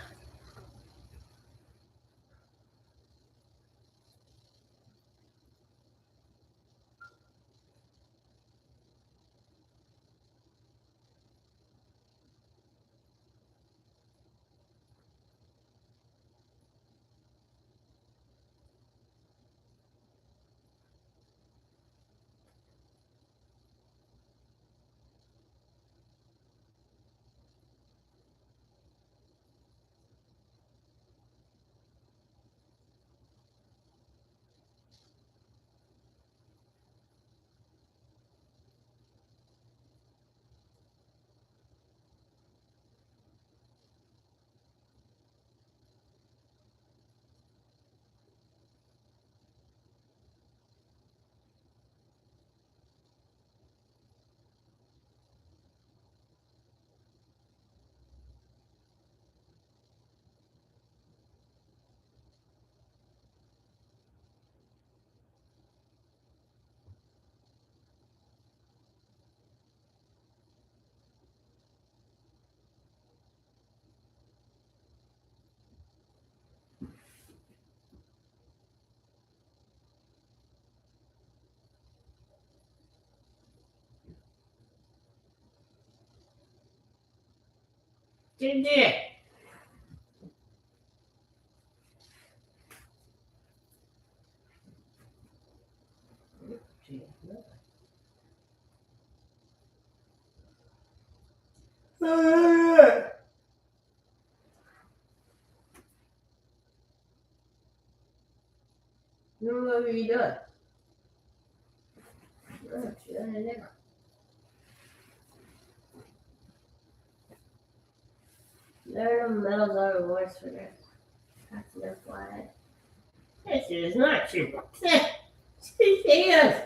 You did. What are you doing? Oh, she's in there. There are medals are awards for their passing their flag. This is not true. She is.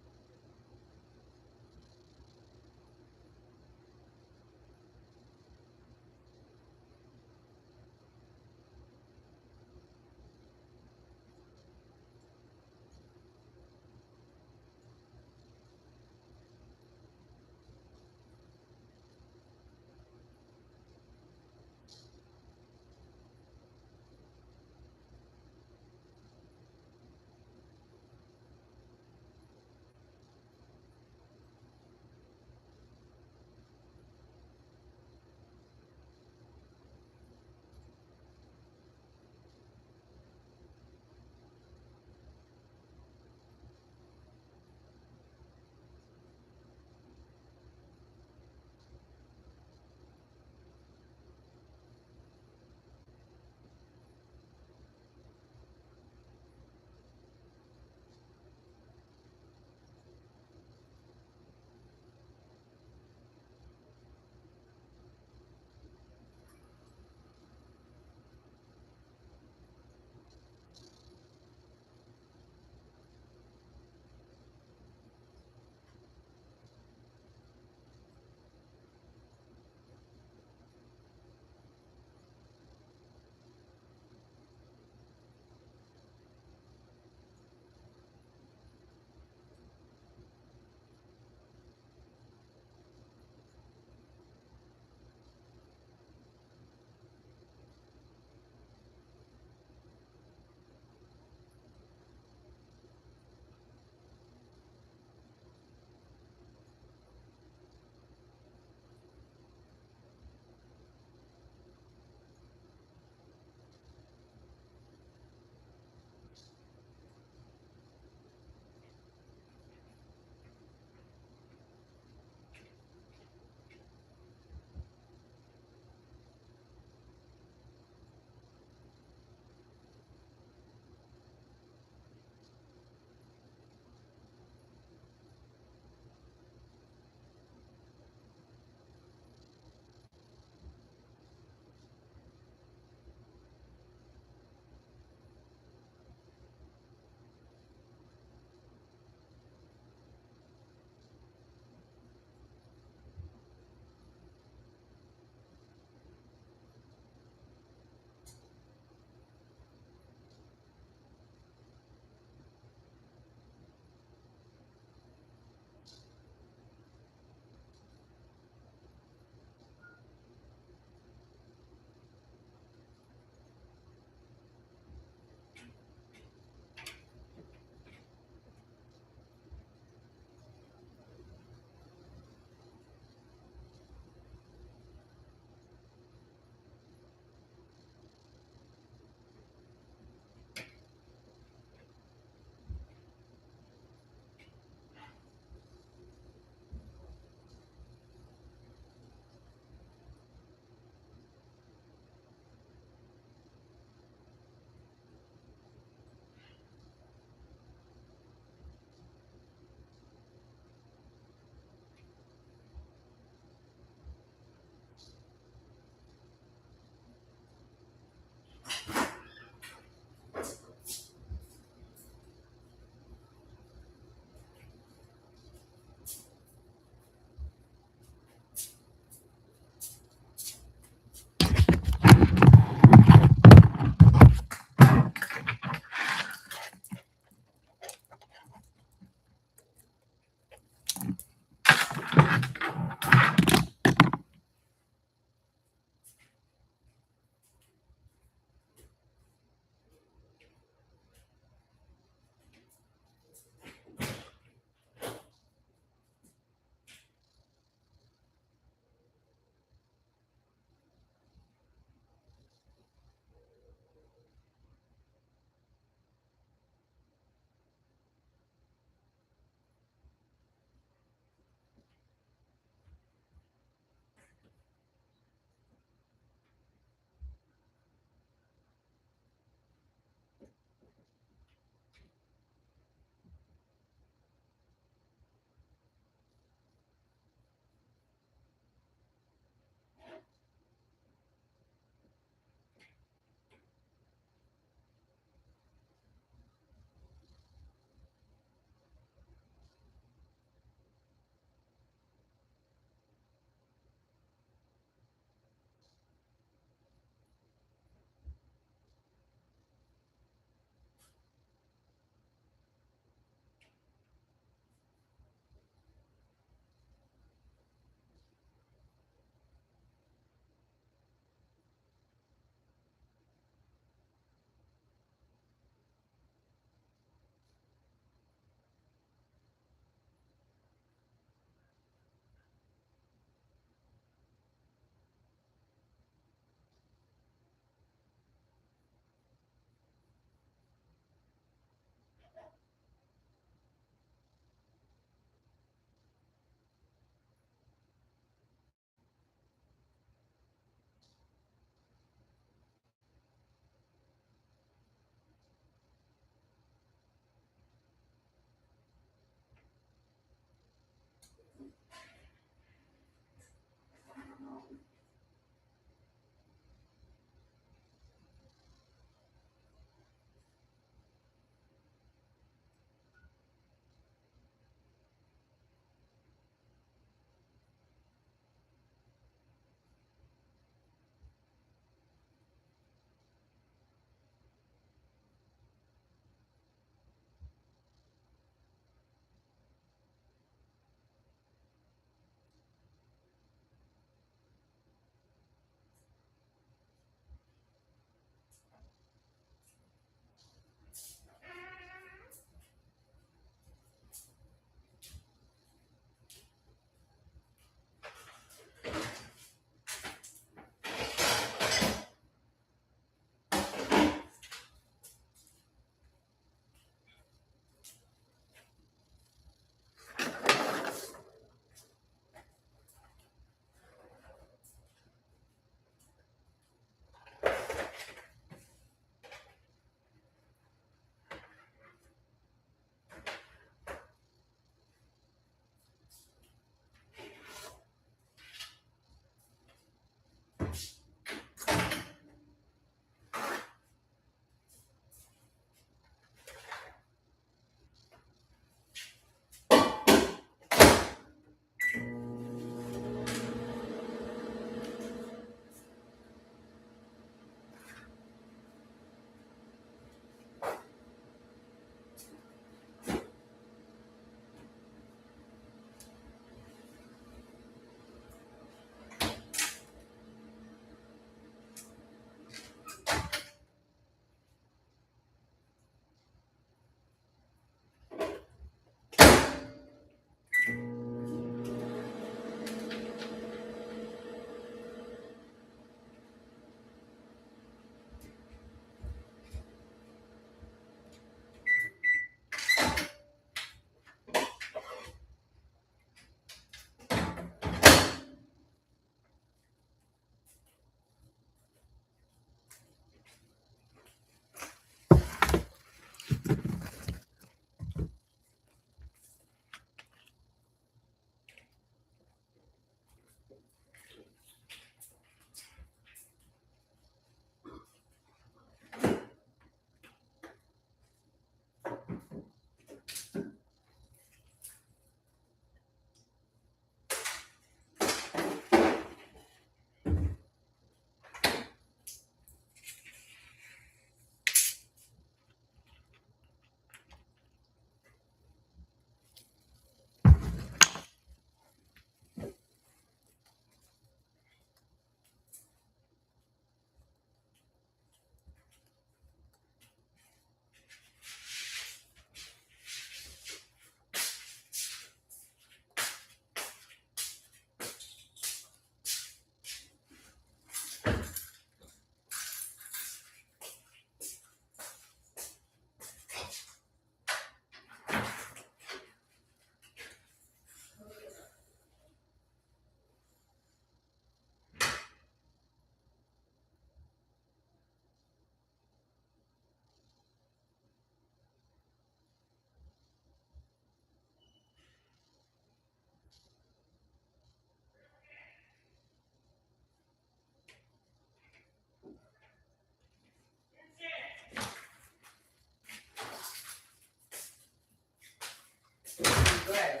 Right.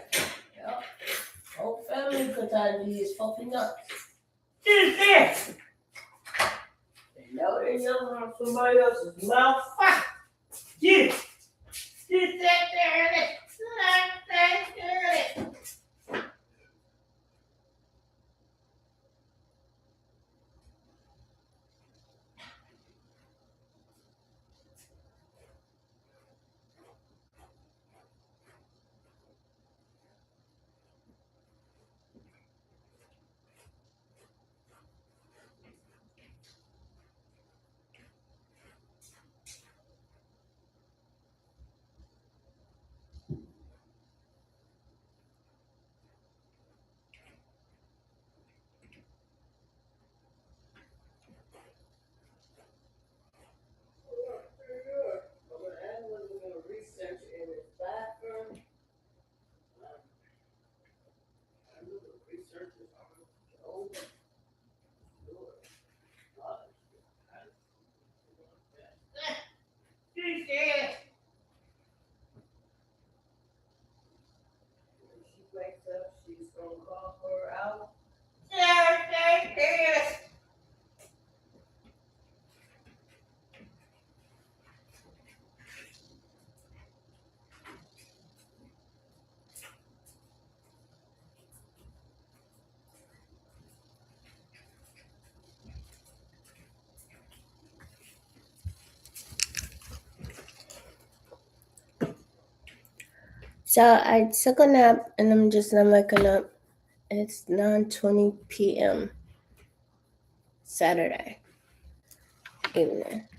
Yep. Whole family Katandi is fucking nuts. They know they're yelling on somebody else's mouth. Fuck! Yeah! She wakes up, she's gonna call her out. So I took a nap and I'm just not waking up. It's 9:20 p.m. Saturday evening.